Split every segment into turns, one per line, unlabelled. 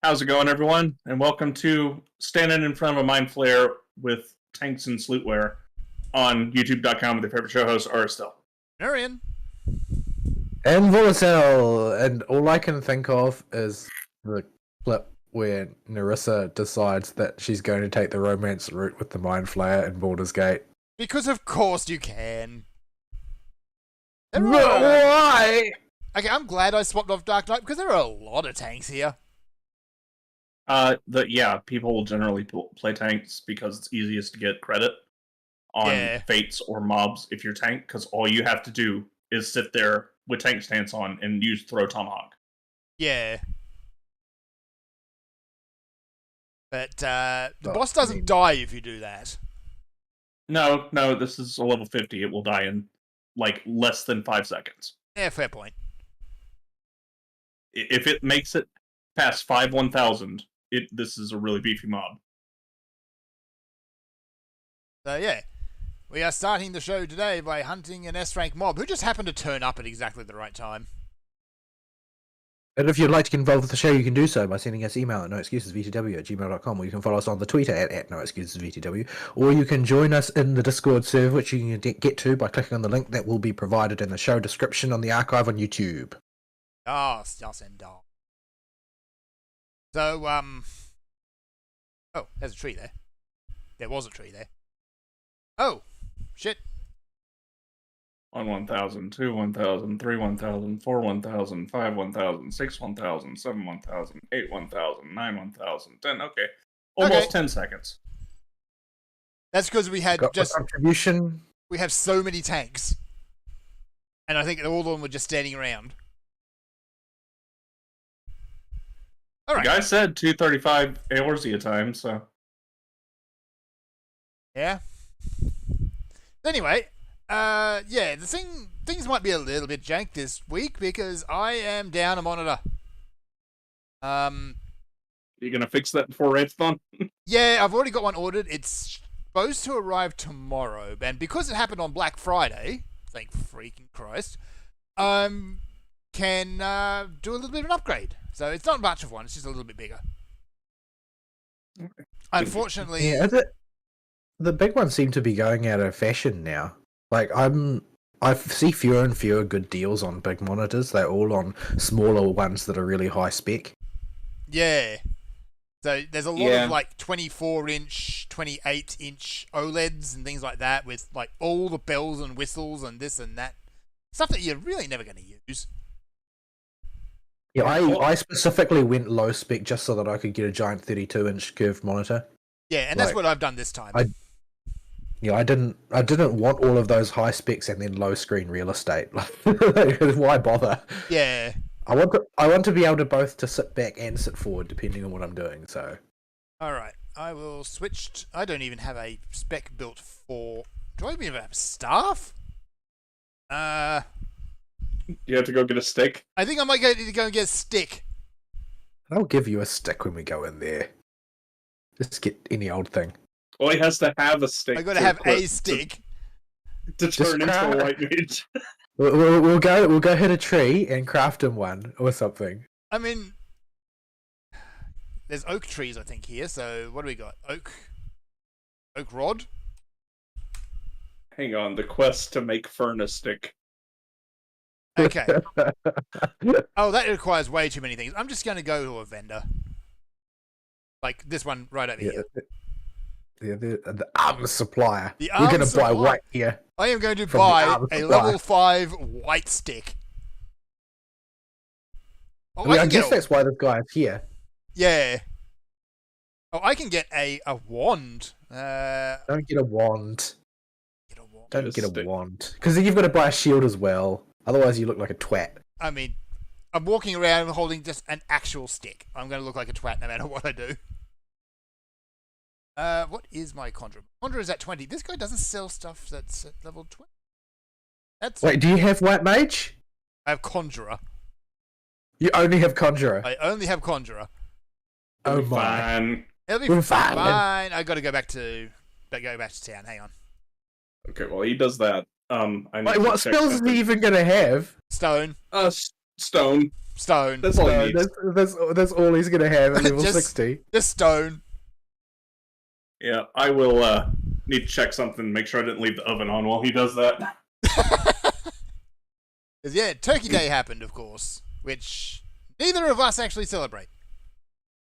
How's it going, everyone? And welcome to Standing in Front of a Mind Flare with Tanks and Slootware on YouTube.com with your favorite show host, Aristel.
Marion.
And Volacel, and all I can think of is the clip where Narissa decides that she's going to take the romance route with the Mind Flayer in Baldur's Gate.
Because of course you can.
Why?
Okay, I'm glad I swapped off Dark Knight because there are a lot of tanks here.
People will generally play tanks because it's easiest to get credit on fates or mobs if you're tank, because all you have to do is sit there with tank stance on and use throw tomahawk.
Yeah. But the boss doesn't die if you do that.
No, this is a level 50. It will die in like less than 5 seconds.
Yeah, fair point.
If it makes it past 1000, this is a really beefy mob.
So yeah, we are starting the show today by hunting an S-rank mob who just happened to turn up at exactly the right time.
And if you'd like to get involved with the show, you can do so by sending us email at noexcusesvtw@gmail.com, or you can follow us on the Twitter at noexcusesvtw, or you can join us in the Discord server, which you can get to by clicking on the link that will be provided in the show description on the archive on YouTube.
Yes, indeed. So, oh, there's a tree there. There was a tree there. Oh, shit.
1 1000, 2 1000, 3 1000, 4 1000, 5 1000, 6 1000, 7 1000, 8 1000, 9 1000, 10. Okay. Almost 10 seconds.
That's because we had
contribution.
We have so many tanks. And I think all of them were just standing around. All right.
The guy said 235 hours at a time, so.
Yeah. Anyway, things might be a little bit jank this week because I am down a monitor.
You gonna fix that before Wraiththon?
Yeah, I've already got one ordered. It's supposed to arrive tomorrow, and because it happened on Black Friday, thank freaking Christ, can do a little bit of an upgrade. So it's not much of one, it's just a little bit bigger.
Okay.
Unfortunately...
Yeah, the big ones seem to be going out of fashion now. Like, I see fewer and fewer good deals on big monitors. They're all on smaller ones that are really high spec.
Yeah. So there's a lot of like 24-inch, 28-inch OLEDs and things like that with like all the bells and whistles and this and that. Stuff that you're really never going to use.
Yeah, I specifically went low spec just so that I could get a giant 32-inch curved monitor.
Yeah, and that's what I've done this time.
I didn't want all of those high specs and then low screen real estate. Why bother?
Yeah.
I want to be able to both to sit back and sit forward depending on what I'm doing. So.
All right, I will switch. I don't even have a spec built for. Do I even have staff?
You have to go get a stick?
I think I might need to go and get a stick.
I'll give you a stick when we go in there. Just get any old thing.
Well, he has to have a stick.
I got to have a stick
to turn into a white mage.
We'll go hit a tree and craft him one or something.
I mean, there's oak trees I think here. So what do we got? Oak rod.
Hang on, the quest to make furnace stick.
Okay. Oh, that requires way too many things. I'm just going to go to a vendor. Like this one right over here.
The arms supplier.
We're
going to buy white here.
I am going to buy a level 5 white stick.
Oh, I guess that's why this guy is here.
Yeah. Oh, I can get a wand.
Don't get a wand. Don't get a
stick.
wand. Because then you've got to buy a shield as well. Otherwise you look like a twat.
I mean, I'm walking around holding just an actual stick. I'm going to look like a twat no matter what I do. What is my Conjurer? Conjurer is at 20. This guy doesn't sell stuff that's at level 20.
Wait, do you have White Mage?
I have Conjurer.
You only have Conjurer?
I only have Conjurer.
Oh my.
It'll be fine. I got to go back to town. Hang on.
Okay, well he does that.
Wait, what spells is he even going to have?
Stone.
Stone.
Stone.
That's all he
No,
needs.
that's all he's gonna have at level
Just-
60.
Just stone.
Yeah, I will need to check something, make sure I didn't leave the oven on while he does that.
'Cause, yeah, Turkey Day happened, of course, which neither of us actually celebrate.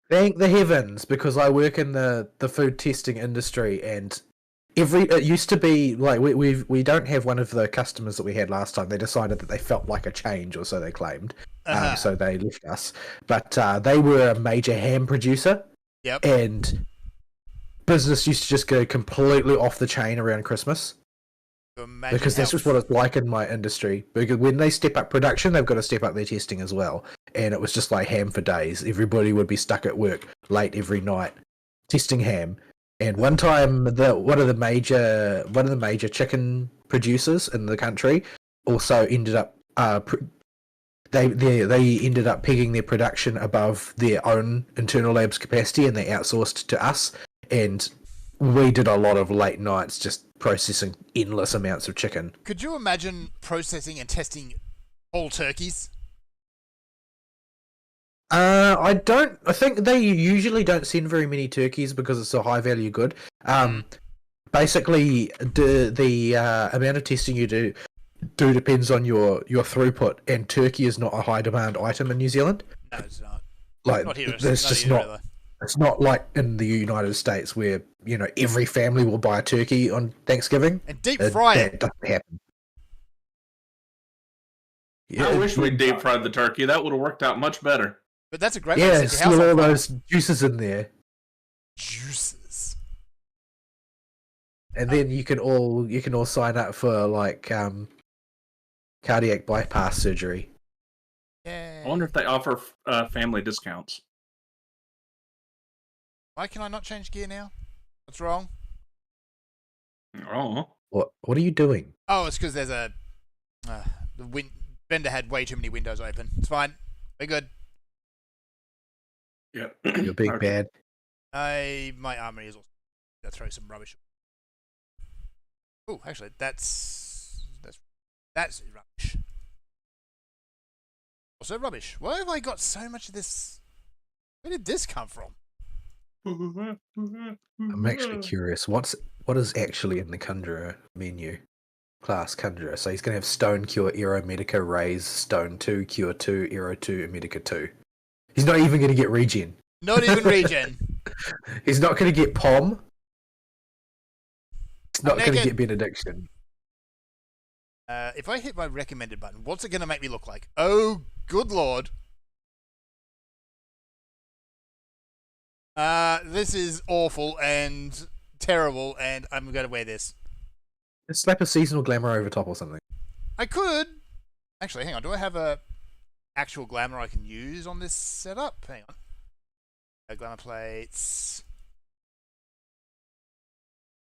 Thank the heavens, because I work in the food testing industry, and it used to be like we don't have one of the customers that we had last time. They decided that they felt like a change, or so they claimed.
Uh-huh.
So they left us. But they were a major ham producer,
Yep.
and business used to just go completely off the chain around Christmas.
Imagine
Because that's
how-
just what it's like in my industry. Because when they step up production, they've got to step up their testing as well. And it was just like ham for days. Everybody would be stuck at work late every night testing ham. And one time, one of the major chicken producers in the country also ended up they ended up pegging their production above their own internal labs capacity, and they outsourced to us. And we did a lot of late nights just processing endless amounts of chicken.
Could you imagine processing and testing whole turkeys?
I think they usually don't send very many turkeys because it's a high value good. Basically, the amount of testing you do depends on your throughput, and turkey is not a high demand item in New Zealand.
No, it's not.
Like,
Not here.
there's just
here
not.
either.
It's not like in the United States where every family will buy a turkey on Thanksgiving.
And deep fry
That
it.
doesn't happen.
I wish we deep fried the turkey. That would have worked out much better.
But that's a great way to
Yeah,
set your house
still
on
all
fire.
those juices in there,
Juices.
and then you can all sign up for like cardiac bypass surgery.
Yeah.
I wonder if they offer family discounts.
Why can I not change gear now? What's wrong?
Oh,
What are you doing?
Oh, it's because there's a Bender had way too many windows open. It's fine. We're good.
yeah.
You're big
Okay.
bad.
My armory is also gonna throw some rubbish. Oh, actually, that's rubbish. Also rubbish. Why have I got so much of this? Where did this come from?
I'm actually curious. What is actually in the Conjurer menu? Class Conjurer. So he's going to have Stone, Cure, Aero, Medica, Raise, Stone 2, Cure 2, Aero 2, and Medica 2. He's not even going to get Regen.
Not even regen.
He's not going to get Pom. He's not going to
naked.
get Benediction.
If I hit my recommended button, what's it going to make me look like? Oh, good lord. This is awful and terrible, and I'm going to wear this.
Just slap a seasonal glamour over top or something.
I could. Actually, hang on. Do I have a actual glamour I can use on this setup? Hang on. Glamour plates.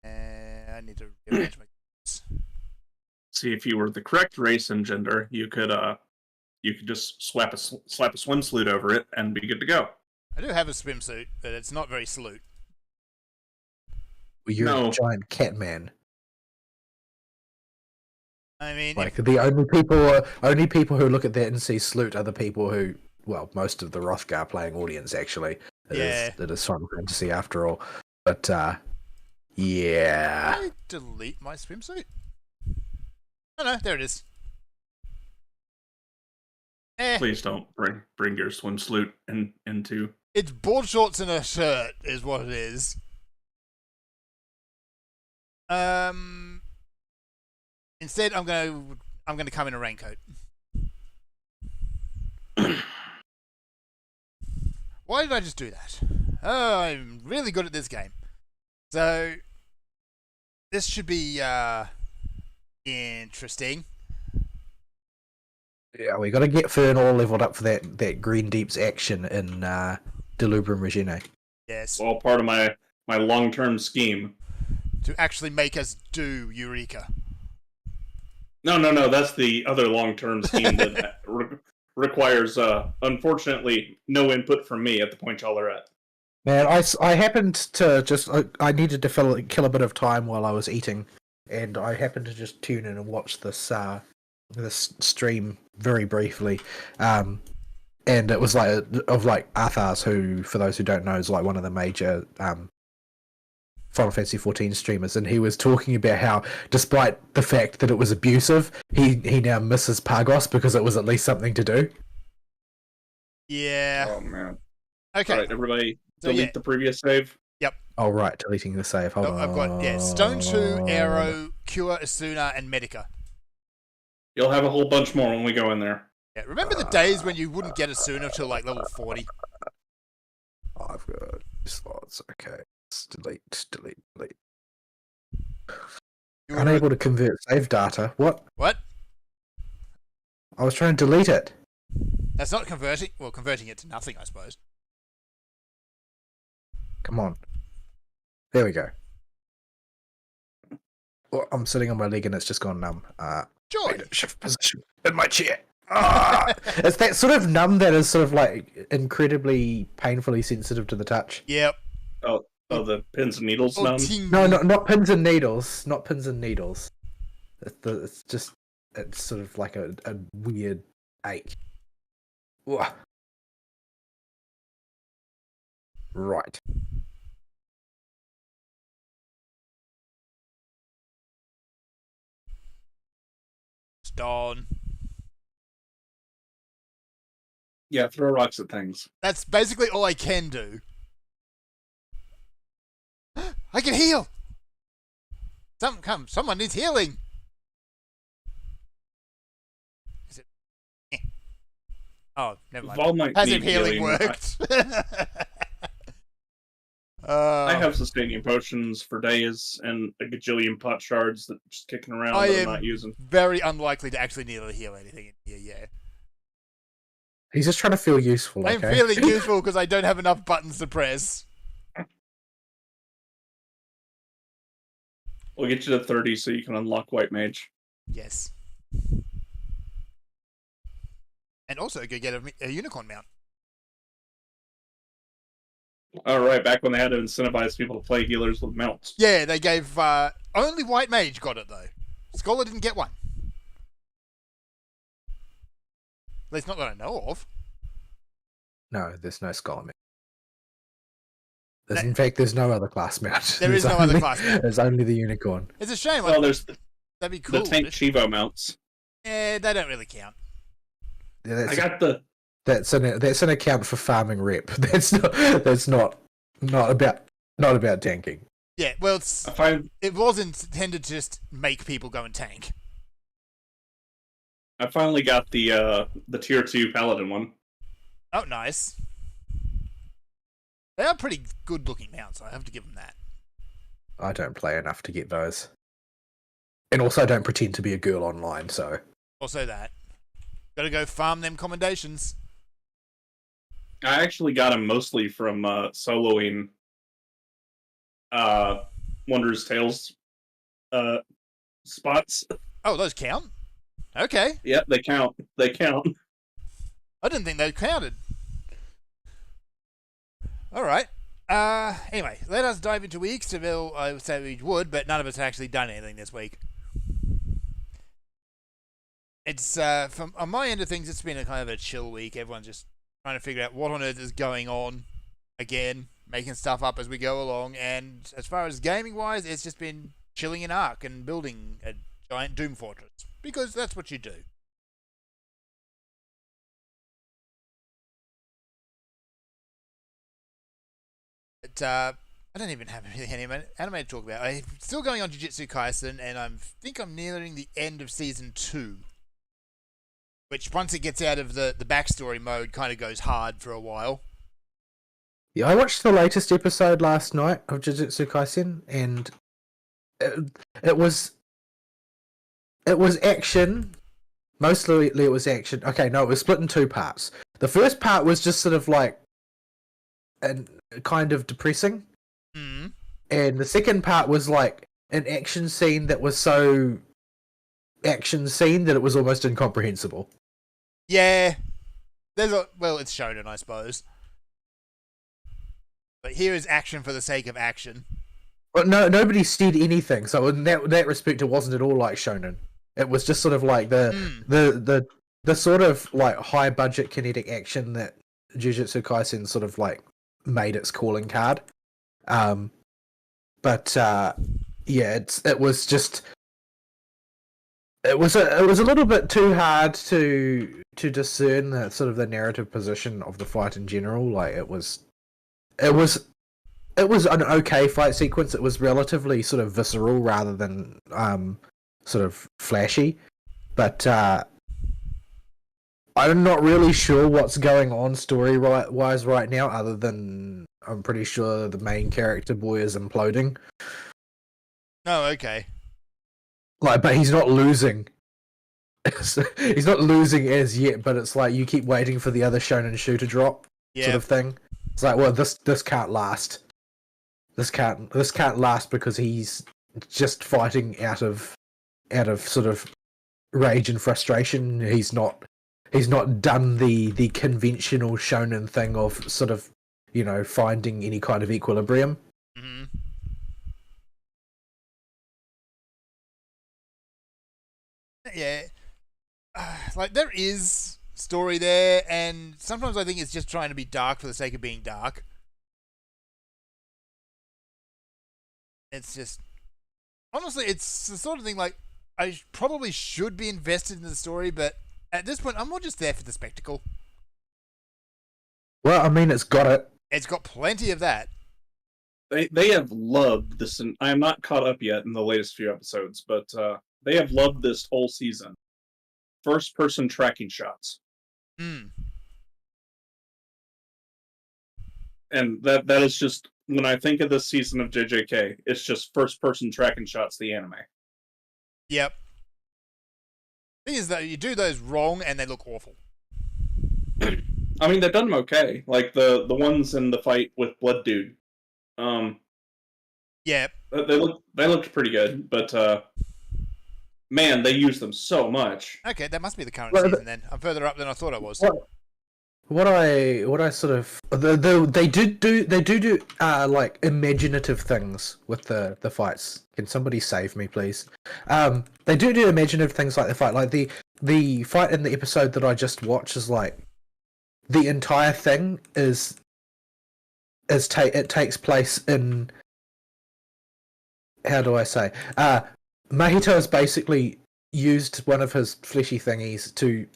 And I need to rearrange my.
See, if you were the correct race and gender, you could just slap a swimsuit over it and be good to go.
I do have a swimsuit, but it's not very salute.
Well, you're
No.
a giant cat man.
I mean,
Like the only people who look at that and see Sloot are the people who, well, most of the Rothgar playing audience actually.
Yeah.
It is Final Fantasy after all. But yeah.
I delete my swimsuit? Oh no, there it is.
Please don't bring your swimsuit into.
It's board shorts and a shirt is what it is. Instead, I'm gonna come in a raincoat. Why did I just do that? Oh, I'm really good at this game. So this should be interesting.
Yeah, we got to get Fern all leveled up for that Green Deeps action in Delubrum Regine.
Yes,
All part of my long-term scheme.
to actually make us do Eureka.
No. That's the other long-term scheme that requires, unfortunately, no input from me at the point y'all are at.
Man, I happened to just I needed to kill a bit of time while I was eating, and I happened to just tune in and watch this stream very briefly. And it was like of like Arthas, who, for those who don't know, is like one of the major Final Fantasy 14 streamers, and he was talking about how, despite the fact that it was abusive, he now misses Pagos because it was at least something to do.
Yeah.
Oh man.
Okay.
All right, everybody,
So,
delete
yeah.
the previous save.
Oh right, deleting the save. Hold on.
I've got Stone 2, Arrow, Cure, Asuna, and Medica.
You'll have a whole bunch more when we go in there.
Yeah, remember the days when you wouldn't get Asuna till like level 40?
I've got slots. Okay. Delete.
You were
Unable to convert save data. What?
What?
I was trying to delete it.
That's not converting. Well, converting it to nothing, I suppose.
Come on. There we go. Well, I'm sitting on my leg and it's just gone numb.
Joy.
Shift position in my chair. It's that sort of numb that is sort of like incredibly painfully sensitive to the touch.
Yep.
Oh, the pins and needles
Oh,
numb.
ting.
No, not pins and needles. Not pins and needles. It's just, it's sort of like a weird ache. Ugh. Right.
It's dawn.
Yeah, throw rocks at things.
That's basically all I can do. I can heal. Someone needs healing. Is it? Oh, never mind.
Vol might
Passive
need
healing
healing.
worked.
I have sustaining potions for days and a gajillion pot shards that are just kicking around
I
that
am
I'm not using.
very unlikely to actually need to heal anything in here. Yeah,
He's just trying to feel useful,
I'm
okay?
feeling useful because I don't have enough buttons to press.
We'll get you to 30 so you can unlock White Mage.
Yes. And also go get a unicorn mount.
Alright, back when they had to incentivize people to play healers with mounts.
Yeah, they gave only White Mage got it though. Scholar didn't get one. At least not that I know of.
No, there's no scholar mount. In fact, there's no other class mount.
There is no other class mount.
There's only the unicorn.
It's a shame.
Well, there's
That'd be cool.
the tank Chivo mounts.
Yeah, they don't really count.
Yeah,
I got the...
that's an account for farming rep. That's not about tanking.
Yeah, well,
I find
it was intended to just make people go and tank.
I finally got the tier 2 paladin one.
Oh, nice. They are pretty good looking mounts, I have to give them that.
I don't play enough to get those, and also I don't pretend to be a girl online. So
Also that. Gotta go farm them commendations.
I actually got them mostly from soloing Wondrous Tales spots.
Oh, those count? Okay.
Yep, they count. They count.
I didn't think they counted. Alright. Anyway, let us dive into weeks. Seville, I would say we would, but none of us have actually done anything this week. It's, from on my end of things, it's been a kind of a chill week. Everyone's just trying to figure out what on earth is going on. Again, making stuff up as we go along. And as far as gaming-wise, it's just been chilling in Ark and building a giant Doom Fortress. Because that's what you do. But, I don't even have really any anime to talk about. I'm still going on Jujutsu Kaisen, and I think I'm nearing the end of Season 2. Which, once it gets out of the backstory mode, kind of goes hard for a while.
yeah, I watched the latest episode last night of Jujutsu Kaisen, and it was action. Mostly it was action. Okay, no, it was split in two parts. The first part was just sort of like kind of depressing.
Mm.
And the second part was like an action scene that was so action scene that it was almost incomprehensible.
Yeah. Well, it's shonen, I suppose. But here is action for the sake of action.
But no, nobody said anything. So in that respect, it wasn't at all like shonen. It was just sort of like the the sort of like high budget kinetic action that Jujutsu Kaisen sort of like made its calling card. But it was just it was a little bit too hard to discern the sort of the narrative position of the fight in general. Like it was an okay fight sequence. It was relatively sort of visceral rather than sort of flashy. But I'm not really sure what's going on story-wise right now, other than I'm pretty sure the main character boy is imploding.
Oh, okay.
Like, but he's not losing. He's not losing as yet, but it's like you keep waiting for the other shonen shoe to drop, sort of thing. It's like, well, this can't last. This can't last because he's just fighting out of sort of rage and frustration. He's not done the conventional shonen thing of sort of, you know, finding any kind of equilibrium.
Mm-hmm. Yeah, like there is story there, and sometimes I think it's just trying to be dark for the sake of being dark. It's just, honestly, it's the sort of thing like I probably should be invested in the story, but at this point, I'm more just there for the spectacle.
Well, I mean, it's got it.
It's got plenty of that.
They have loved this, and I am not caught up yet in the latest few episodes, but they have loved this whole season. First-person tracking shots.
Mm.
And that is just, when I think of this season of JJK, it's just first-person tracking shots, the anime.
Yep. Thing is that you do those wrong and they look awful.
I mean, they've done them okay. Like the ones in the fight with Blood Dude.
Yep.
They looked pretty good, but man, they use them so much.
Okay, that must be the current season then. I'm further up than I thought I was.
What I sort of they do like imaginative things with the fights. Can somebody save me, please? They do imaginative things like the fight, like the fight in the episode that I just watched is like the entire thing it takes place in, how do I say? Mahito has basically used one of his fleshy thingies to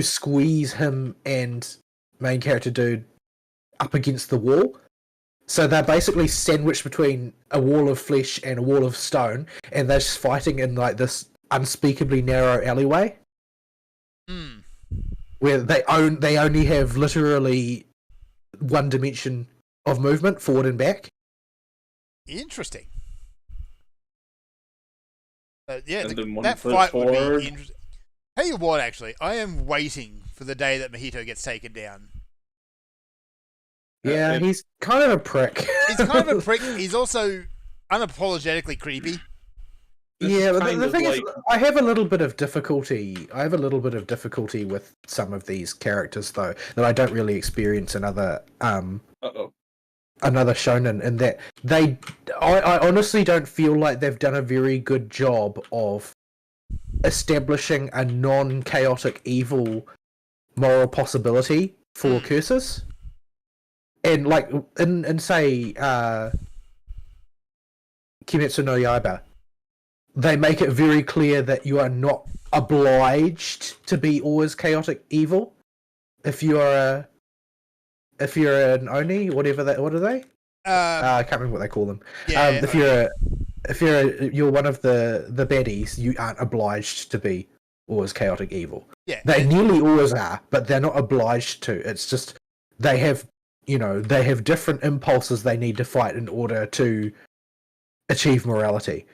squeeze him and main character dude up against the wall. So they're basically sandwiched between a wall of flesh and a wall of stone, and they're just fighting in like this unspeakably narrow alleyway.
Mm.
Where they only have literally one dimension of movement, forward and back.
Interesting. Yeah,
And
that fight would be interesting. Tell you what, actually, I am waiting for the day that Mahito gets taken down.
Yeah, he's kind of a prick.
He's kind of a prick. He's also unapologetically creepy.
Yeah, but the thing is, I have a little bit of difficulty. I have a little bit of difficulty with some of these characters, though, that I don't really experience in other another shonen. In that I honestly don't feel like they've done a very good job of establishing a non-chaotic evil moral possibility for curses. And like in say Kimetsu no Yaiba, they make it very clear that you are not obliged to be always chaotic evil. If you're an Oni, what are they? I can't remember what they call them.
Yeah,
if you're one of the baddies, you aren't obliged to be always chaotic evil.
Yeah,
they nearly always are, but they're not obliged to. It's just they have different impulses they need to fight in order to achieve morality.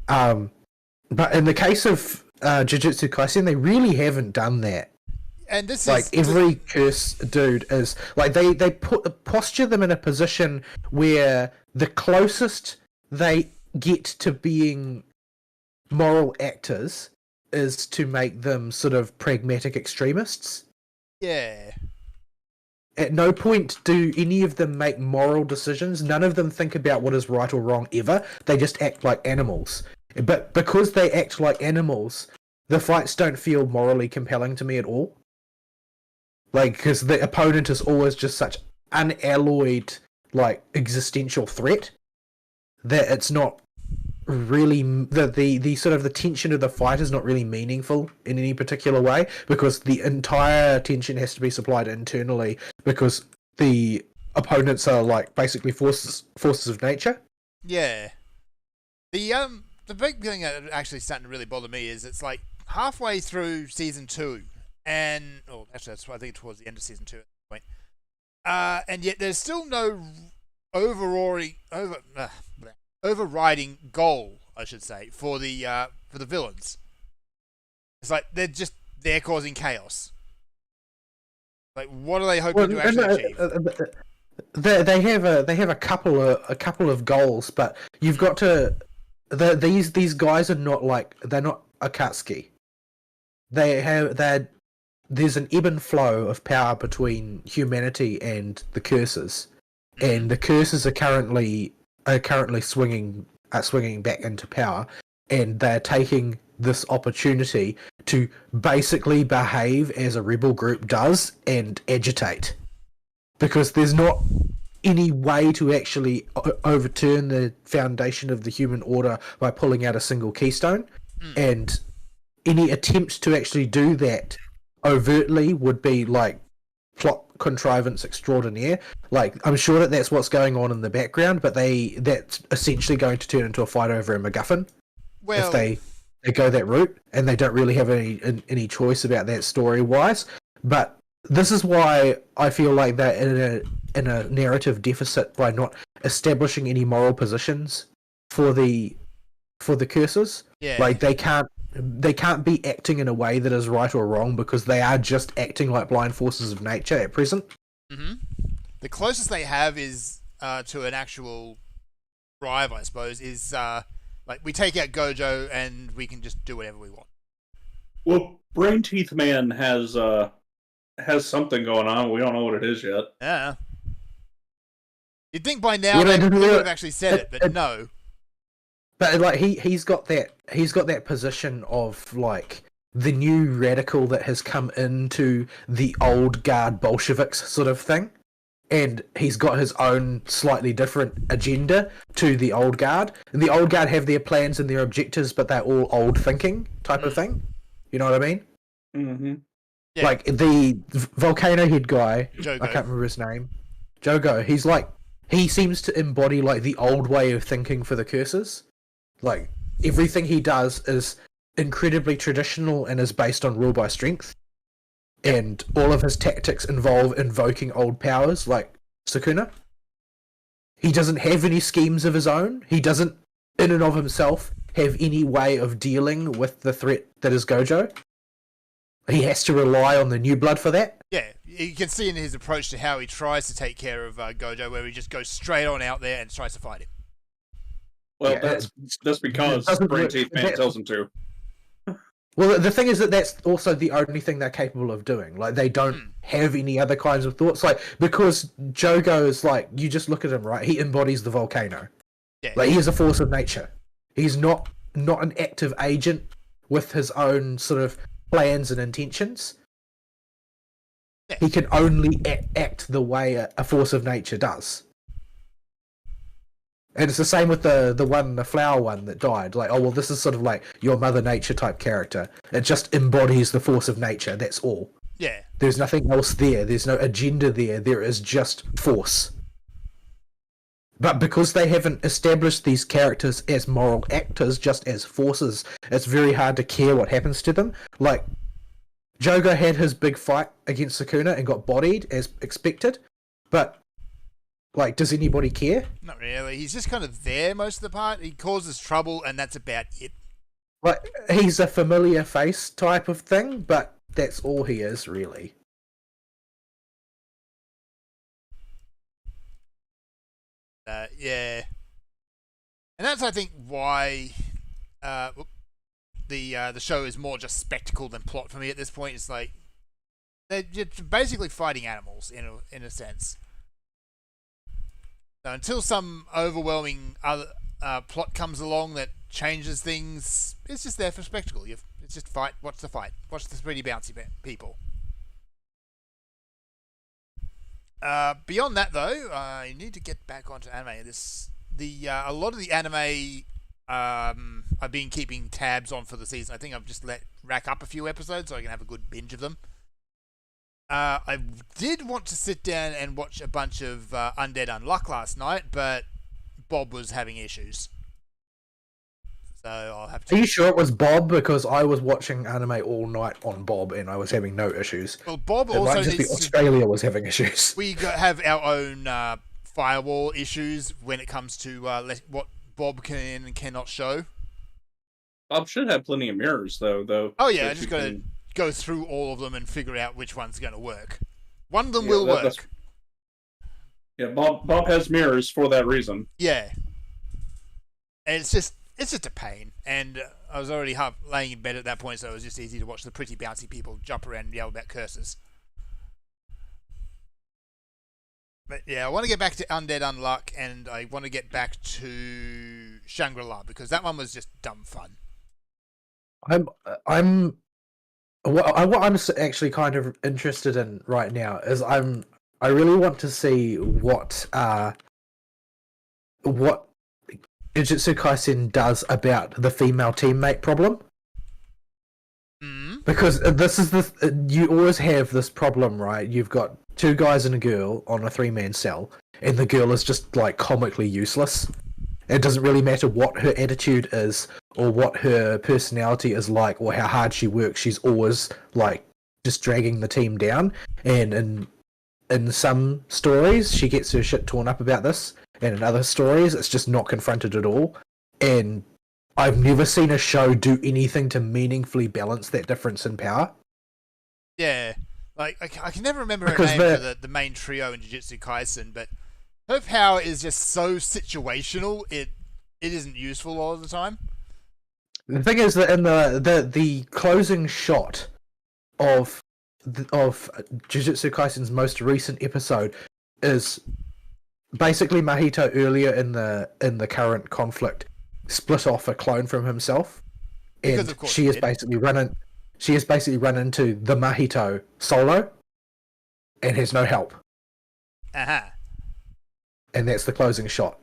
But in the case of Jujutsu Kaisen, they really haven't done that.
And this
like
is
every curse dude is like they posture them in a position where the closest they get to being moral actors is to make them sort of pragmatic extremists.
Yeah.
At no point do any of them make moral decisions. None of them think about what is right or wrong ever. They just act like animals. But because they act like animals, the fights don't feel morally compelling to me at all. Like, because the opponent is always just such unalloyed, like, existential threat that it's not really the sort of the tension of the fight is not really meaningful in any particular way, because the entire tension has to be supplied internally because the opponents are like basically forces of nature.
Yeah. The big thing that actually starting to really bother me is it's like halfway through season 2, and actually that's I think towards the end of season 2 at this point, and yet there's still no overriding goal, I should say, for the villains. It's like they're causing chaos. Like, what are they hoping to actually achieve?
They have a couple of goals, but you've got to. These guys are not like, they're not Akatsuki. There's an ebb and flow of power between humanity and the curses, and the curses are currently swinging back into power, and they're taking this opportunity to basically behave as a rebel group does and agitate, because there's not any way to actually overturn the foundation of the human order by pulling out a single keystone, and any attempt to actually do that overtly would be like plot contrivance extraordinaire. Like, I'm sure that's what's going on in the background, but that's essentially going to turn into a fight over a MacGuffin if they go that route, and they don't really have any choice about that story wise. But this is why I feel like they're in a narrative deficit by not establishing any moral positions for the curses.
Yeah.
Like, they can't be acting in a way that is right or wrong, because they are just acting like blind forces of nature at present.
Mm-hmm. The closest they have is to an actual drive, I suppose, is like, we take out Gojo and we can just do whatever we want.
Well, Brain Teeth Man has something going on. We don't know what it is yet.
Yeah. You'd think by now they would have actually said it, but no.
But like, he's got that position of like the new radical that has come into the old guard Bolsheviks sort of thing, and he's got his own slightly different agenda to the old guard. And the old guard have their plans and their objectives, but they're all old thinking type of thing. You know what I mean?
Mm-hmm.
Yeah.
Like the Volcano Head guy,
Jogo.
I can't remember his name. Jogo. He seems to embody like the old way of thinking for the curses. Like, everything he does is incredibly traditional and is based on rule by strength. And all of his tactics involve invoking old powers, like Sukuna. He doesn't have any schemes of his own. He doesn't, in and of himself, have any way of dealing with the threat that is Gojo. He has to rely on the new blood for that.
Yeah, you can see in his approach to how he tries to take care of Gojo, where he just goes straight on out there and tries to fight him.
Well,
Yeah,
that's because Brain Teeth Man tells him to.
Well, the thing is that that's also the only thing they're capable of doing. Like, they don't have any other kinds of thoughts. Like, because Jogo is like, you just look at him, right? He embodies the volcano.
Yeah.
Like, he is a force of nature. He's not an active agent with his own sort of plans and intentions.
Yeah.
He can only act the way a force of nature does. And it's the same with the flower one that died. Like, oh, well, this is sort of like your Mother Nature type character. It just embodies the force of nature, that's all.
Yeah.
There's nothing else there. There's no agenda there. There is just force. But because they haven't established these characters as moral actors, just as forces, it's very hard to care what happens to them. Like, Jogo had his big fight against Sukuna and got bodied, as expected. But, like, does anybody care?
Not really. He's just kind of there most of the part. He causes trouble, and that's about it.
Like, he's a familiar face type of thing, but that's all he is, really.
Yeah. And that's, I think, why the show is more just spectacle than plot for me at this point. It's like, they're basically fighting animals, in a sense. So until some overwhelming other plot comes along that changes things, it's just there for spectacle. It's just fight. Watch the fight. Watch the pretty bouncy people. Beyond that, though, I need to get back onto anime. A lot of the anime I've been keeping tabs on for the season. I think I've just rack up a few episodes so I can have a good binge of them. I did want to sit down and watch a bunch of Undead Unluck last night, but Bob was having issues. So I'll have to...
Are you sure it was Bob? Because I was watching anime all night on Bob and I was having no issues.
Well, Bob
It
also
might just be
needs
Australia was having issues.
We have our own firewall issues when it comes to what Bob can and cannot show.
Bob should have plenty of mirrors, though.
Oh yeah, I
that
just
you
got to
can-
go through all of them and figure out which one's going to work. One of them
Yeah,
will
that's-
work.
Yeah, Bob has mirrors for that reason.
Yeah. And it's just a pain. And I was already laying in bed at that point, so it was just easy to watch the pretty bouncy people jump around and yell about curses. But yeah, I want to get back to Undead Unluck, and I want to get back to Shangri-La, because that one was just dumb fun.
What I'm actually kind of interested in right now is I really want to see what Jujutsu Kaisen does about the female teammate problem.
Mm.
Because this is you always have this problem, right? You've got two guys and a girl on a 3-man cell, and the girl is just like comically useless. It doesn't really matter what her attitude is or what her personality is like or how hard she works. She's always like just dragging the team down. And in some stories, she gets her shit torn up about this, and in other stories, it's just not confronted at all. And I've never seen a show do anything to meaningfully balance that difference in power.
Yeah. Like, I can never remember her
Because
name for the main trio in Jujutsu Kaisen, but her power is just so situational, it isn't useful all the time.
The thing is that in the closing shot of Jujutsu Kaisen's most recent episode is basically Mahito earlier in the current conflict split off a clone from himself,
Because
and
of course
she
he
has
did.
basically run into the Mahito solo and has no help.
Uh-huh.
And that's the closing shot.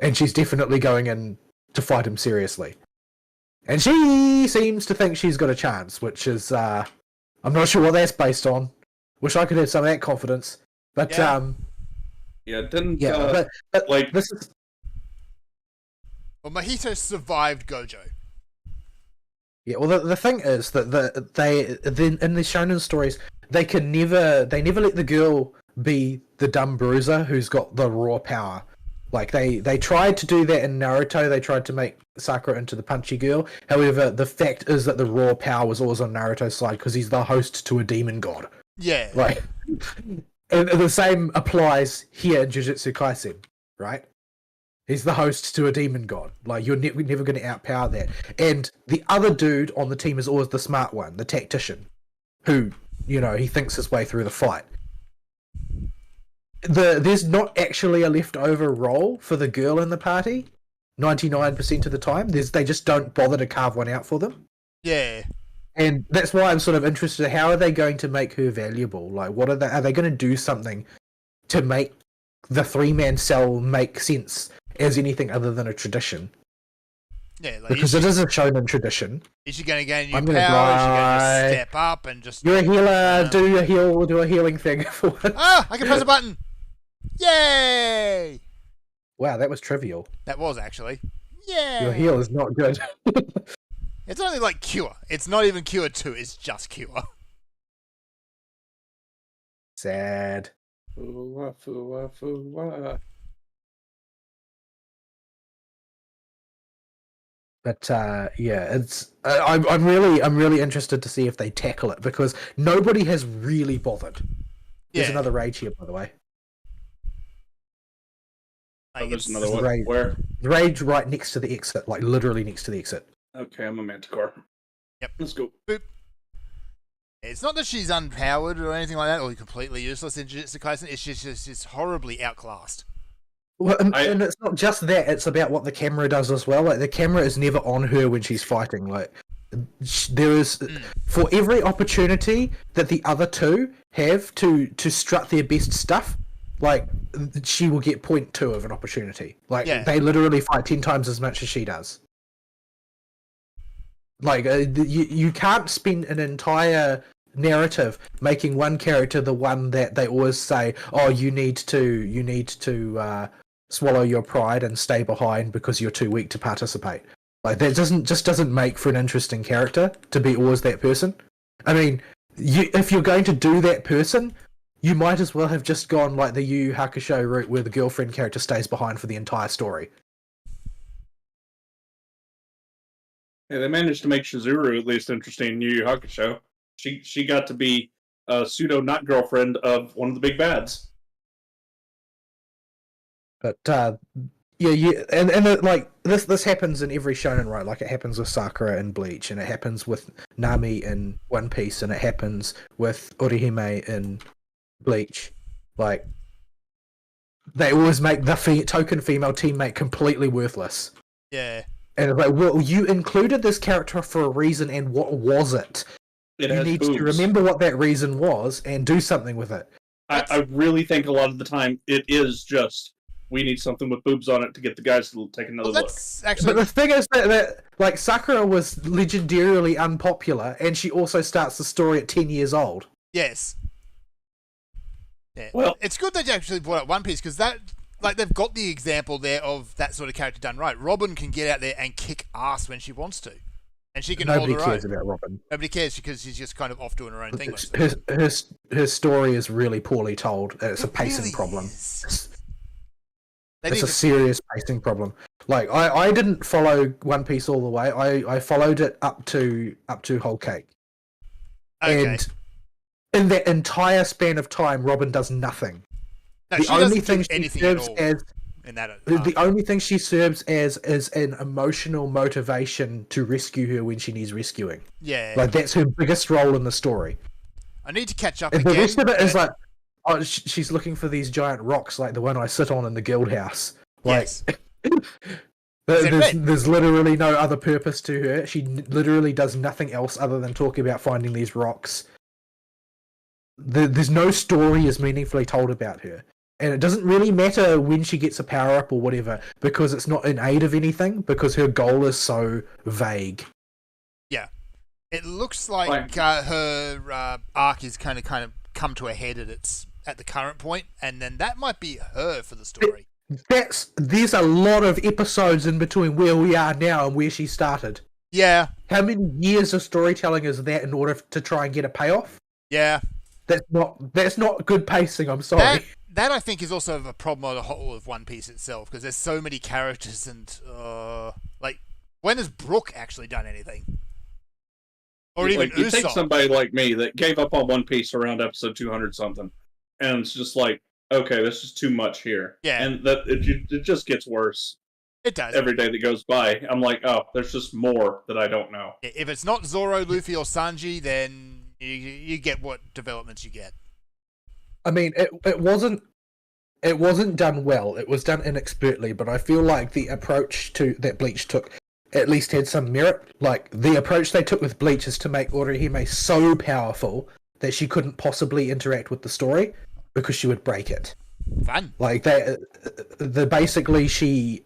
And she's definitely going in to fight him seriously. And she seems to think she's got a chance, which is, I'm not sure what that's based on. Wish I could have some of that confidence. But,
Yeah.
but
like-
this is...
Well, Mahito survived Gojo.
Yeah, well, the thing is that in the shonen stories, they never let the girl be the dumb bruiser who's got the raw power. Like, they tried to do that in Naruto. They tried to make Sakura into the punchy girl. However, the fact is that the raw power was always on Naruto's side because he's the host to a demon god.
Yeah.
Like, and the same applies here in Jujutsu Kaisen, right? He's the host to a demon god. Like, you're never going to outpower that. And the other dude on the team is always the smart one, the tactician, who, he thinks his way through the fight. There's not actually a leftover role for the girl in the party, 99% of the time. They just don't bother to carve one out for them.
Yeah.
And that's why I'm sort of interested. How are they going to make her valuable? Like, are they going to do something to make the 3-man cell make sense as anything other than a tradition?
Yeah, like,
Because it is a shonen tradition.
is she going to gain new
I'm
power?
gonna
Is she going to
die.
step up and just...
You're a healer.
Um,
Do a healing thing for it.
Ah! I can press a button! Yay!
Wow, that was trivial.
That was, actually. Yay!
Your heal is not good.
It's only like Cure. It's not even Cure 2, it's just Cure.
Sad.
Fua, fua, fua.
But yeah, it's I'm really interested to see if they tackle it because nobody has really bothered. There's
Yeah.
another rage here, by the way.
Like,
There's
it's-
another one.
Right.
Where?
Rage right next to the exit, like literally next to the exit.
Okay, I'm a Manticore.
Yep.
Let's go.
It's not that she's unpowered or anything like that, or completely useless in Jujutsu Kaisen. It's just horribly outclassed.
Well, and it's not just that; it's about what the camera does as well. Like the camera is never on her when she's fighting. Like there is for every opportunity that the other two have to strut their best stuff, like she will get 0.2 of an opportunity. Like they literally fight 10 times as much as she does. Like you can't spend an entire narrative making one character the one that they always say, oh, you need to swallow your pride and stay behind because you're too weak to participate. Like that doesn't make for an interesting character to be always that person. I mean, if you're going to do that person, you might as well have just gone like the Yu Yu Hakusho route where the girlfriend character stays behind for the entire story.
Yeah, they managed to make Shizuru at least interesting in Yu Yu Hakusho. She got to be a pseudo not girlfriend of one of the big bads.
But and like this happens in every shonen, right? Like it happens with Sakura in Bleach, and it happens with Nami in One Piece, and it happens with Orihime in Bleach. Like they always make the token female teammate completely worthless.
Yeah.
And it's like, well, you included this character for a reason, and what was it? You need to remember what that reason was and do something with it.
I really think a lot of the time it is just, we need something with boobs on it to get the guys to take another look.
But the thing is that like Sakura was legendarily unpopular, and she also starts the story at 10 years old.
Yes. Yeah.
Well,
it's good that you actually brought up One Piece, because that, like, they've got the example there of that sort of character done right. Robin can get out there and kick ass when she wants to, and she can hold her own.
Nobody cares about Robin.
Nobody cares because she's just kind of off doing her own thing.
Her story is really poorly told. It's a pacing problem.
It's
a serious pacing problem. Like I didn't follow One Piece all the way. I followed it up to Whole Cake.
Okay.
And in that entire span of time, Robin does nothing.
No,
the only thing she serves as the only thing she serves as is an emotional motivation to rescue her when she needs rescuing.
Yeah.
Like that's her biggest role in the story.
I need to catch up
and
again.
The rest of it is like, oh, she's looking for these giant rocks like the one I sit on in the guild house. Like,
yes.
there's literally no other purpose to her. She literally does nothing else other than talk about finding these rocks. There's no story is meaningfully told about her. And it doesn't really matter when she gets a power-up or whatever, because it's not in aid of anything, because her goal is so vague.
Yeah. It looks like her arc is kind of come to a head at the current point, and then that might be her for the story.
There's a lot of episodes in between where we are now and where she started.
Yeah.
How many years of storytelling is that in order to try and get a payoff?
Yeah.
That's not good pacing, I'm sorry.
That I think is also a problem on the whole of One Piece itself, because there's so many characters and like, when has Brook actually done anything? Or even
Usopp. You take somebody like me that gave up on One Piece around episode 200 something, and it's just like, okay, this is too much here.
Yeah.
And that it just gets worse.
It does.
Every day that goes by, I'm like, oh, there's just more that I don't know.
If it's not Zoro, Luffy, or Sanji, then you get what developments you get.
I mean, it wasn't done well. It was done inexpertly, but I feel like the approach that Bleach took at least had some merit. Like, the approach they took with Bleach is to make Orihime so powerful that she couldn't possibly interact with the story because she would break it.
Fun.
Like, basically she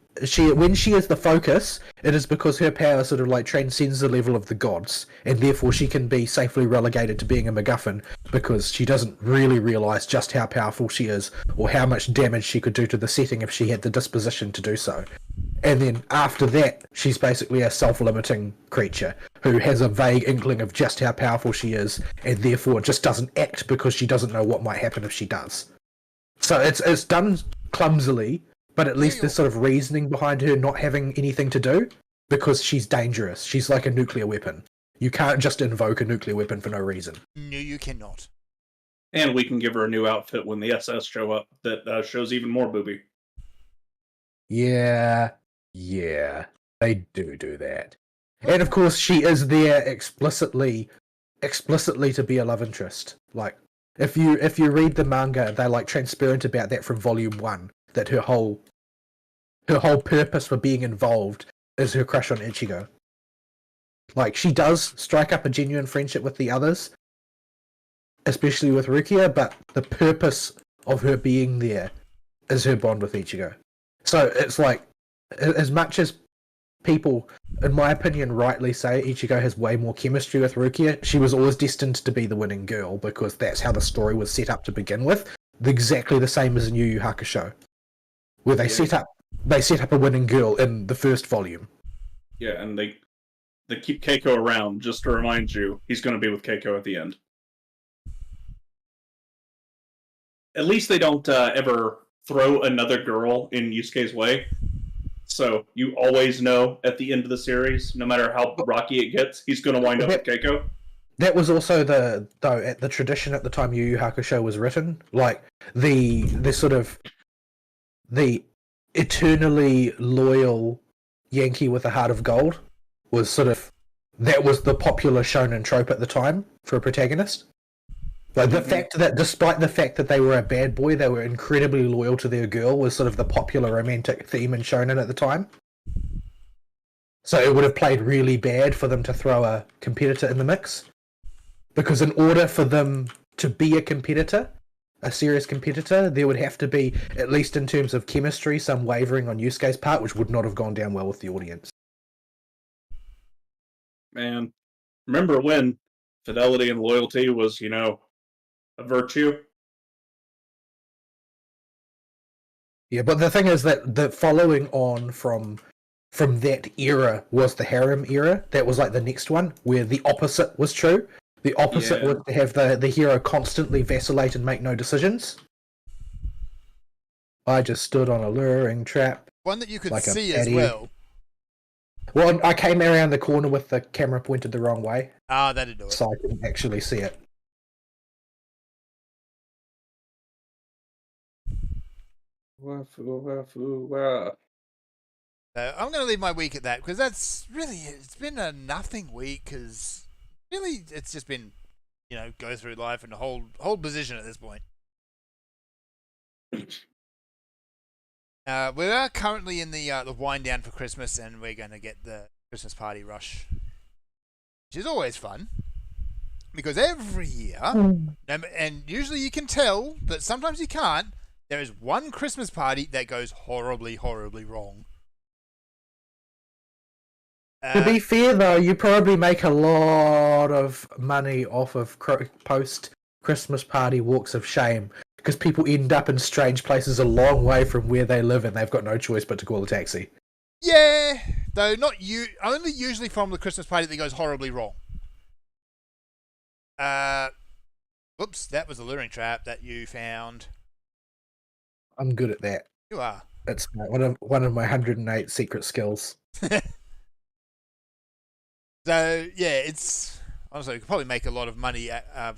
when she is the focus, it is because her power sort of like transcends the level of the gods, and therefore she can be safely relegated to being a MacGuffin because she doesn't really realise just how powerful she is or how much damage she could do to the setting if she had the disposition to do so. And then after that, she's basically a self-limiting creature who has a vague inkling of just how powerful she is, and therefore just doesn't act because she doesn't know what might happen if she does. So it's done clumsily, but at least there's sort of reasoning behind her not having anything to do, because she's dangerous. She's like a nuclear weapon. You can't just invoke a nuclear weapon for no reason.
No, you cannot.
And we can give her a new outfit when the SS show up that shows even more booby.
Yeah, they do that. And of course, she is there explicitly to be a love interest. Like, if you read the manga, they're like transparent about that from volume 1. That her whole purpose for being involved is her crush on Ichigo. Like, she does strike up a genuine friendship with the others, especially with Rukia, but the purpose of her being there is her bond with Ichigo. So it's like, as much as people, in my opinion, rightly say Ichigo has way more chemistry with Rukia, she was always destined to be the winning girl because that's how the story was set up to begin with. Exactly the same as in Yu Yu Hakusho, where they set up a winning girl in the first volume.
Yeah, and they keep Keiko around just to remind you he's going to be with Keiko at the end. At least they don't ever throw another girl in Yusuke's way. So you always know at the end of the series, no matter how rocky it gets, he's going to wind up with Keiko.
That was also the tradition at the time Yu Yu Hakusho was written. Like the eternally loyal Yankee with a heart of gold was that was the popular shonen trope at the time for a protagonist. Like the fact that despite the fact that they were a bad boy, they were incredibly loyal to their girl was sort of the popular romantic theme in shonen at the time. So it would have played really bad for them to throw a competitor in the mix. Because in order for them to be a competitor, a serious competitor, there would have to be, at least in terms of chemistry, some wavering on Yusuke's part, which would not have gone down well with the audience.
Man, remember when fidelity and loyalty was, a virtue?
Yeah, but the thing is that the following on from that era was the harem era. That was like the next one, where the opposite was true. The opposite was to have the hero constantly vacillate and make no decisions. I just stood on a luring trap.
One that you could see as well.
Well, I came around the corner with the camera pointed the wrong way.
Ah, that'd do it.
So I couldn't actually see it.
So I'm going to leave my week at that, because it's been a nothing week, because really it's just been, go through life and hold position at this point. We are currently in the wind down for Christmas, and we're going to get the Christmas party rush, which is always fun, because every year, and usually you can tell, but sometimes you can't, there is one Christmas party that goes horribly, horribly wrong.
To be fair, though, you probably make a lot of money off of post-Christmas party walks of shame, because people end up in strange places a long way from where they live, and they've got no choice but to call a taxi.
Yeah, though only usually from the Christmas party that goes horribly wrong. Whoops, that was a luring trap that you found.
I'm good at that.
You are.
That's one of my 108 secret skills.
So yeah, it's honestly, you could probably make a lot of money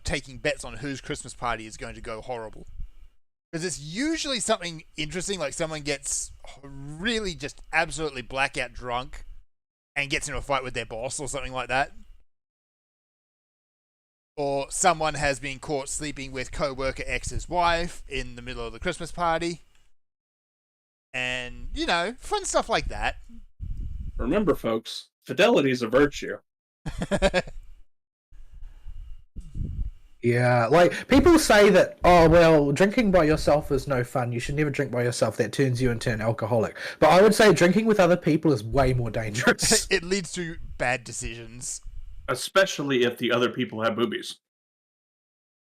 taking bets on whose Christmas party is going to go horrible, because it's usually something interesting, like someone gets really just absolutely blackout drunk and gets into a fight with their boss or something like that, or someone has been caught sleeping with co-worker X's wife in the middle of the Christmas party, and fun stuff like that.
Remember, folks, fidelity is a virtue.
Yeah, like, people say that, oh, well, drinking by yourself is no fun. You should never drink by yourself. That turns you into an alcoholic. But I would say drinking with other people is way more dangerous.
It leads to bad decisions.
Especially if the other people have boobies.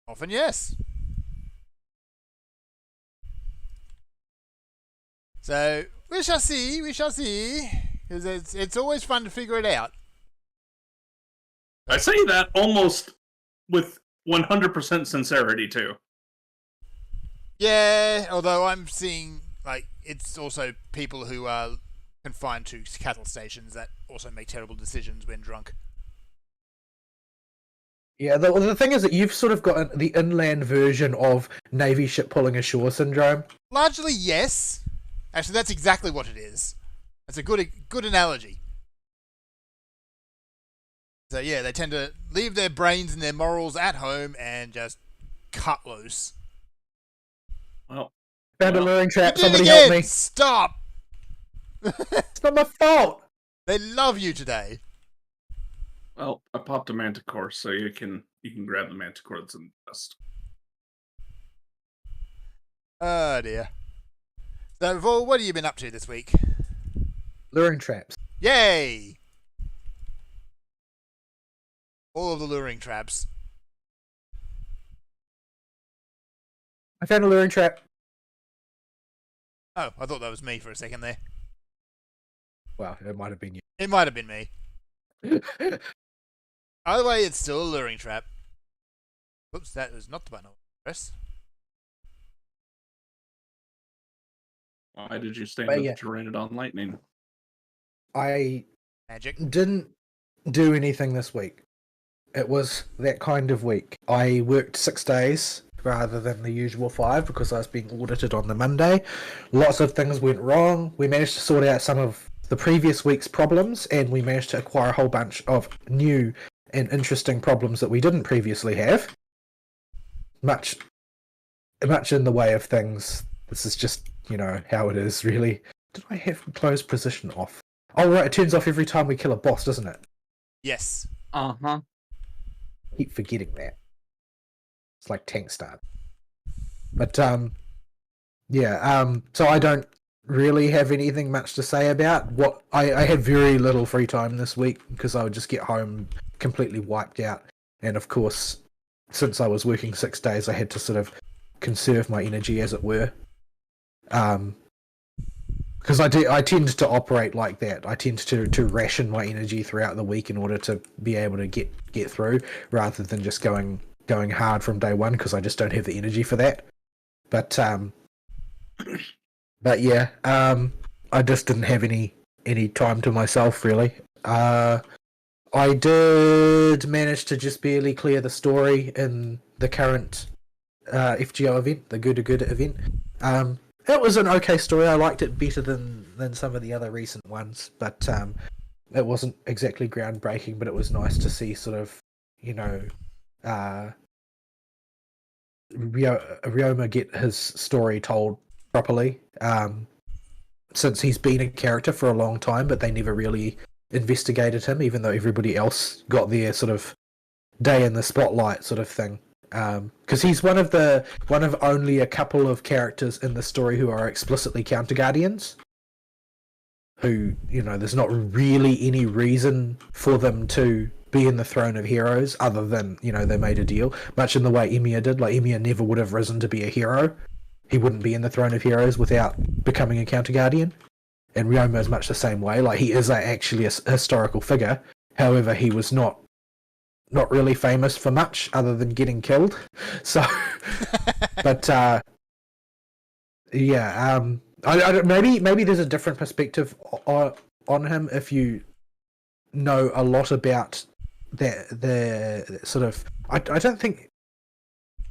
Often, yes. So, we shall see. Because it's always fun to figure it out.
I say that almost with 100% sincerity, too.
Yeah, although I'm seeing, it's also people who are confined to cattle stations that also make terrible decisions when drunk.
Yeah, the thing is that you've sort of got the inland version of Navy ship pulling ashore syndrome.
Largely, yes. Actually, that's exactly what it is. That's a good analogy. So yeah, they tend to leave their brains and their morals at home and just cut loose.
Well,
found a luring trap.
You did
Somebody
it again!
help me!
Stop!
It's not my fault.
They love you today.
Well, I popped a Manticore, so you can grab the Manticore that's in the dust.
Oh dear. So, Vol, what have you been up to this week?
Luring traps.
Yay! All of the luring traps.
I found a luring trap.
Oh, I thought that was me for a second there.
Well, it might have been
It might have been me.
you.
Either way, it's still a luring trap. Oops, that was not the button I wanted to press.
Why did you stand
But
up
yeah.
to rain it on lightning?
I
Magic.
didn't do anything this week. It was that kind of week. I worked 6 days rather than the usual 5 because I was being audited on the Monday. Lots of things went wrong. We managed to sort out some of the previous week's problems, and we managed to acquire a whole bunch of new and interesting problems that we didn't previously have. Much in the way of things. This is just, how it is, really. Did I have closed position off? Oh, right, it turns off every time we kill a boss, doesn't it?
Yes.
Uh-huh.
Keep forgetting that. It's like tank start. But so I don't really have anything much to say about what I had very little free time this week because I would just get home completely wiped out, and of course, since I was working 6 days, I had to sort of conserve my energy, as it were. Because I tend to operate like that. I tend to ration my energy throughout the week in order to be able to get through, rather than just going hard from day one, because I just don't have the energy for that. But yeah, I just didn't have any time to myself, really. I did manage to just barely clear the story in the current FGO event, the Good event. It was an okay story. I liked it better than some of the other recent ones, but it wasn't exactly groundbreaking, but it was nice to see sort of, Ryoma get his story told properly, since he's been a character for a long time, but they never really investigated him, even though everybody else got their sort of day in the spotlight sort of thing. Because he's one of only a couple of characters in the story who are explicitly counter guardians, who, there's not really any reason for them to be in the Throne of Heroes other than, they made a deal, much in the way Emiya did. Like, Emiya never would have risen to be a hero. He wouldn't be in the Throne of Heroes without becoming a counter guardian. And Ryoma is much the same way. Like, he is actually a historical figure. However, he was not really famous for much other than getting killed. So, but yeah, I don't, maybe there's a different perspective on him if you know a lot about the sort of.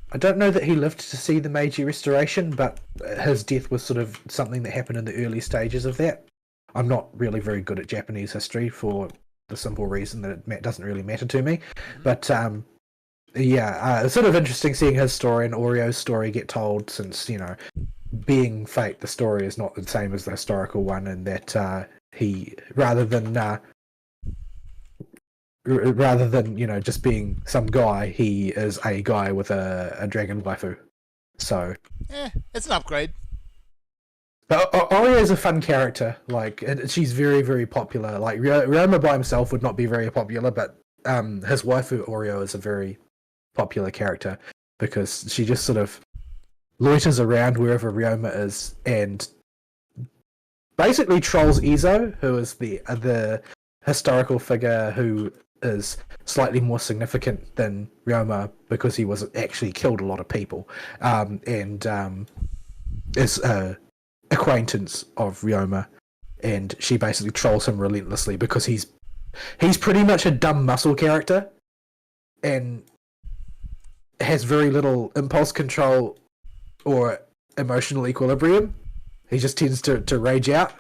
I don't know that he lived to see the Meiji Restoration, but his death was sort of something that happened in the early stages of that. I'm not really very good at Japanese history for the simple reason that it doesn't really matter to me. But it's sort of interesting seeing his story and Orio's story get told, since, being Fate, the story is not the same as the historical one, and that he, rather than just being some guy, he is a guy with a dragon waifu. So
it's an upgrade.
But Oreo is a fun character. Like, she's very, very popular. Like, Ryoma by himself would not be very popular, but his waifu Oreo is a very popular character because she just sort of loiters around wherever Ryoma is and basically trolls Izo, who is the historical figure who is slightly more significant than Ryoma because he was actually killed a lot of people, and is acquaintance of Ryoma, and she basically trolls him relentlessly because he's pretty much a dumb muscle character and has very little impulse control or emotional equilibrium. He just tends to rage out.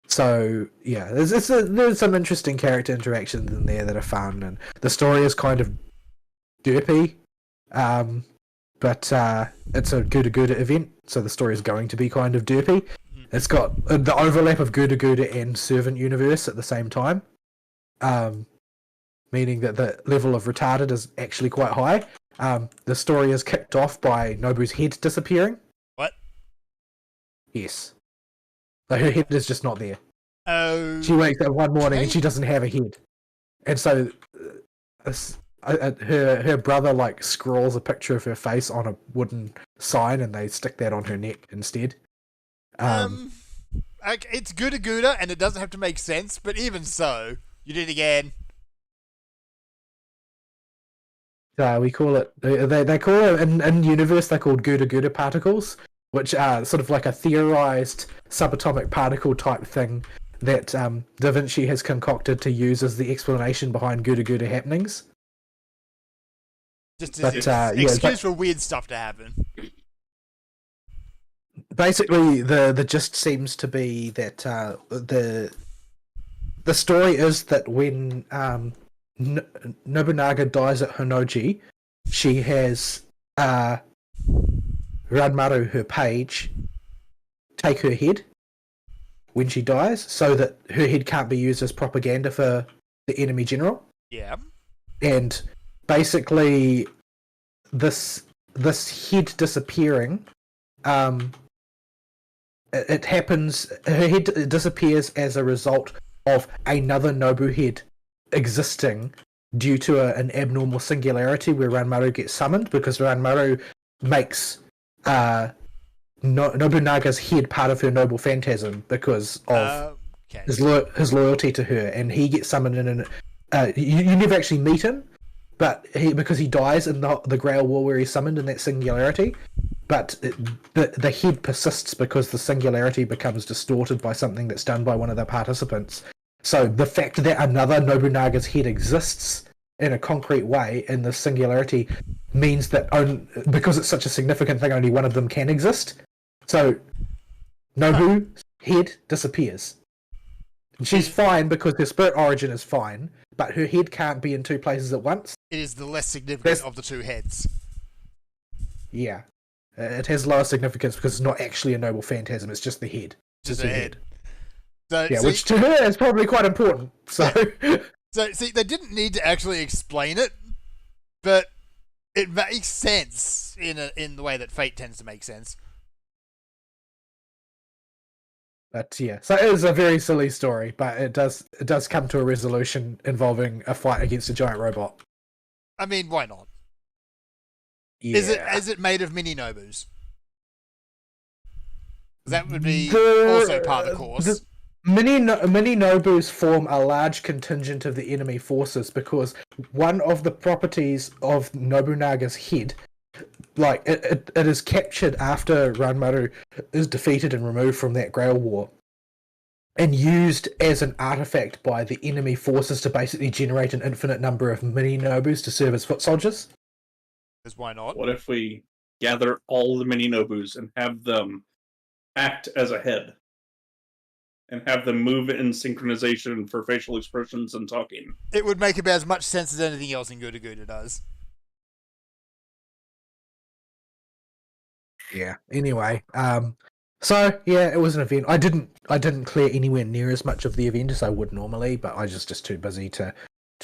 So yeah, there's some interesting character interactions in there that are fun, and the story is kind of derpy, but it's a Guda event, so the story is going to be kind of derpy. It's got the overlap of Guda and Servant Universe at the same time. meaning that the level of retarded is actually quite high. The story is kicked off by Nobu's head disappearing.
What?
Yes. So her head is just not there.
Oh.
She wakes up one morning and she doesn't have a head. And so her brother like scrawls a picture of her face on a wooden sign and they stick that on her neck instead.
It's Gouda Gouda and it doesn't have to make sense, but even so, you did it again.
We call it, they call it, in universe, they're called Gouda Gouda particles, which are sort of like a theorized subatomic particle type thing that Da Vinci has concocted to use as the explanation behind Gouda Gouda happenings.
Just an excuse for weird stuff to happen.
Basically, the gist seems to be that the story is that when Nobunaga dies at Honnoji, she has Ranmaru, her page, take her head when she dies, so that her head can't be used as propaganda for the enemy general.
Yeah. And
basically, this head disappearing, it happens. Her head disappears as a result of another Nobu head existing due to an abnormal singularity where Ranmaru gets summoned, because Ranmaru makes Nobunaga's head part of her noble phantasm because of his loyalty to her, and he gets summoned in. You never actually meet him, but because he dies in the Grail War where he's summoned in that singularity. But the head persists because the singularity becomes distorted by something that's done by one of the participants. So the fact that another Nobunaga's head exists in a concrete way in the singularity means that because it's such a significant thing, only one of them can exist. So Nobu's head disappears. And she's fine because her spirit origin is fine, but her head can't be in two places at once.
It is the less significant of the two heads.
Yeah. It has lower significance because it's not actually a noble phantasm, it's just the head.
Just the head. So,
yeah, which to her is probably quite important. So,
so see, they didn't need to actually explain it, but it makes sense in the way that Fate tends to make sense.
But yeah, so it is a very silly story, but it does come to a resolution involving a fight against a giant robot.
I mean, why not?
Yeah.
Is it made of mini Nobus? That would be also part of the course.
Mini Nobus form a large contingent of the enemy forces because one of the properties of Nobunaga's head, like it is captured after Ranmaru is defeated and removed from that Grail War, and used as an artifact by the enemy forces to basically generate an infinite number of mini Nobus to serve as foot soldiers.
Because why not?
What if we gather all the mini Nobus and have them act as a head? And have them move in synchronization for facial expressions and talking.
It would make about as much sense as anything else in Gouda Gouda does.
Yeah. Anyway, so yeah, it was an event. I didn't clear anywhere near as much of the event as I would normally, but I was just too busy to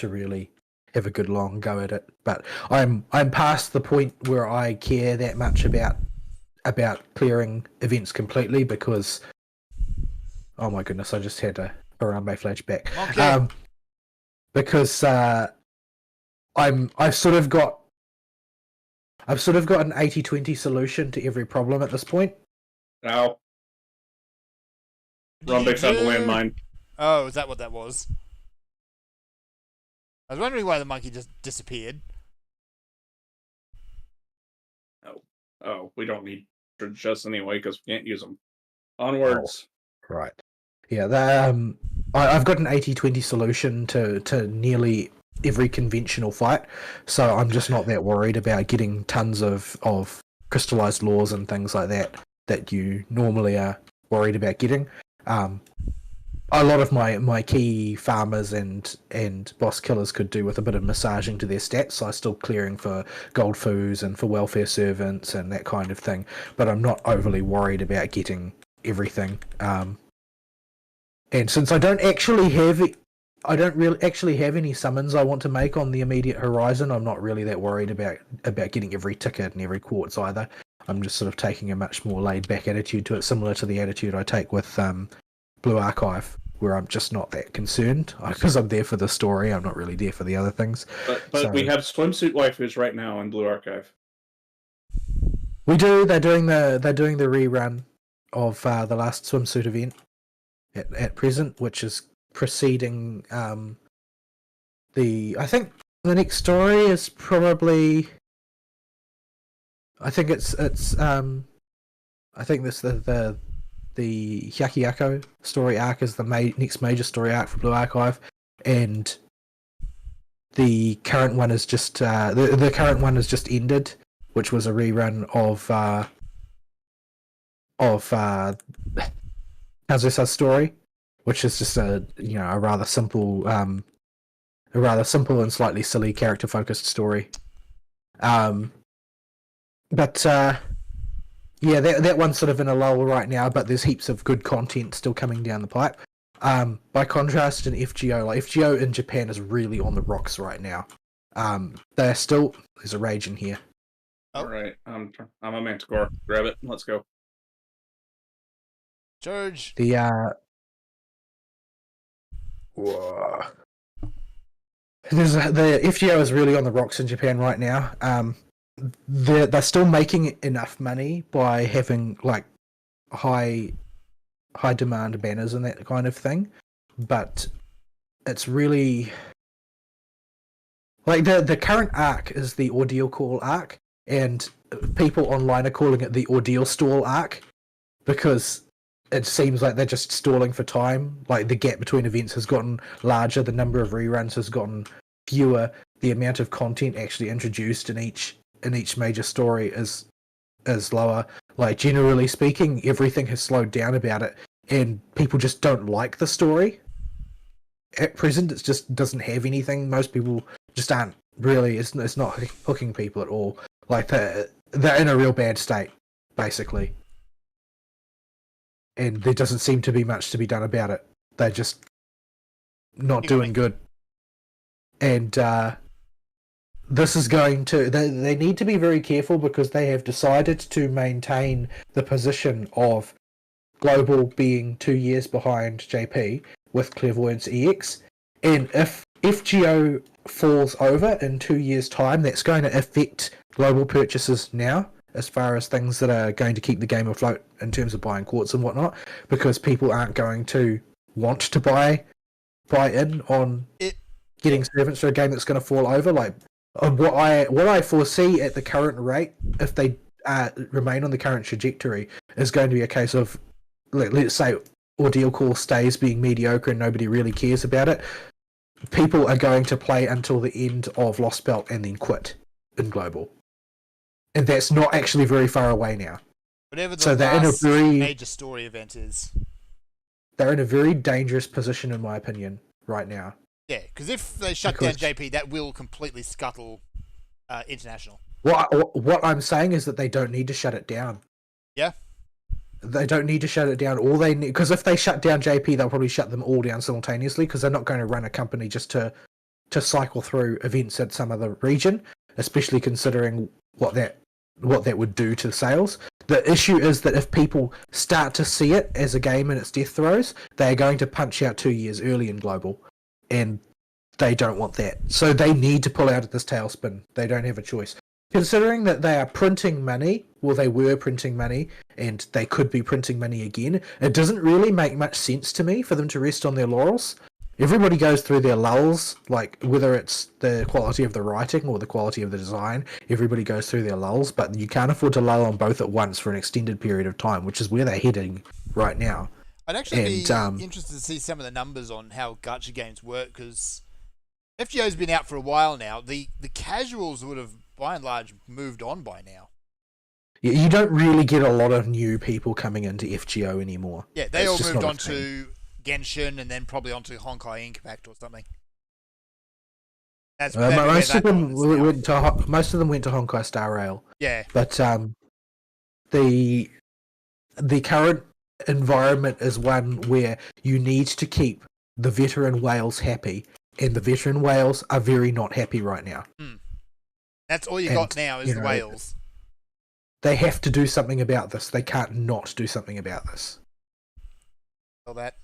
really have a good long go at it. But I'm past the point where I care that much about clearing events completely because. Oh my goodness! I just had a Harambe flashback.
Okay.
Because I've sort of got an 80-20 solution to every problem at this point.
Ow. Harambe found a landmine.
Oh, is that what that was? I was wondering why the monkey just disappeared.
Oh, we don't need just anyway because we can't use them. Onwards.
Oh. Right. Yeah, I've got an 80-20 solution to nearly every conventional fight, so I'm just not that worried about getting tons of crystallized laws and things like that you normally are worried about getting. A lot of my key farmers and boss killers could do with a bit of massaging to their stats, so I'm still clearing for gold foos and for welfare servants and that kind of thing, but I'm not overly worried about getting everything. And since I don't actually have I don't really actually have any summons I want to make on the immediate horizon. I'm not really that worried about getting every ticket and every quartz either. I'm just sort of taking a much more laid back attitude to it, similar to the attitude I take with Blue Archive, where I'm just not that concerned because I'm there for the story. I'm not really there for the other things.
But we have swimsuit waifus right now in Blue Archive.
We do. They're doing the rerun of the last swimsuit event at present, which is preceding I think the next story is probably. I think it's I think this the Hyakuako story arc is the next major story arc for Blue Archive, and the current one is just the current one has just ended, which was a rerun of Kazusa's story, which is just a rather simple and slightly silly character focused story. But yeah, that one's sort of in a lull right now, but there's heaps of good content still coming down the pipe. By contrast, in FGO, FGO in Japan is really on the rocks right now. There's a rage in here.
All right, I'm a Manticore. Grab it. Let's go.
George.
The FGO is really on the rocks in Japan right now. They're still making enough money by having like high demand banners and that kind of thing, but it's really like the current arc is the Ordeal Call arc, and people online are calling it the Ordeal Stall arc because it seems like they're just stalling for time. Like the gap between events has gotten larger, the number of reruns has gotten fewer, the amount of content actually introduced in each major story is lower. Like generally speaking, everything has slowed down about it, and people just don't like the story. At present, it just doesn't have anything. Most people just aren't really. It's not hooking people at all. Like they're in a real bad state, basically, and there doesn't seem to be much to be done about it. They're just not doing good, and this is going to. They need to be very careful because they have decided to maintain the position of Global being 2 years behind JP with Clairvoyance EX, and if FGO falls over in 2 years' time, that's going to affect Global purchases now, as far as things that are going to keep the game afloat in terms of buying quartz and whatnot, because people aren't going to want to buy in on getting servants for a game that's going to fall over. Like what I foresee at the current rate, if they remain on the current trajectory, is going to be a case of, let's say Ordeal Call stays being mediocre and nobody really cares about it. People are going to play until the end of Lost Belt and then quit in Global. And that's not actually very far away now.
Whatever the last major story event is.
They're in a very dangerous position, in my opinion, right now.
Yeah, because if they shut down JP, that will completely scuttle International.
What I'm saying is that they don't need to shut it down.
Yeah?
They don't need to shut it down. All they need, because if they shut down JP, they'll probably shut them all down simultaneously, because they're not going to run a company just to cycle through events at some other region, especially considering what that would do to sales. The issue is that if people start to see it as a game in its death throes, they are going to punch out 2 years early in Global, and they don't want that. So they need to pull out of this tailspin. They don't have a choice. Considering that they are printing money, well, they were printing money, and they could be printing money again, it doesn't really make much sense to me for them to rest on their laurels. Everybody goes through their lulls, like whether it's the quality of the writing or the quality of the design, everybody goes through their lulls, but you can't afford to lull on both at once for an extended period of time, which is where they're heading right now.
I'd actually be interested to see some of the numbers on how gacha games work, because FGO's been out for a while now. The casuals would have, by and large, moved on by now.
Yeah, you don't really get a lot of new people coming into FGO anymore.
Yeah, they all moved on to Genshin and then probably onto Honkai Impact or something.
Most of them went to Honkai Star Rail.
Yeah,
but the current environment is one where you need to keep the veteran whales happy, and the veteran whales are very not happy right now.
That's all you got now is the whales.
They have to do something about this. They can't not do something about this.
All that.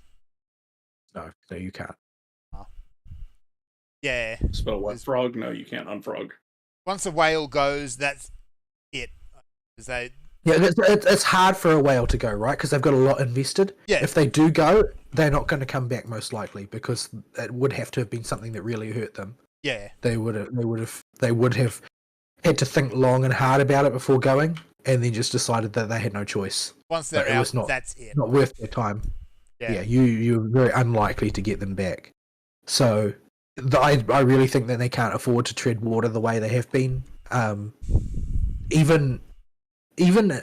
No, you can't.
Yeah.
Spell wet frog? No, you can't unfrog.
Once a whale goes, that's it.
It's hard for a whale to go, right? Because they've got a lot invested.
Yeah.
If they do go, they're not going to come back most likely because it would have to have been something that really hurt them.
Yeah.
They would have had to think long and hard about it before going, and then just decided that they had no choice.
Once they're out, that's it.
Not worth their time.
Yeah.
You're very unlikely to get them back. So I really think that they can't afford to tread water the way they have been. Even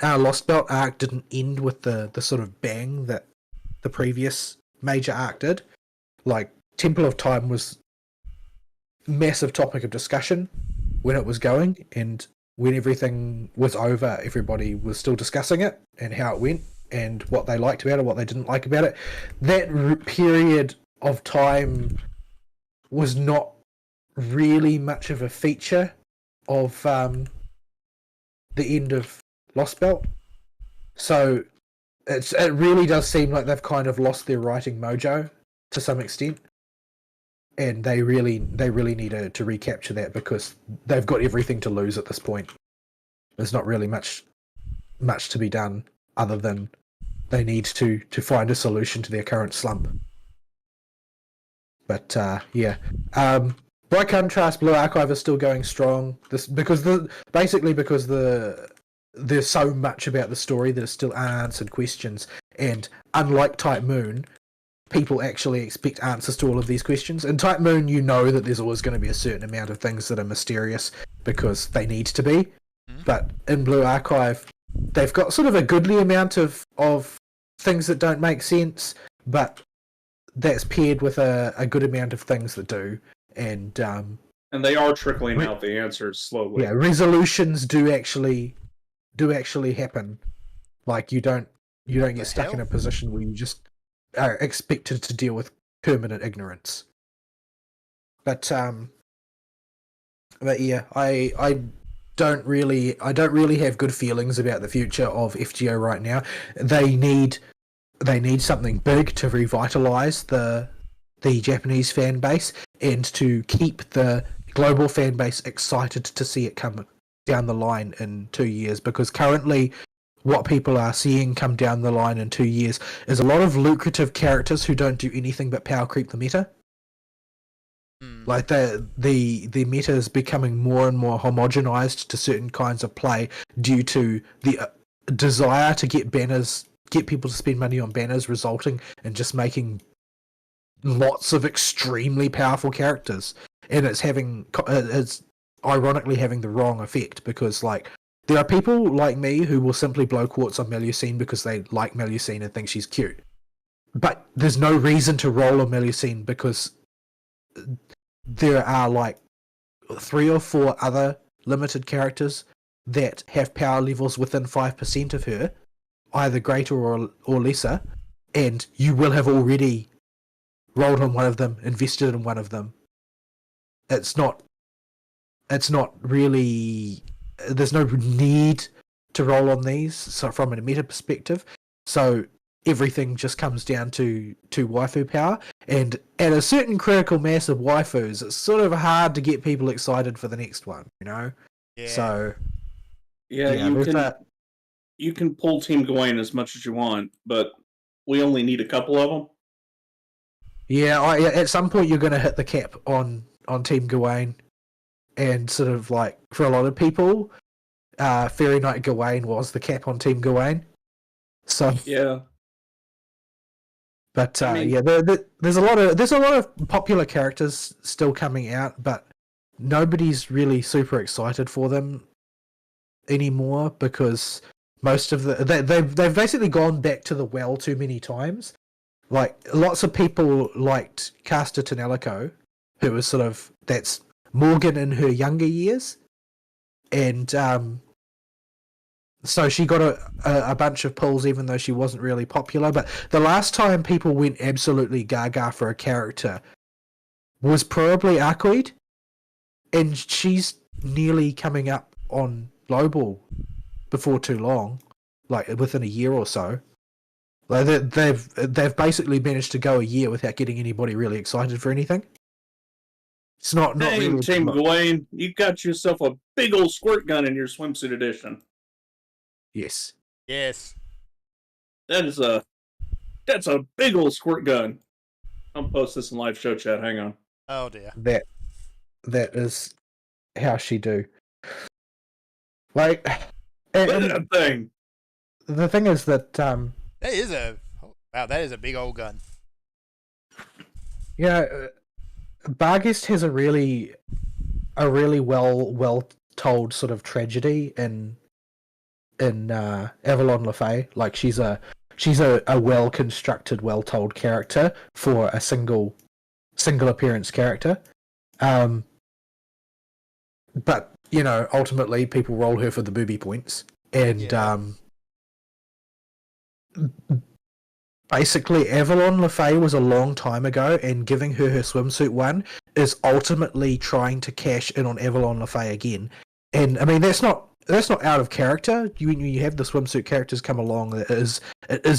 our Lost Belt arc didn't end with the sort of bang that the previous major arc did. Like, Temple of Time was a massive topic of discussion when it was going, and when everything was over, everybody was still discussing it and how it went and what they liked about it, what they didn't like about it. That period of time was not really much of a feature of the end of Lost Belt. So it really does seem like they've kind of lost their writing mojo to some extent. And they really need to recapture that because they've got everything to lose at this point. There's not really much to be done other than they need to find a solution to their current slump. But by contrast, Blue Archive is still going strong. Because there's so much about the story that is still unanswered questions, and unlike Type Moon, people actually expect answers to all of these questions. In Type Moon, you know that there's always going to be a certain amount of things that are mysterious because they need to be. But in Blue Archive, they've got sort of a goodly amount of things that don't make sense, but that's paired with a good amount of things that do. And
they are trickling out the answers slowly.
Yeah, resolutions do actually happen. Like, you don't get stuck in a position where you just are expected to deal with permanent ignorance. But yeah, I don't really have good feelings about the future of FGO right now. They need something big to revitalize the Japanese fan base and to keep the global fan base excited to see it come down the line in 2 years, because currently what people are seeing come down the line in 2 years is a lot of lucrative characters who don't do anything but power creep the meta. Like the meta is becoming more and more homogenized to certain kinds of play due to the desire to get people to spend money on banners, resulting in just making lots of extremely powerful characters. And it's ironically having the wrong effect, because like there are people like me who will simply blow quartz on Melusine because they like Melusine and think she's cute. But there's no reason to roll on Melusine because there are like 3 or 4 other limited characters that have power levels within 5% of her, either greater or lesser, and you will have already rolled on one of them, invested in one of them. It's not really, there's no need to roll on these, so from a meta perspective. So everything just comes down to waifu power, and at a certain critical mass of waifus, it's sort of hard to get people excited for the next one, you know?
Yeah.
So
you can pull Team Gawain as much as you want, but we only need a couple of them.
Yeah, at some point you're going to hit the cap on Team Gawain, and sort of like for a lot of people, Fairy Knight Gawain was the cap on Team Gawain. So
yeah,
but there's a lot of popular characters still coming out, but nobody's really super excited for them anymore because most of they've basically gone back to the well too many times. Like, lots of people liked Caster Tanelico, who was that's Morgan in her younger years, and so she got a bunch of pulls even though she wasn't really popular. But the last time people went absolutely gaga for a character was probably Arcoid, and she's nearly coming up on global before too long, like within a year or so. Like they've basically managed to go a year without getting anybody really excited for anything. It's not
Dang,
really
Team Gawain, you got yourself a big old squirt gun in your swimsuit edition.
Yes.
Yes.
That's a big old squirt gun. I'll post this in live show chat. Hang on.
Oh dear.
That is how she do. Like,
Look at that thing.
the thing is that
That is that is a big old gun.
Barghest has a really well told sort of tragedy in Avalon LeFay. Like she's a well constructed, well told character for a single appearance character. But ultimately people roll her for the booby points, and basically Avalon LeFay was a long time ago, and giving her swimsuit one is ultimately trying to cash in on Avalon LeFay again. And I mean that's not out of character. You have the swimsuit characters come along, it is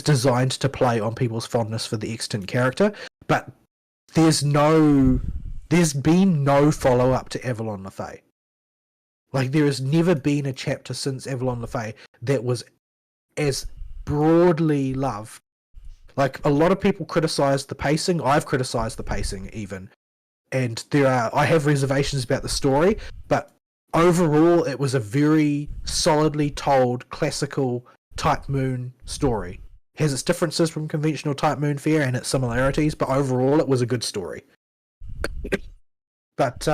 designed to play on people's fondness for the extant character, but there's been no follow up to Avalon LeFay. Like there has never been a chapter since Avalon LeFay that was as broadly loved. Like a lot of people criticized the pacing. I've criticized the pacing even, and I have reservations about the story, but overall it was a very solidly told classical Type Moon story. It has its differences from conventional Type Moon fare and its similarities, but overall it was a good story. But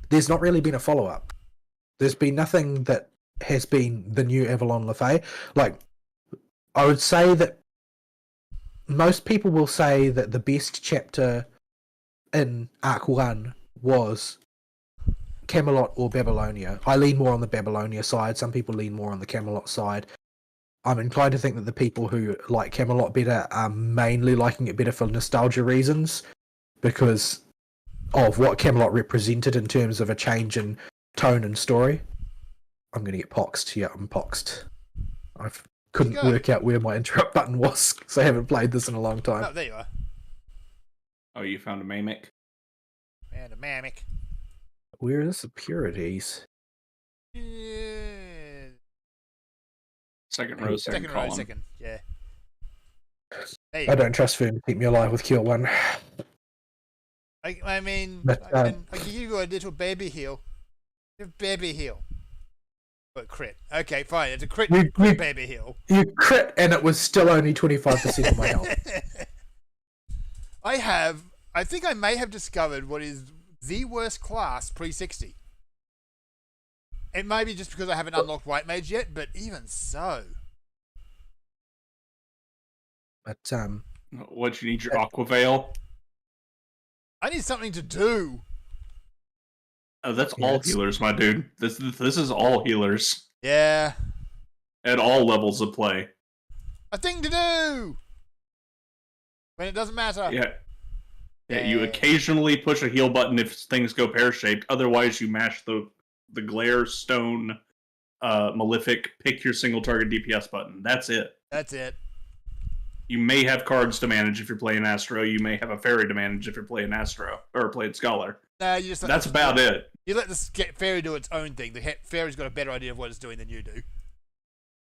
there's not really been a follow-up. There's been nothing that has been the new Avalon LeFay. Like, I would say that most people will say that the best chapter in Arc 1 was Camelot or Babylonia. I lean more on the Babylonia side. Some people lean more on the Camelot side. I'm inclined to think that the people who like Camelot better are mainly liking it better for nostalgia reasons, because of what Camelot represented in terms of a change in tone and story. I'm going to get poxed. Yeah, I'm poxed. I couldn't work out where my interrupt button was because I haven't played this in a long time.
Oh, there you are.
Oh, you found a Mamic?
And a Mamic.
Where are the securities?
Yeah.
Second row, second column.
Second. Yeah.
I don't trust Fern to keep me alive with Cure 1.
I mean,
but,
I can give you a little baby heal. Baby heal. But crit. Okay, fine. It's a crit baby heal.
You crit, and it was still only 25% of my health.
I think I may have discovered what is the worst class pre-60. It may be just because I haven't unlocked White Mage yet, but even so.
But
what, you need your Aqua Veil?
I need something to do.
Oh, that's all healers, my dude. This is all healers.
Yeah.
At all levels of play.
A thing to do! When it doesn't matter.
Yeah, you occasionally push a heal button if things go pear-shaped. Otherwise, you mash the Glare, Stone, Malefic, pick your single target DPS button. That's it.
That's it.
You may have cards to manage if you're playing Astro. You may have a fairy to manage if you're playing Astro or playing Scholar.
Nah, you just
that's about it.
You let this fairy do its own thing. The fairy's got a better idea of what it's doing than you do.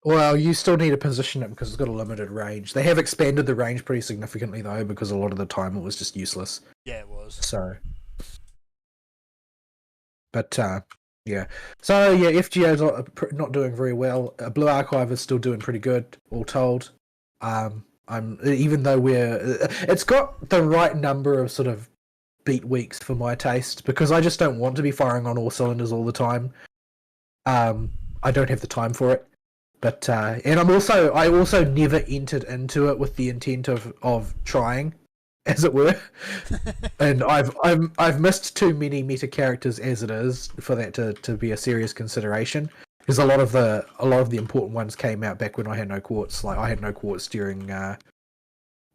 Well, you still need to position it because it's got a limited range. They have expanded the range pretty significantly though, because a lot of the time it was just useless.
Yeah, it was.
So, but yeah. So yeah, FGO's not doing very well. Blue Archive is still doing pretty good, all told. Even though it's got the right number of sort of beat weeks for my taste, because I just don't want to be firing on all cylinders all the time. I don't have the time for it. But and I also never entered into it with the intent of trying, as it were. And I've missed too many meta characters as it is for that to be a serious consideration. because a lot of the important ones came out back when I had no quartz. Like I had no quartz during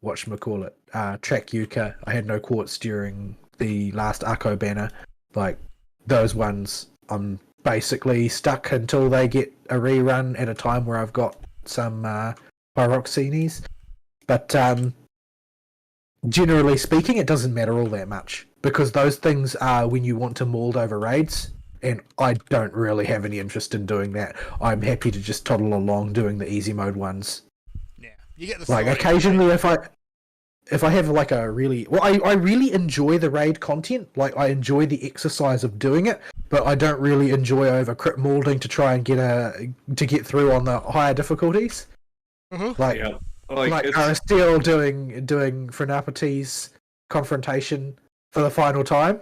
whatchamacallit, Track Yuka. I had no quartz during the last Arco banner. Like those ones, I'm basically stuck until they get a rerun at a time where I've got some Pyroxinis. But generally speaking, it doesn't matter all that much because those things are when you want to mold over raids, and I don't really have any interest in doing that. I'm happy to just toddle along doing the easy mode ones.
Yeah, you get the
Like
story,
occasionally,
right?
if I have like a really I really enjoy the raid content. Like I enjoy the exercise of doing it, but I don't really enjoy over crit molding to try and get through on the higher difficulties.
Mhm.
Like
Yeah.
like Aristeal doing Phrenapotes confrontation for the final time.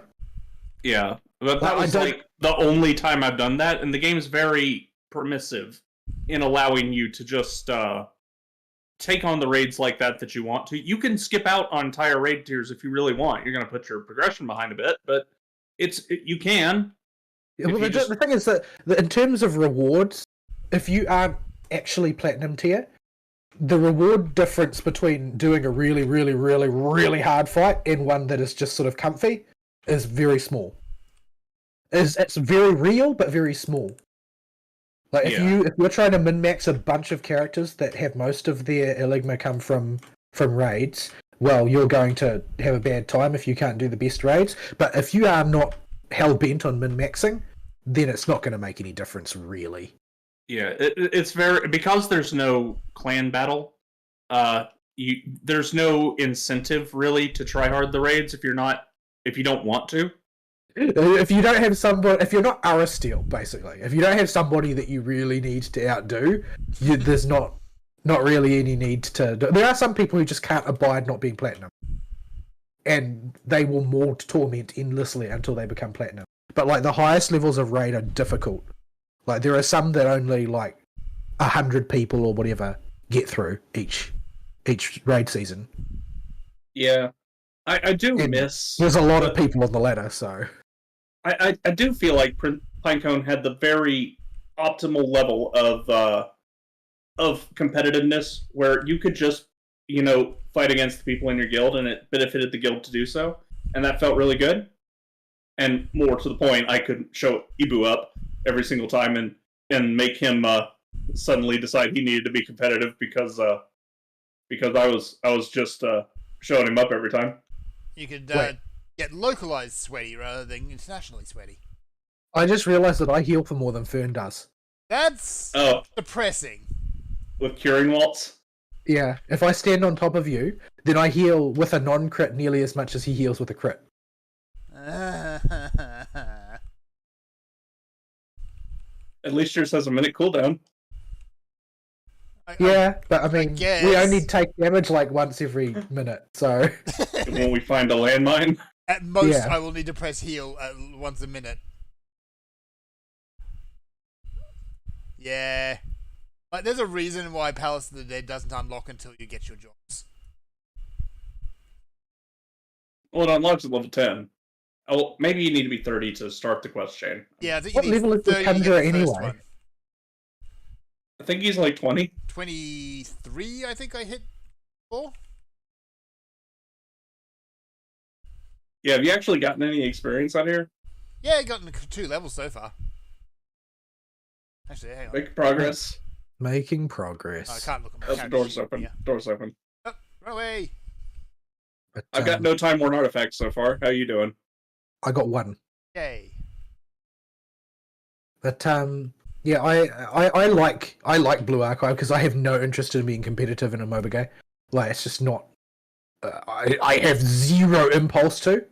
Yeah, but that
Well,
was like the only time I've done that, and the game's very permissive in allowing you to just take on the raids like that you want to. You can skip out on entire raid tiers if you really want. You're going to put your progression behind a bit, but you can.
Yeah, well, the thing is that in terms of rewards, if you aren't actually platinum tier, the reward difference between doing a really, really, really, really hard fight and one that is just sort of comfy is very small. It's very real, but very small. Like if you're trying to min-max a bunch of characters that have most of their Eligma come from raids, well, you're going to have a bad time if you can't do the best raids. But if you are not hell-bent on min-maxing, then it's not going to make any difference, really.
Yeah, it's very... Because there's no clan battle, there's no incentive, really, to try hard the raids if you don't want to.
If you don't have somebody... If you're not Aristeal, basically. If you don't have somebody that you really need to outdo, there's not really any need to... There are some people who just can't abide not being platinum. And they will maul torment endlessly until they become platinum. But like the highest levels of raid are difficult. Like there are some that only like 100 people or whatever get through each raid season.
Yeah, I do miss.
There's a lot of people on the ladder, so
I do feel like Pinecone had the very optimal level of competitiveness where you could just fight against the people in your guild, and it benefited the guild to do so, and that felt really good. And more to the point, I could show Ibu up every single time and make him suddenly decide he needed to be competitive because I was just showing him up every time.
You could get localized sweaty rather than internationally sweaty.
I just realized that I heal for more than Fern does.
That's depressing.
With Curing Waltz?
Yeah, if I stand on top of you, then I heal with a non-crit nearly as much as he heals with a crit.
At least yours has a minute cooldown.
Yeah, but I mean, we only take damage like once every minute, so...
When we find a landmine?
At most, I will need to press heal once a minute. Yeah. Like, there's a reason why Palace of the Dead doesn't unlock until you get your jobs.
Well, it unlocks at level 10. Oh, maybe you need to be 30 to start the quest chain.
Yeah, I think
what
you need
level is the
30 to get
Tundra
the first
anyway?
one.
I think he's like 20.
23, I think I hit for.
Yeah, have you actually gotten any experience out here?
Yeah, I got 2 levels so far. Actually, hang on.
Make progress.
Making progress.
Oh, I can't look at my
The
character
door's
sheet.
open.
Yeah.
Door's open.
Oh, run away.
But,
I've got no time worn artifacts so far. How you doing?
I got 1.
Yay.
But yeah, I like Blue Archive because I have no interest in being competitive in a MOBA game. Like it's just not. I have zero impulse to,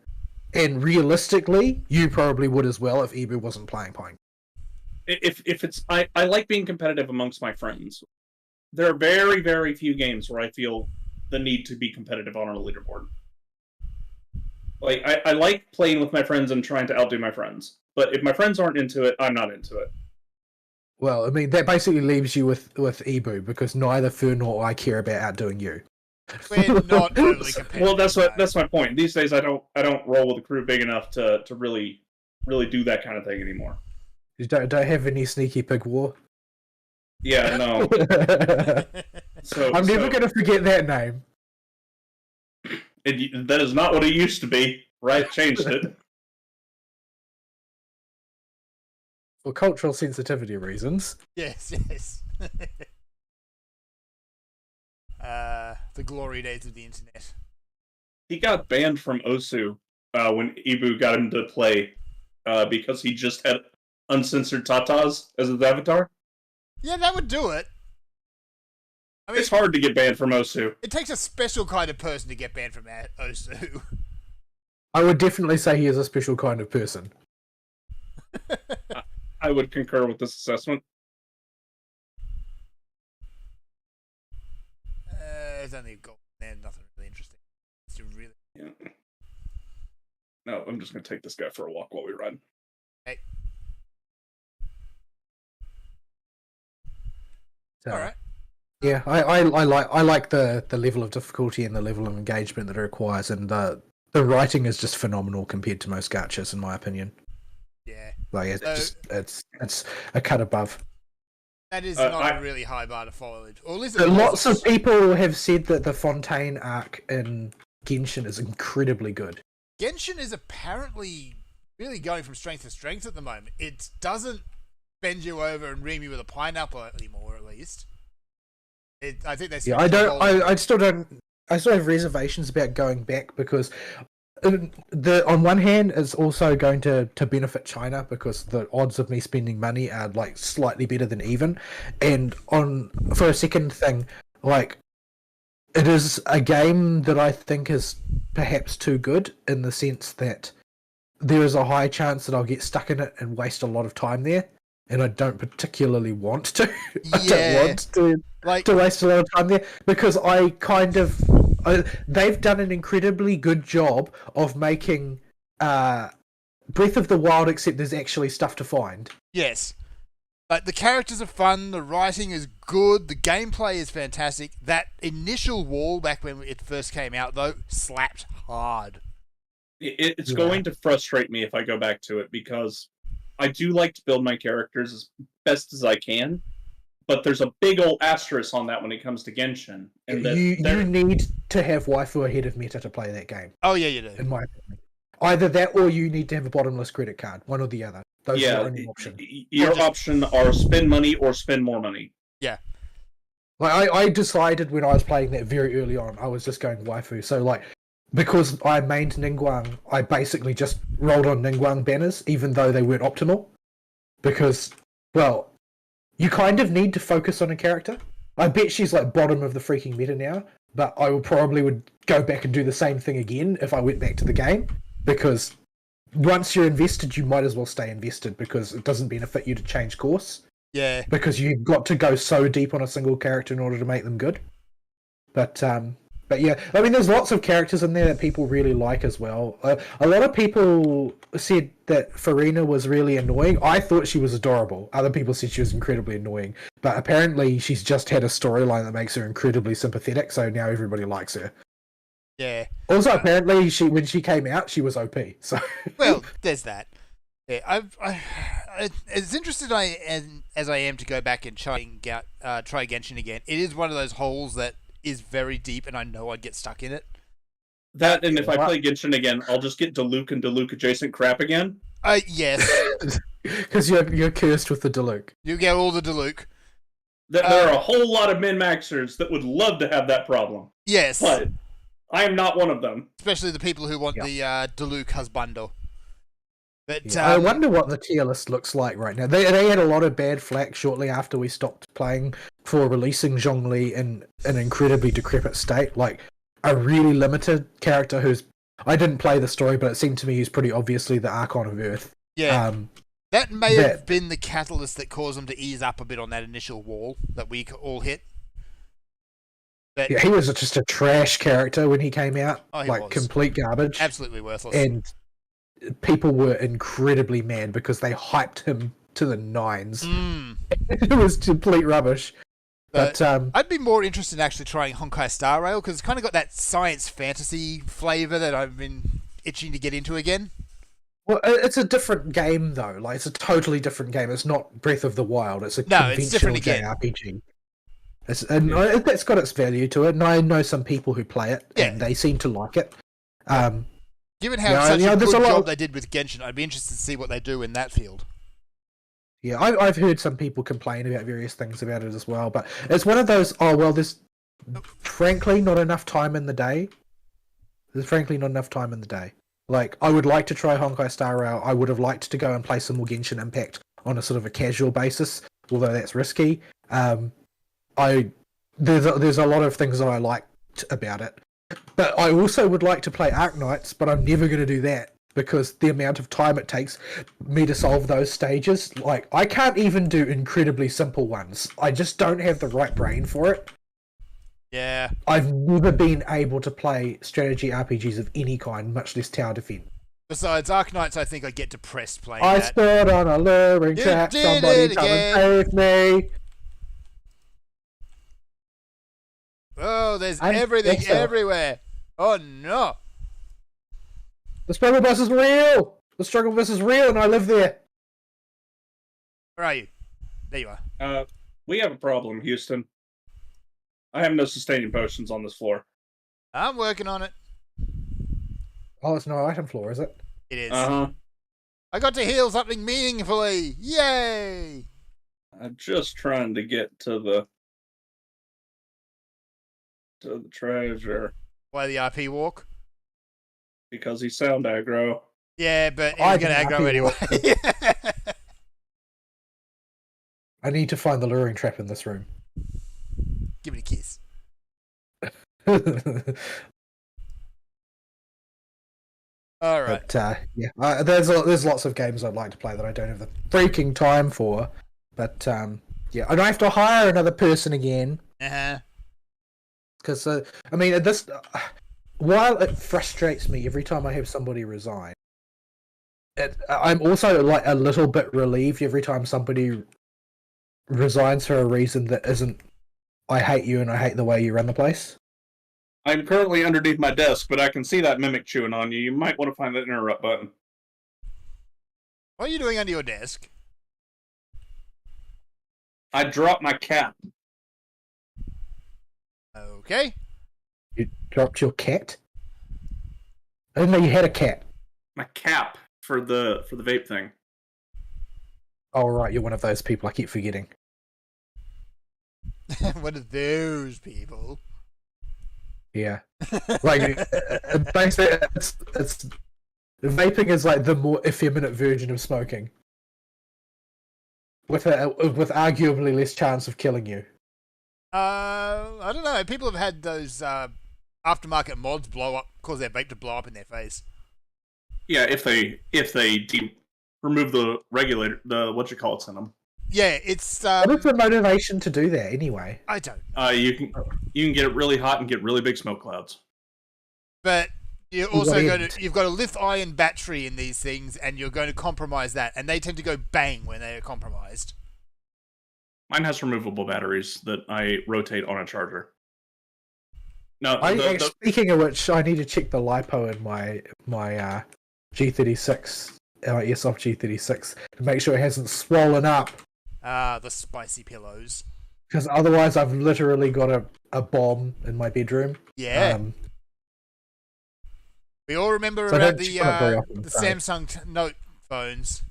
and realistically, you probably would as well if Ibu wasn't playing Pine.
If it's I like being competitive amongst my friends. There are very, very few games where I feel the need to be competitive on a leaderboard. Like I like playing with my friends and trying to outdo my friends. But if my friends aren't into it, I'm not into it.
Well, I mean that basically leaves you with Ibu because neither Fern nor I care about outdoing you.
We're not totally competitive.
Well, that's my point. These days, I don't roll with a crew big enough to really do that kind of thing anymore.
You don't have any sneaky pig war.
Yeah, no. So
I'm never going to forget that name.
That is not what it used to be. Right? Changed it.
For cultural sensitivity reasons.
Yes. The glory days of the internet.
He got banned from Osu when Ibu got him to play because he just had uncensored tatas as his avatar.
Yeah, that would do it. I mean,
It's hard to get banned from Osu.
it takes a special kind of person to get banned from Osu.
I would definitely say he is a special kind of person.
I would concur with this assessment.
There's only a goal there, nothing really interesting. It's really...
Yeah. No, I'm just going to take this guy for a walk while we run.
Hey.
So,
All right.
Yeah, I like the level of difficulty and the level of engagement that it requires, and the writing is just phenomenal compared to most gachas, in my opinion.
Yeah.
Like it's a cut above.
That is not a really high bar to follow. Or at least
Lots of people have said that the Fontaine arc in Genshin is incredibly good.
Genshin is apparently really going from strength to strength at the moment. It doesn't bend you over and ream you with a pineapple anymore, at least. I think they.
Yeah, I still have reservations about going back because on one hand it's also going to benefit China because the odds of me spending money are like slightly better than even, and for a second thing, like it is a game that I think is perhaps too good in the sense that there is a high chance that I'll get stuck in it and waste a lot of time there, and I don't particularly want to. I don't want to waste a lot of time there because they've done an incredibly good job of making Breath of the Wild, except there's actually stuff to find.
Yes. But the characters are fun, the writing is good, the gameplay is fantastic. That initial wall back when it first came out, though, slapped hard.
It's going to frustrate me if I go back to it because I do like to build my characters as best as I can, but there's a big old asterisk on that when it comes to Genshin. And
you need to have waifu ahead of meta to play that game.
Oh, yeah, you do.
In my opinion. Either that or you need to have a bottomless credit card. One or the other. Those are your only options.
Your option are spend money or spend more money.
Yeah.
Like I decided when I was playing that very early on, I was just going waifu. So like, because I mained Ningguang, I basically just rolled on Ningguang banners, even though they weren't optimal. Because, well, you kind of need to focus on a character. I bet she's like bottom of the freaking meta now, but I would go back and do the same thing again if I went back to the game. Because once you're invested, you might as well stay invested because it doesn't benefit you to change course.
Yeah.
Because you've got to go so deep on a single character in order to make them good. But yeah, I mean, there's lots of characters in there that people really like as well. A lot of people said that Farina was really annoying. I thought she was adorable. Other people said she was incredibly annoying. But apparently she's just had a storyline that makes her incredibly sympathetic, so now everybody likes her.
Yeah.
Also, apparently, when she came out, she was OP. So
well, there's that. Yeah, as interested as I am to go back and try Genshin again, it is one of those holes that is very deep, and I know I'd get stuck in it.
That, and if I play Genshin again, I'll just get Diluc and Diluc adjacent crap again.
Yes.
Because you're cursed with the Diluc.
You get all the Diluc.
There are a whole lot of min-maxers that would love to have that problem.
Yes.
But I am not one of them.
Especially the people who want the Diluc husbando. But
I wonder what the tier list looks like right now. They had a lot of bad flack shortly after we stopped playing for releasing Zhongli in an incredibly decrepit state. Like a really limited character who's... I didn't play the story, but it seemed to me he's pretty obviously the Archon of Earth.
Yeah. That may have been the catalyst that caused them to ease up a bit on that initial wall that we all hit. But,
yeah, he was just a trash character when he came out.
Oh,
like complete garbage.
Absolutely worthless.
And people were incredibly mad because they hyped him to the nines. It was complete rubbish. But
I'd be more interested in actually trying Honkai Star Rail because it's kind of got that science fantasy flavor that I've been itching to get into again.
Well, it's a different game though. Like it's a totally different game. It's not Breath of the Wild. It's a
No, it's
conventional
different again.
JRPG. It's got its value to it, and I know some people who play it, and they seem to like it.
Given how
Yeah,
such
yeah,
a
there's
good
a lot
job
of-
they did with Genshin, I'd be interested to see what they do in that field.
Yeah, I've heard some people complain about various things about it as well, but it's one of those. Oh well, there's frankly not enough time in the day. There's frankly not enough time in the day. Like I would like to try Honkai Star Rail. I would have liked to go and play some more Genshin Impact on a sort of a casual basis, although that's risky. There's a lot of things that I liked about it, but I also would like to play Arknights, but I'm never going to do that because the amount of time it takes me to solve those stages. Like I can't even do incredibly simple ones. I just don't have the right brain for it.
Yeah.
I've never been able to play strategy RPGs of any kind, much less tower defense.
Besides Arknights, I think I get depressed playing
I
that.
stood on a luring
You
trap.
did
Somebody
it
come
again.
and save me.
Oh, there's
I'm
everything
Excel.
everywhere. Oh no.
The struggle bus is real. The struggle bus is real, and I live there.
Where are you? There you are.
We have a problem, Houston. I have no sustaining potions on this floor.
I'm working on it.
Oh, it's no item floor, is it?
It is.
Uh-huh.
I got to heal something meaningfully. Yay!
I'm just trying to get to the treasure
Why the RP walk?
because he's sound aggro.
Yeah, but
I
he's going to
did
aggro
RP
anyway.
I need to find the luring trap in this room.
Give it a kiss. All right.
But yeah, there's lots of games I'd like to play that I don't have the freaking time for. But yeah, and I have to hire another person again
Uh-huh.
because I mean this. While it frustrates me every time I have somebody resign, I'm also like a little bit relieved every time somebody resigns for a reason that isn't I hate you and I hate the way you run the place.
I'm currently underneath my desk, but I can see that mimic chewing on you. You might want to find that interrupt button.
What are you doing under your desk?
I dropped my cap.
Okay.
You dropped your cat? I didn't know you had a cat.
My cap for the vape thing.
Oh right, you're one of those people. I keep forgetting.
What are those people?
Yeah, like basically, it's vaping is like the more effeminate version of smoking, with arguably less chance of killing you.
I don't know. People have had those aftermarket mods blow up, cause their vape to blow up in their face.
Yeah, if they remove the regulator, the what you call it's in them.
Yeah, it's.
What is the motivation to do that anyway?
I don't.
You can get it really hot and get really big smoke clouds.
But you're
What
also
end?
you've got a lithium battery in these things, and you're going to compromise that, and they tend to go bang when they are compromised.
Mine has removable batteries that I rotate on a charger. No,
Speaking of which, I need to check the lipo in my G36, Airsoft G36, to make sure it hasn't swollen up.
Ah, the spicy pillows.
Because otherwise, I've literally got a bomb in my bedroom.
Yeah. We all remember
So I
about
don't check on it very often,
the
so-
Samsung Note phones.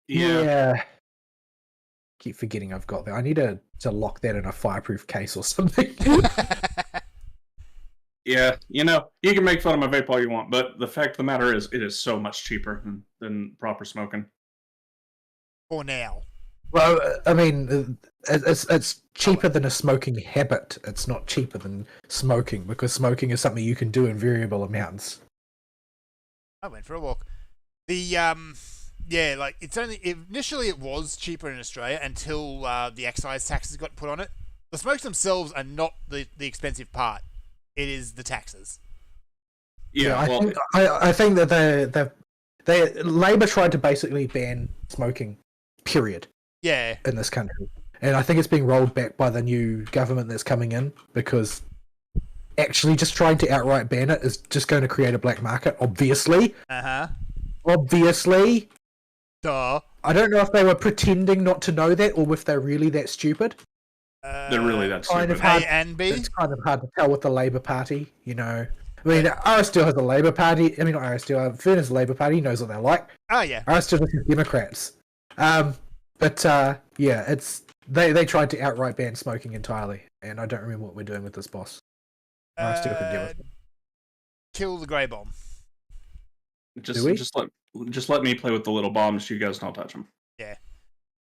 yeah.
Keep forgetting I've got that. I need to lock that in a fireproof case or something.
Yeah, you know, you can make fun of my vape all you want, but the fact of the matter is, it is so much cheaper than proper smoking.
For now.
Well, I mean, it's cheaper than a smoking habit. It's not cheaper than smoking because smoking is something you can do in variable amounts.
I went for a walk. The yeah, like it's only initially it was cheaper in Australia until the excise taxes got put on it. The smokes themselves are not the expensive part. It is the taxes.
Yeah,
I think that they Labor tried to basically ban smoking, period,
Yeah.
in this country, and I think it's being rolled back by the new government that's coming in because actually just trying to outright ban it is just going to create a black market, obviously. Obviously.
Duh.
I don't know if they were pretending not to know that or if they're really that stupid.
They're really that
kind
stupid.
of hard.
A and B?
It's kind of hard to tell with the Labour Party, you know. I mean, Aristotle has a Labour Party. I mean, not Aristotle. Fern has a Labour Party. He knows what they're like.
Oh, yeah.
Aristotle is Democrats. But yeah, it's they tried to outright ban smoking entirely, and I don't remember what we're doing with this boss. Aristotle can deal with it.
Kill the grey bomb.
Just let me play with the little bombs. You guys don't touch them.
Yeah.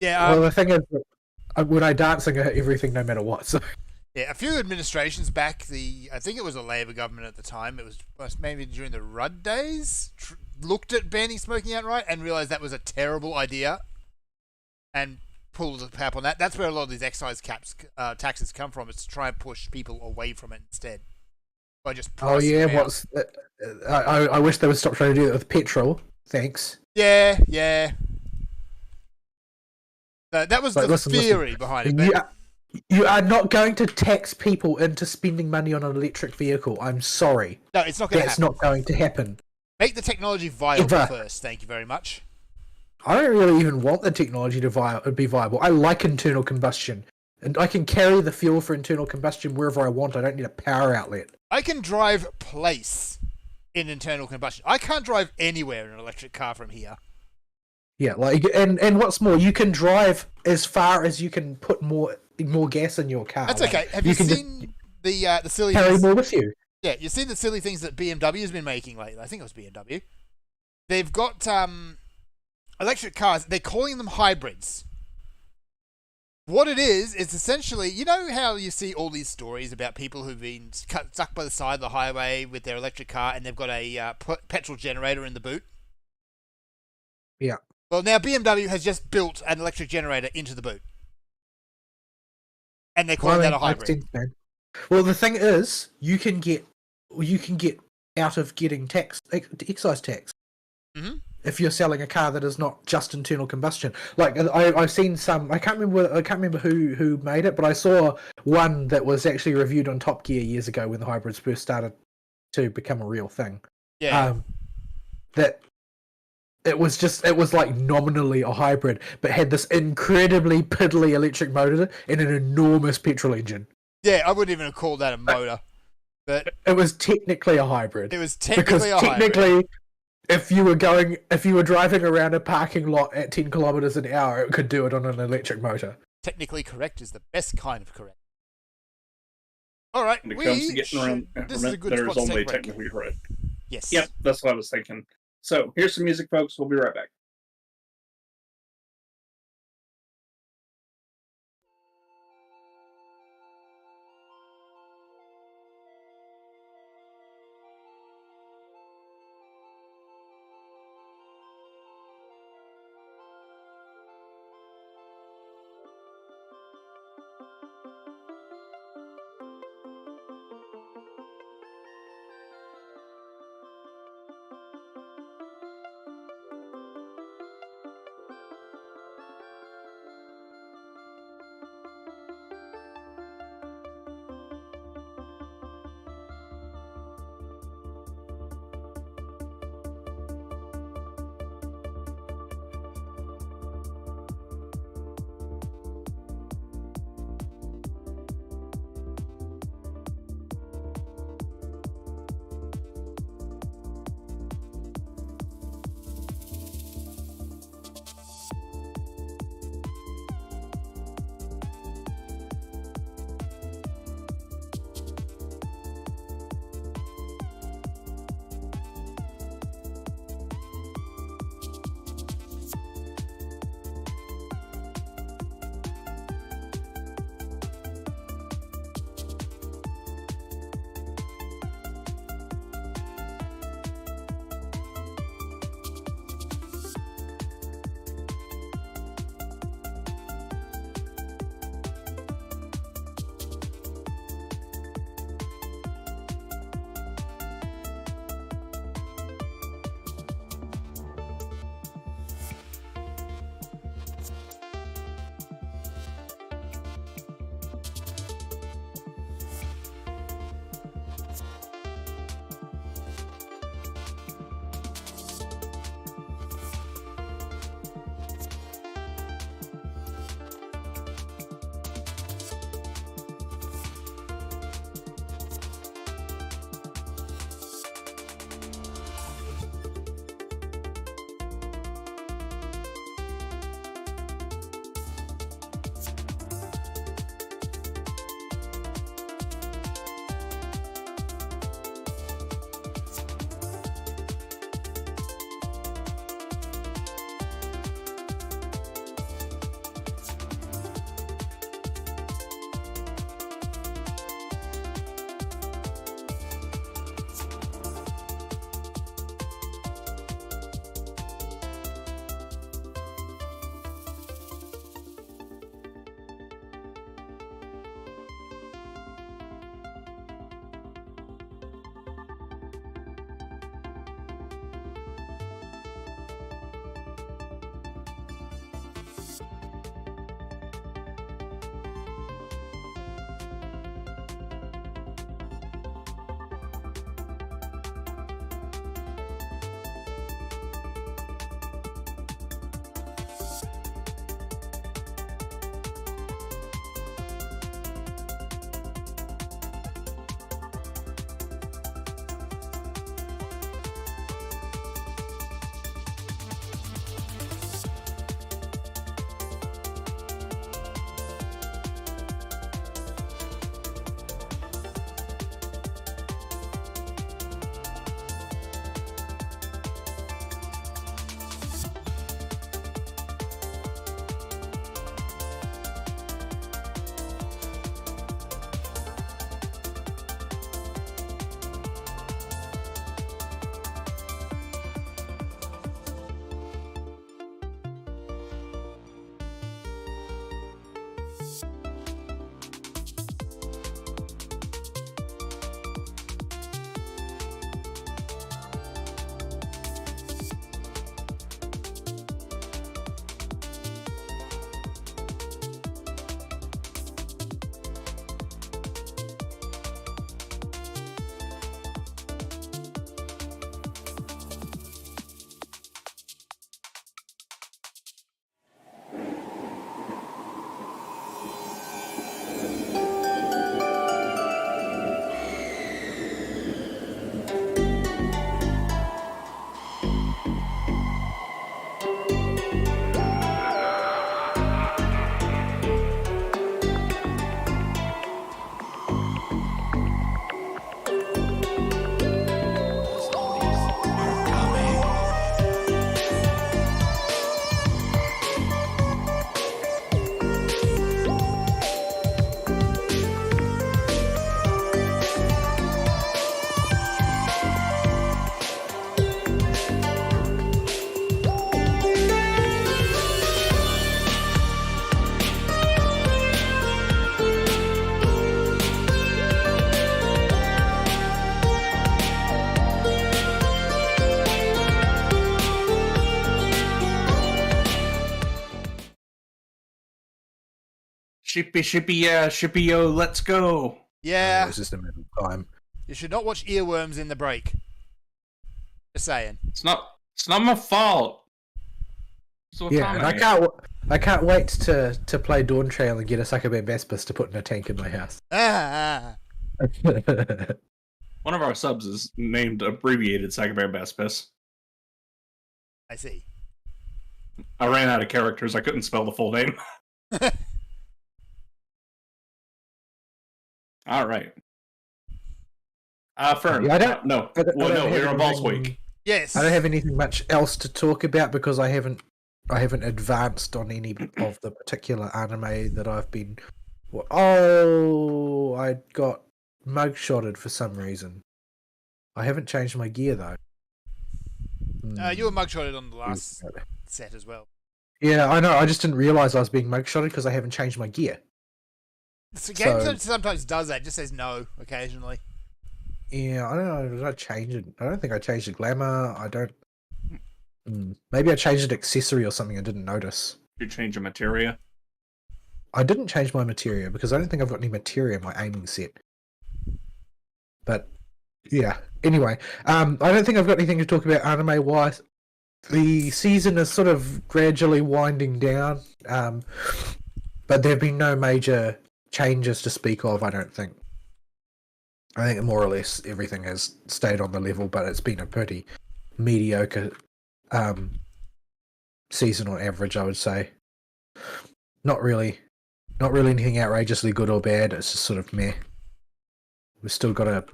Well, the thing is, when I dance, I hit everything no matter what. So.
Yeah, a few administrations back, I think it was a Labour government at the time, it was maybe during the Rudd days, looked at banning smoking outright and realised that was a terrible idea and pulled the cap on that. That's where a lot of these excise taxes come from, is to try and push people away from it instead. By just pricing them out.
I wish they would stop trying to do that with petrol. Thanks.
Yeah. That was the theory behind it. But
you are not going to tax people into spending money on an electric vehicle. I'm sorry.
No, it's not going to happen.
That's not going to happen.
Make the technology viable first. Thank you very much.
I don't really even want the technology to be viable. I like internal combustion. And I can carry the fuel for internal combustion wherever I want. I don't need a power outlet.
I can drive place in internal combustion. I can't drive anywhere in an electric car from here.
Yeah, and what's more, you can drive as far as you can put more gas in your car.
That's okay. Have you seen the silly
carry
things?
More with you?
Yeah, you've seen the silly things that BMW has been making lately. I think it was BMW. They've got electric cars. They're calling them hybrids. What it is essentially, you know how you see all these stories about people who've been stuck by the side of the highway with their electric car and they've got a petrol generator in the boot?
Yeah.
Well, now BMW has just built an electric generator into the boot. And they're calling that a hybrid.
Well, the thing is, you can get out of getting excise tax.
Mm-hmm.
If you're selling a car that is not just internal combustion. Like I've seen some, I can't remember who made it, but I saw one that was actually reviewed on Top Gear years ago when the hybrids first started to become a real thing.
Yeah.
That it was like nominally a hybrid, but had this incredibly piddly electric motor and an enormous petrol engine.
Yeah, I wouldn't even have called that a motor. But
it was technically a hybrid.
It was technically a hybrid.
Technically, if you were driving around a parking lot at 10 kilometers an hour, it could do it on an electric motor.
Technically correct is the best kind of correct. All right,
when it comes to getting around,
this is a good
there's
spot to
only
take a break.
technically correct.
Yes.
Yep, that's what I was thinking. So here's some music, folks. We'll be right back. Shippy, yeah, shippy, yo, let's go.
Yeah,
It's just a matter of time.
you should not watch Earworms in the break. Just saying.
It's not my fault. It's
Yeah, and I can't wait to play Dawn Trail and get a Suckerman Baspis to put in a tank in my house.
One of our subs is named abbreviated Sagamore Baspis.
I see.
I ran out of characters. I couldn't spell the full name. All right. Fern.
Yeah, I don't-
No.
I don't
We're
have
on Balls
anything-
Week.
Yes.
I don't have anything much else to talk about because I haven't advanced on any of the particular anime that I've been. Oh, I got mugshotted for some reason. I haven't changed my gear though.
You were mugshotted on the last set as well.
Yeah, I know. I just didn't realize I was being mugshotted because I haven't changed my gear.
The game sometimes does that. It just says no occasionally.
Yeah, I don't know. Did I change it? I don't think I changed the glamour. I don't. Maybe I changed an accessory or something I didn't notice.
You change your materia.
I didn't change my materia because I don't think I've got any materia in my aiming set. But yeah. Anyway, I don't think I've got anything to talk about anime wise. The season is sort of gradually winding down, but there have been no major changes to speak of. I don't think. I think more or less everything has stayed on the level, but it's been a pretty mediocre season on average, I would say. Not really anything outrageously good or bad. It's just sort of meh. We've still got a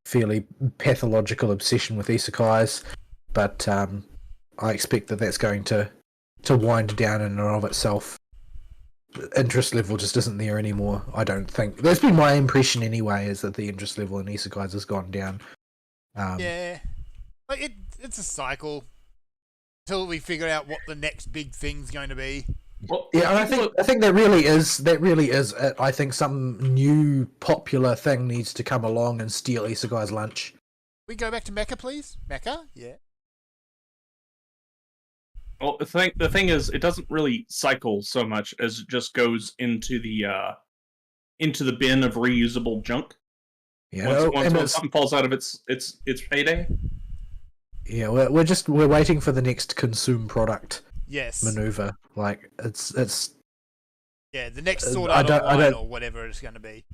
fairly pathological obsession with isekais, but I expect that that's going to wind down in and of itself. Interest level just isn't there anymore, I don't think. That's been my impression anyway, is that the interest level in isekais has gone down.
Yeah. Like it's a cycle until we figure out what the next big thing's going to be.
Well,
yeah, and I think that really is it. I think some new popular thing needs to come along and steal isekai's lunch.
We go back to Mecha, please? Mecha? Yeah.
Well, the thing is, it doesn't really cycle so much as it just goes into the bin of reusable junk.
Yeah,
once something falls out of its payday.
Yeah, we're waiting for the next consume product.
Yes.
Maneuver. Like it's.
Yeah, the next Sword Art Online or whatever it's going to be.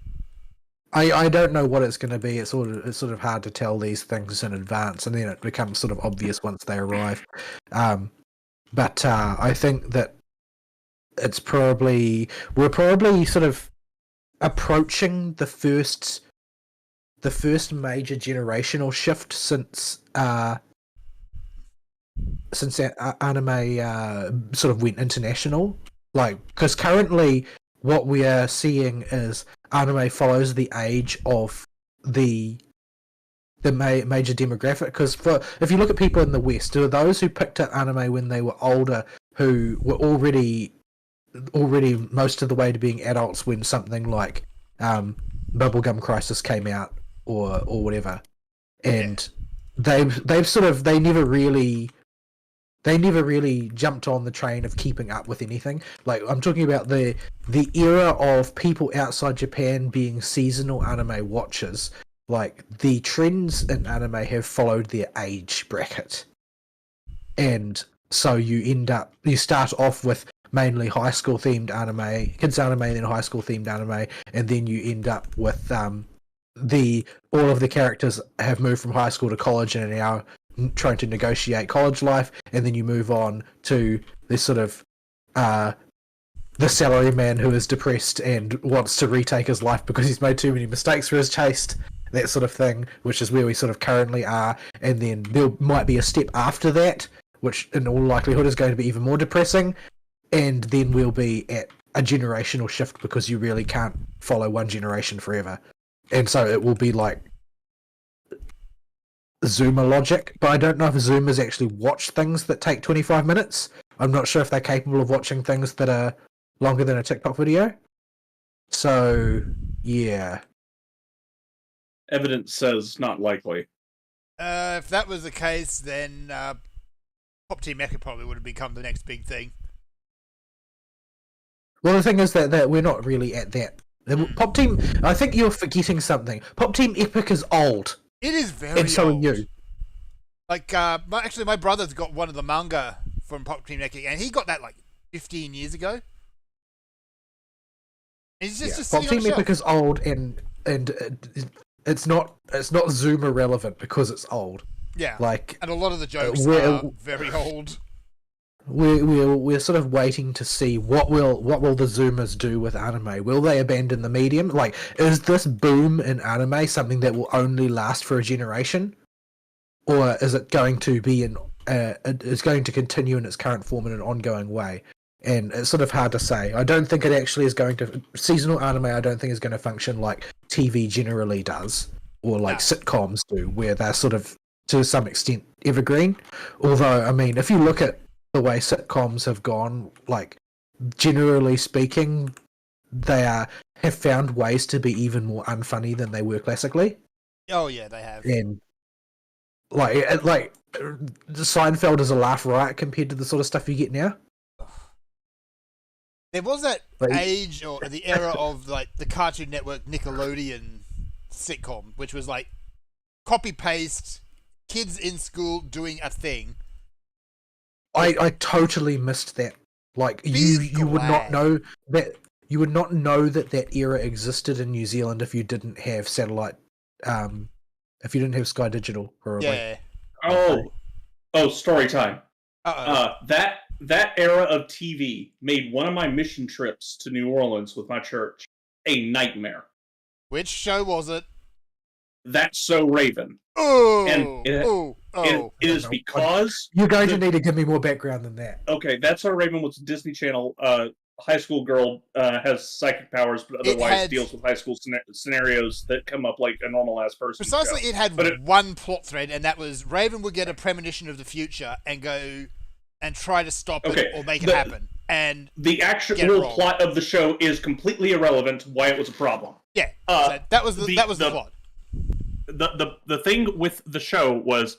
I don't know what it's going to be. It's sort of hard to tell these things in advance, and then it becomes sort of obvious once they arrive. But I think that we're probably sort of approaching the first major generational shift since anime sort of went international. Like, because currently what we are seeing is anime follows the age of the major demographic. Because if you look at people in the West, there are those who picked up anime when they were older, who were already most of the way to being adults when something like Bubblegum Crisis came out or whatever, and they never really jumped on the train of keeping up with anything. Like, I'm talking about the era of people outside Japan being seasonal anime watchers. Like, the trends in anime have followed their age bracket. And so you start off with mainly high school themed anime, kids anime, then high school themed anime, and then you end up with all of the characters have moved from high school to college and are now trying to negotiate college life, and then you move on to this sort of the salaryman who is depressed and wants to retake his life because he's made too many mistakes for his taste, that sort of thing, which is where we sort of currently are. And then there might be a step after that, which in all likelihood is going to be even more depressing, and then we'll be at a generational shift because you really can't follow one generation forever. And so it will be like Zoomer logic, but I don't know if Zoomers actually watch things that take 25 minutes. I'm not sure if they're capable of watching things that are longer than a TikTok video. So, yeah.
Evidence says not likely.
If that was the case, then Pop Team Mecha probably would have become the next big thing.
Well, the thing is that we're not really at that. Pop Team, I think you're forgetting something. Pop Team Epic is old,
It is very
and so
old.
are you.
Like, actually, my brother's got one of the manga from Pop Team Epic, and he got that like 15 years ago. And he's just
Pop
sitting on
Team
a shelf.
Epic is old, and it's not Zoomer relevant because it's old.
Yeah,
Like
and a lot of the jokes
we're-
are very old.
we're sort of waiting to see what will the Zoomers do with anime. Will they abandon the medium? Like, is this boom in anime something that will only last for a generation, or is it going to be it's going to continue in its current form in an ongoing way? And it's sort of hard to say. I don't think it actually is going to seasonal anime. I don't think is going to function like TV generally does, or like sitcoms do, where they're sort of to some extent evergreen. Although, I mean, if you look at the way sitcoms have gone, like generally speaking, they have found ways to be even more unfunny than they were classically.
Oh yeah, they have.
And like Seinfeld is a laugh riot compared to the sort of stuff you get now.
There was that
Like-
age or the era of like the Cartoon Network Nickelodeon sitcom, which was like copy paste, kids in school doing a thing.
I totally missed that. Like you would not
glad.
know that that era existed in New Zealand if you didn't have satellite, if you didn't have Sky Digital probably.
Yeah.
Story time.
Uh-oh.
That era of TV made one of my mission trips to New Orleans with my church a nightmare.
Which show was it?
That's So Raven.
Oh,
And it is because
You're going to need to give me more background than that.
okay, That's So Raven was a Disney Channel. High school girl has psychic powers, but otherwise deals with high school scenarios that come up like a normal ass person.
Precisely,
show.
it had one plot thread, and that was Raven would get a premonition of the future and go and try to stop it or make it happen. And
the actual plot of the show is completely irrelevant to why it was a problem.
Yeah, so that was the plot.
The thing with the show was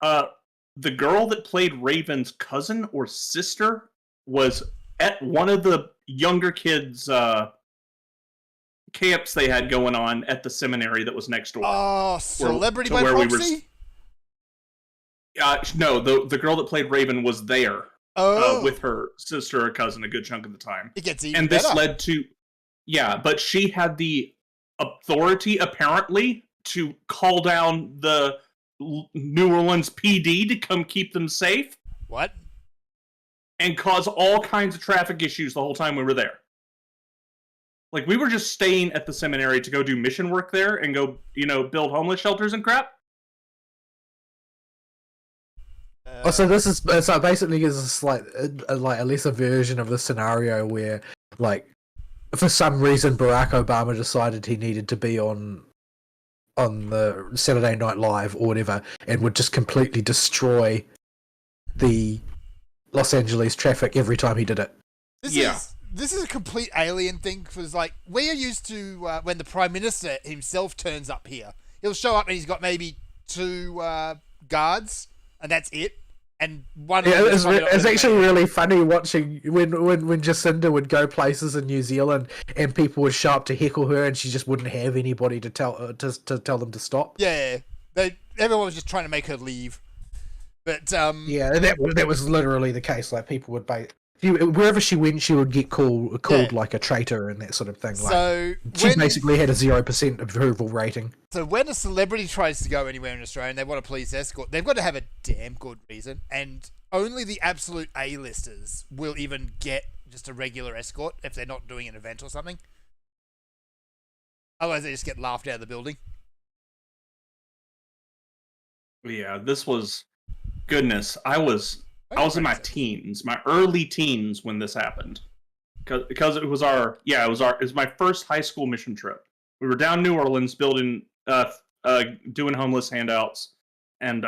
the girl that played Raven's cousin or sister was at one of the younger kids camps they had going on at the seminary that was next door.
Oh, Celebrity by Proxy?
No, the girl that played Raven was there with her sister or cousin a good chunk of the time.
It gets even
and
better.
This led to but she had the authority apparently to call down the New Orleans PD to come keep them safe.
What?
And cause all kinds of traffic issues the whole time we were there. Like, we were just staying at the seminary to go do mission work there and go, build homeless shelters and crap.
So this is basically is like a lesser version of the scenario where, like, for some reason Barack Obama decided he needed to be on the Saturday Night Live or whatever, and would just completely destroy the Los Angeles traffic every time he did it.
This is a complete alien thing, because like we are used to when the Prime Minister himself turns up here, he'll show up and he's got maybe 2 guards, and that's it. And one.
Yeah, it's actually really funny watching when Jacinda would go places in New Zealand and people would show up to heckle her, and she just wouldn't have anybody to tell them to stop.
Yeah, everyone was just trying to make her leave. But
yeah, that was literally the case. Like, people would wherever she went, she would get called like a traitor and that sort of thing.
So
she basically had a 0% approval rating.
So when a celebrity tries to go anywhere in Australia and they want a police escort, they've got to have a damn good reason, and only the absolute A-listers will even get just a regular escort if they're not doing an event or something. Otherwise, they just get laughed out of the building.
Yeah, this was goodness. I was in my teens, my early teens when this happened, because it was my first high school mission trip. We were down New Orleans building, doing homeless handouts, and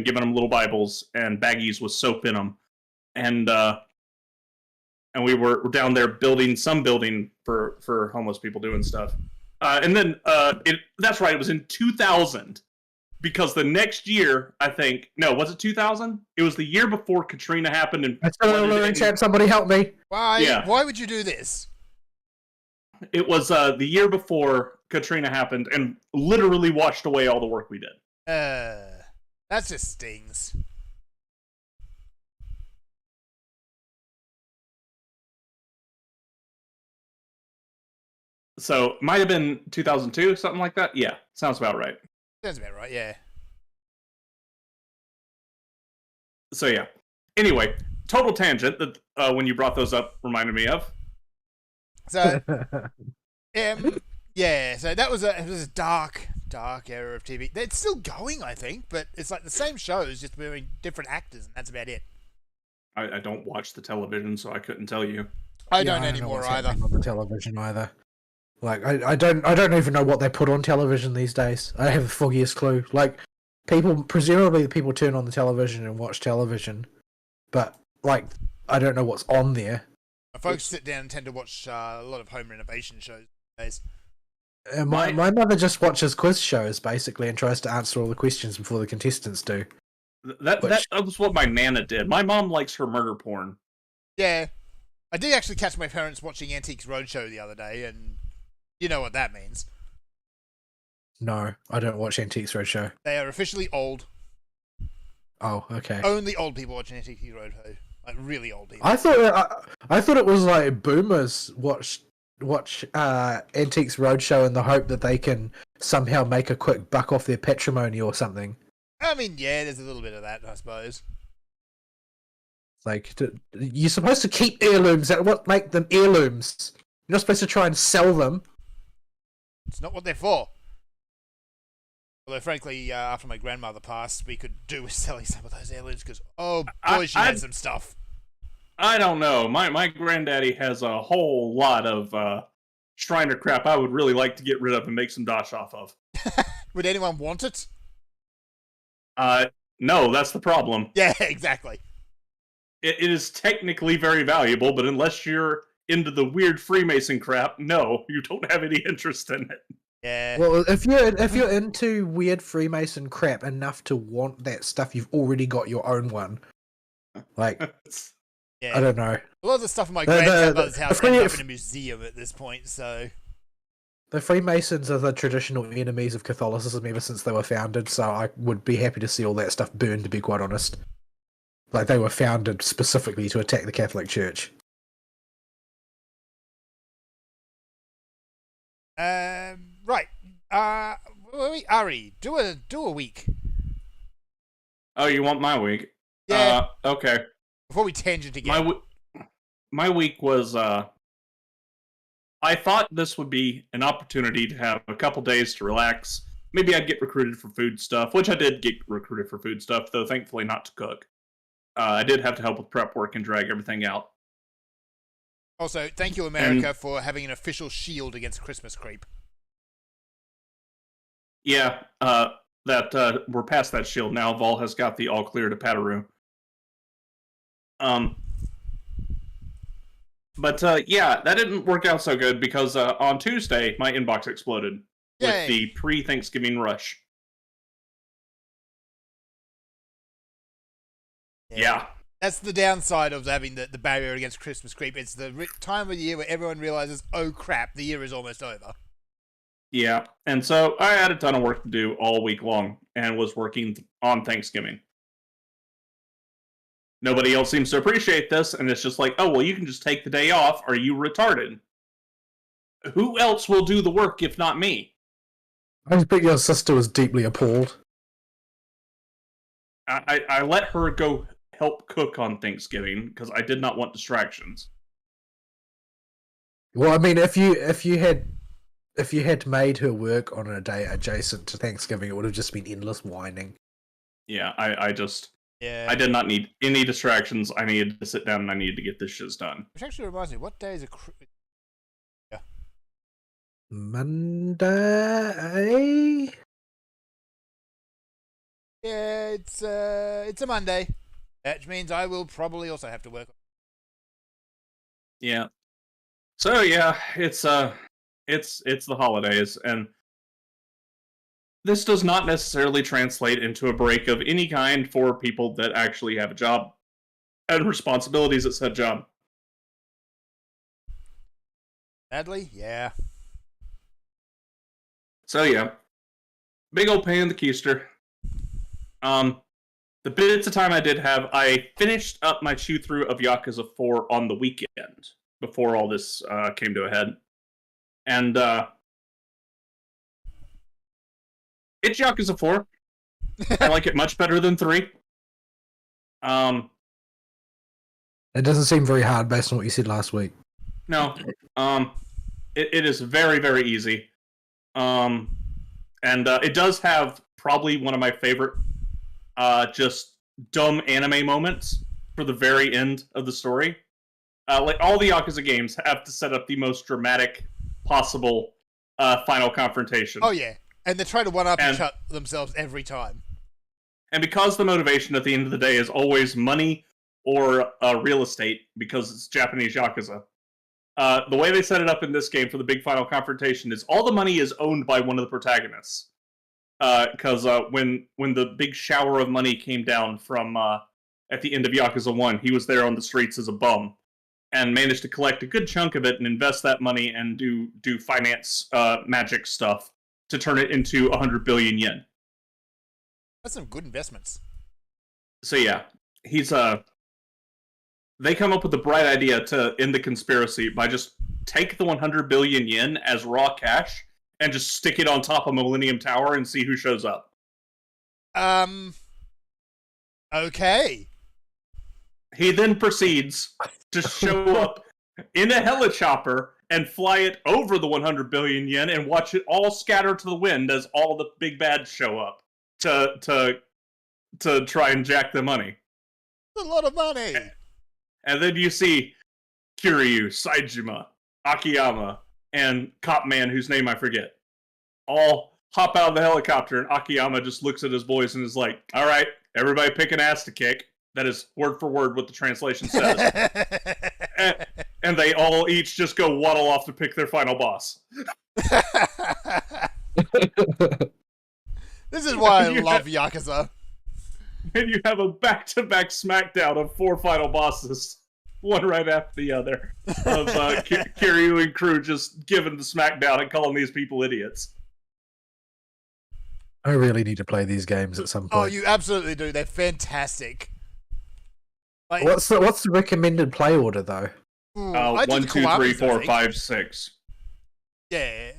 giving them little Bibles and baggies with soap in them, and we were down there building for homeless people doing stuff, and then that's right, it was in 2000 because the next year, I think, no, was it 2000? It was the year before Katrina happened and
Chat, somebody help me.
Why?
Yeah.
Why would you do this?
It was the year before Katrina happened and literally washed away all the work we did.
That just stings.
So might have been 2002, something like that. Yeah, sounds about right.
Sounds about right. Yeah.
So yeah. Anyway, total tangent that when you brought those up reminded me of.
So, yeah. So it was a dark era of TV. It's still going, I think, but it's like the same shows, just with different actors, and that's about it.
I don't watch the television, so I couldn't tell you.
I don't anymore either.
On the television either. Like I don't even know what they put on television these days. I have the foggiest clue. Like presumably people turn on the television and watch television, but like I don't know what's on there.
Folks sit down and tend to watch a lot of home renovation shows these days.
My mother just watches quiz shows basically and tries to answer all the questions before the contestants do.
That was what my nana did. My mom likes her murder porn.
Yeah, I did actually catch my parents watching Antiques Roadshow the other day, and you know what that means.
No, I don't watch Antiques Roadshow.
They are officially old.
Oh, okay.
Only old people watch Antiques Roadshow. Like really old people.
I thought it was like boomers watch Antiques Roadshow in the hope that they can somehow make a quick buck off their patrimony or something.
I mean, yeah, there's a little bit of that, I suppose.
Like, you're supposed to keep heirlooms. That's what make them heirlooms. You're not supposed to try and sell them.
It's not what they're for. Although, frankly, after my grandmother passed, we could do with selling some of those heirlooms because, oh boy, she had some stuff.
I don't know. My granddaddy has a whole lot of Shriner crap I would really like to get rid of and make some dosh off of.
Would anyone want it?
No, that's the problem.
Yeah, exactly.
It is technically very valuable, but unless you're into the weird Freemason crap, no, you don't have any interest in it.
Yeah.
Well, if you're into weird Freemason crap enough to want that stuff, you've already got your own one. Like,
yeah.
I don't know.
A lot of the stuff in my grandfather's house ended up in a museum at this point, so...
The Freemasons are the traditional enemies of Catholicism ever since they were founded, so I would be happy to see all that stuff burned, to be quite honest. Like, they were founded specifically to attack the Catholic Church.
Right. Ari, do a week.
Oh, you want my week?
Yeah.
Okay.
Before we tangent again.
My week was, I thought this would be an opportunity to have a couple days to relax. Maybe I'd get recruited for food stuff, which I did get recruited for food stuff, though thankfully not to cook. I did have to help with prep work and drag everything out.
Also, thank you, America, for having an official shield against Christmas creep.
Yeah, we're past that shield now. Vol has got the all clear to Pataroo. But yeah, that didn't work out so good because on Tuesday, my inbox exploded with the pre-Thanksgiving rush. Yeah.
That's the downside of having the barrier against Christmas creep. It's the time of year where everyone realizes, oh crap, the year is almost over.
Yeah, and so I had a ton of work to do all week long and was working on Thanksgiving. Nobody else seems to appreciate this, and it's just like, oh, well, you can just take the day off. Are you retarded? Who else will do the work if not me?
I bet your sister was deeply appalled.
I let her go help cook on Thanksgiving because I did not want distractions.
Well, I mean, if you had made her work on a day adjacent to Thanksgiving, it would have just been endless whining.
Yeah, I did not need any distractions. I needed to sit down and I needed to get this shit done.
Which actually reminds me, what day is Yeah.
Monday?
Yeah, it's a Monday. Which means I will probably also have to work.
Yeah. So yeah, it's the holidays, and this does not necessarily translate into a break of any kind for people that actually have a job and responsibilities at said job.
Sadly, yeah.
So yeah, big old pain in the keister. The bits of time I did have, I finished up my chew through of Yakuza 4 on the weekend before all this came to a head, and it's Yakuza 4. I like it much better than 3.
It doesn't seem very hard based on what you said last week.
No, it is very, very easy. And it does have probably one of my favorite just dumb anime moments for the very end of the story. Like all the Yakuza games have to set up the most dramatic possible final confrontation.
Oh yeah, and they try to one-up themselves every time.
And because the motivation at the end of the day is always money or real estate, because it's Japanese Yakuza, the way they set it up in this game for the big final confrontation is all the money is owned by one of the protagonists. Because when the big shower of money came down from at the end of Yakuza 1, he was there on the streets as a bum and managed to collect a good chunk of it and invest that money and do finance magic stuff to turn it into 100 billion yen.
That's some good investments.
So yeah, they come up with the bright idea to end the conspiracy by just take the 100 billion yen as raw cash and just stick it on top of Millennium Tower and see who shows up.
Okay.
He then proceeds to show up in a helichopper and fly it over the 100 billion yen and watch it all scatter to the wind as all the big bads show up to try and jack the money.
That's a lot of money.
And then you see Kiryu, Saejima, Akiyama, and Cop Man, whose name I forget, all hop out of the helicopter, and Akiyama just looks at his boys and is like, all right, everybody pick an ass to kick. That is word for word what the translation says. and they all each just go waddle off to pick their final boss.
This is why I love Yakuza.
And you have a back-to-back smackdown of 4 final bosses, one right after the other, of Kiryu and crew just giving the smackdown and calling these people idiots.
I really need to play these games at some point.
Oh, you absolutely do. They're fantastic. Like,
What's the recommended play order though?
1, 2, 3, 4, 5, 6.
Yeah.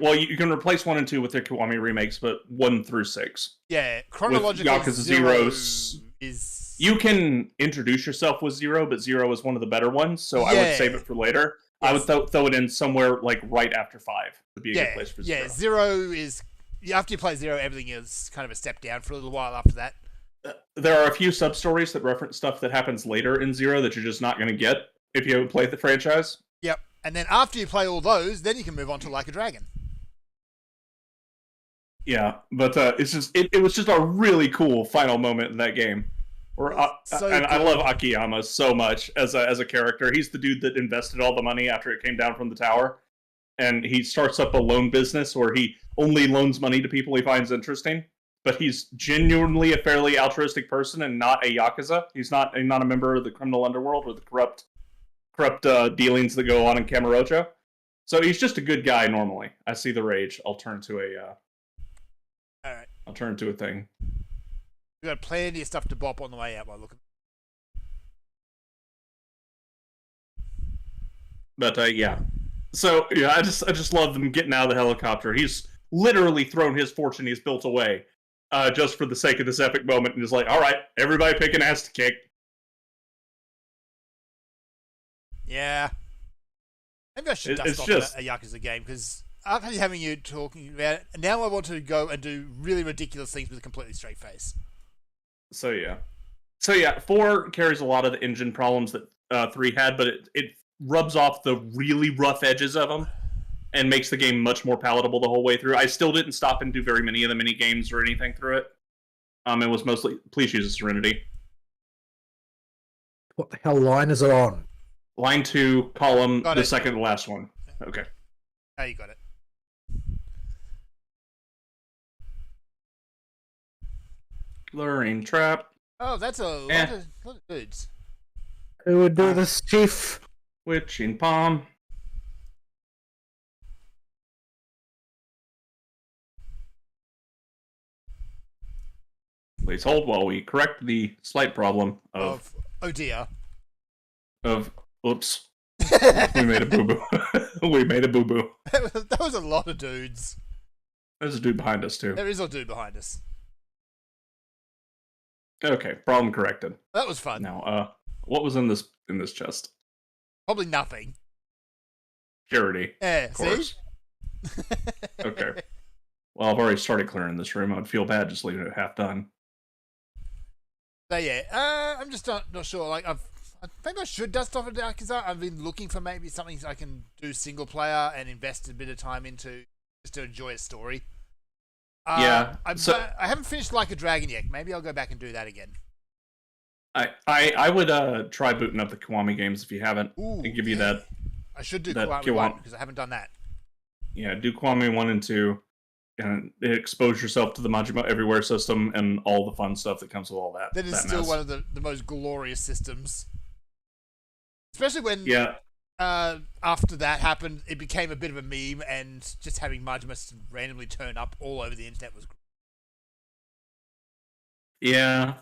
Well, you can replace 1 and 2 with their Kiwami remakes, but 1 through 6.
Yeah, chronologically,
Yakuza
Zero
is...
You
can introduce yourself with 0, but 0 is one of the better ones, so I would save it for later. Yes. I would throw it in somewhere like right after 5. Would be a good place for 0.
Yeah, 0 is... After you play 0, everything is kind of a step down for a little while after that.
There are a few sub-stories that reference stuff that happens later in 0 that you're just not going to get if you haven't played the franchise.
Yep. And then after you play all those, then you can move on to Like a Dragon.
Yeah, but it's just it was just a really cool final moment in that game. Where I love Akiyama so much as a character. He's the dude that invested all the money after it came down from the tower, and he starts up a loan business where he only loans money to people he finds interesting. But he's genuinely a fairly altruistic person and not a Yakuza. He's not a member of the criminal underworld or the corrupt dealings that go on in Kamurocho. So he's just a good guy normally. I see the rage. I'll turn to a thing.
We got plenty of stuff to bop on the way out while looking.
But yeah. So yeah, I just love them getting out of the helicopter. He's literally thrown his fortune he's built away. Just for the sake of this epic moment, and is like, all right, everybody pick an ass to kick.
Yeah. Maybe I should dust off a Yakuza game, because after having you talking about it, now I want to go and do really ridiculous things with a completely straight face.
So yeah, 4 carries a lot of the engine problems that 3 had, but it rubs off the really rough edges of them. And makes the game much more palatable the whole way through. I still didn't stop and do very many of the mini games or anything through it. It was mostly please use a Serenity.
What the hell line is it on?
Line 2, column the second to last one. Okay.
Oh, you got it.
Luring trap.
Oh, that's a lot of dudes.
Who would do this, Chief?
Witching palm. Please hold while we correct the slight problem of
Oh dear.
oops. We made a boo boo. We made a boo boo.
That was a lot of dudes.
There's a dude behind us too.
There is a dude behind us.
Okay, problem corrected.
That was fun.
Now, what was in this chest?
Probably nothing.
Purity.
Yeah,
Of course.
see?
Okay. Well, I've already started clearing this room. I'd feel bad just leaving it half done.
So yeah, I'm just not sure. Like I think I should dust off a Yakuza. I've been looking for maybe something I can do single player and invest a bit of time into just to enjoy a story.
Yeah.
I haven't finished Like a Dragon yet. Maybe I'll go back and do that again.
I would try booting up the Kiwami games if you haven't.
Ooh,
And give you that.
I should do
that
Kiwami 1 because I haven't done that.
Yeah, do Kiwami 1 and 2, and expose yourself to the Majima Everywhere system and all the fun stuff that comes with all that.
That is still one of the most glorious systems. Especially when after that happened, it became a bit of a meme, and just having Majima randomly turn up all over the internet was great.
Yeah.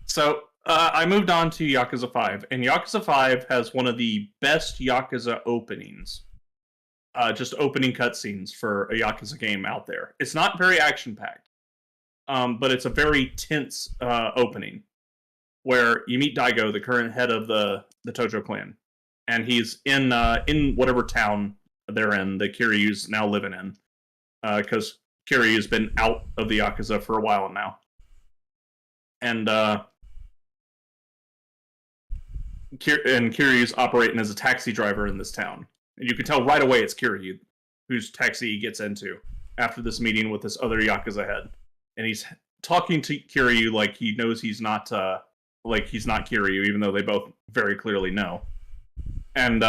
So, I moved on to Yakuza 5, and Yakuza 5 has one of the best Yakuza openings. Just opening cutscenes for a Yakuza game out there. It's not very action-packed, but it's a very tense opening, where you meet Daigo, the current head of the Tojo clan, and he's in whatever town they're in that Kiryu's now living in, because Kiryu's been out of the Yakuza for a while now. And Kiryu's operating as a taxi driver in this town. And you can tell right away it's Kiryu, whose taxi he gets into after this meeting with this other Yakuza head. And he's talking to Kiryu like he knows he's not Kiryu, even though they both very clearly know. And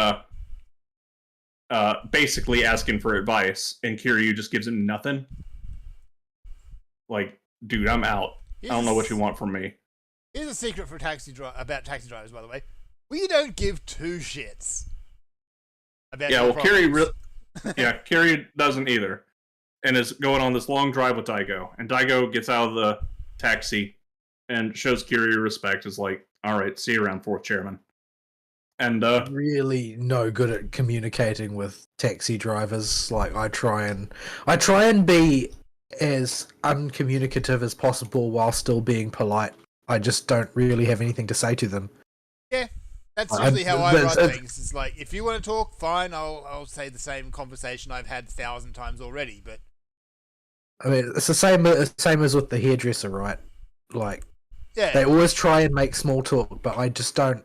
basically asking for advice, and Kiryu just gives him nothing. Like, dude, I'm out. I don't know what you want from me.
Here's a secret for about taxi drivers, by the way. We don't give two shits about
Kiryu doesn't either, and is going on this long drive with Daigo. And Daigo gets out of the taxi and shows Kiryu respect. Is like, all right, see you around, fourth chairman. And
really no good at communicating with taxi drivers. Like I try and be as uncommunicative as possible while still being polite. I just don't really have anything to say to them.
Yeah, that's usually how I run things. It's like, if you want to talk, fine, I'll say the same conversation I've had 1,000 times already. But
I mean, it's the same as with the hairdresser, right? Like,
yeah,
they always try and make small talk, but I just don't.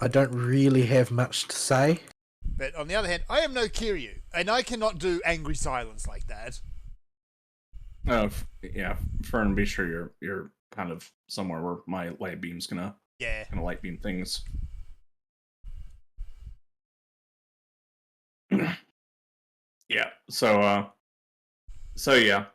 I don't really have much to say.
But on the other hand, I am no Kiryu, and I cannot do angry silence like that.
Oh, yeah, Fern, be sure you're kind of somewhere where my light beam's gonna light beam things. Yeah. So yeah.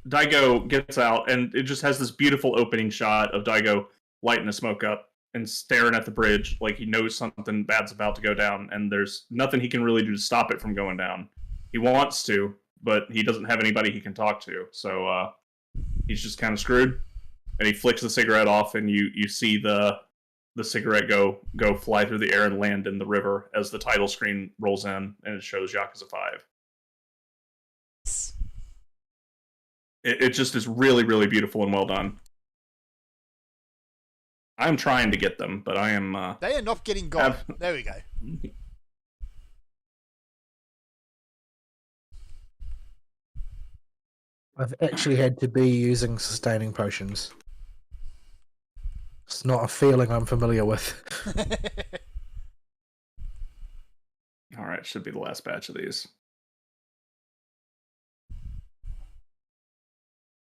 Daigo gets out, and it just has this beautiful opening shot of Daigo lighting a smoke up and staring at the bridge like he knows something bad's about to go down, and there's nothing he can really do to stop it from going down. He wants to, but he doesn't have anybody he can talk to, so he's just kind of screwed. And he flicks the cigarette off, and you see the cigarette go fly through the air and land in the river as the title screen rolls in, and it shows Yakuza 5. It just is really, really beautiful and well done. I'm trying to get them, but I am...
they are not getting gone. There we go.
I've actually had to be using sustaining potions. It's not a feeling I'm familiar with.
Alright, should be the last batch of these.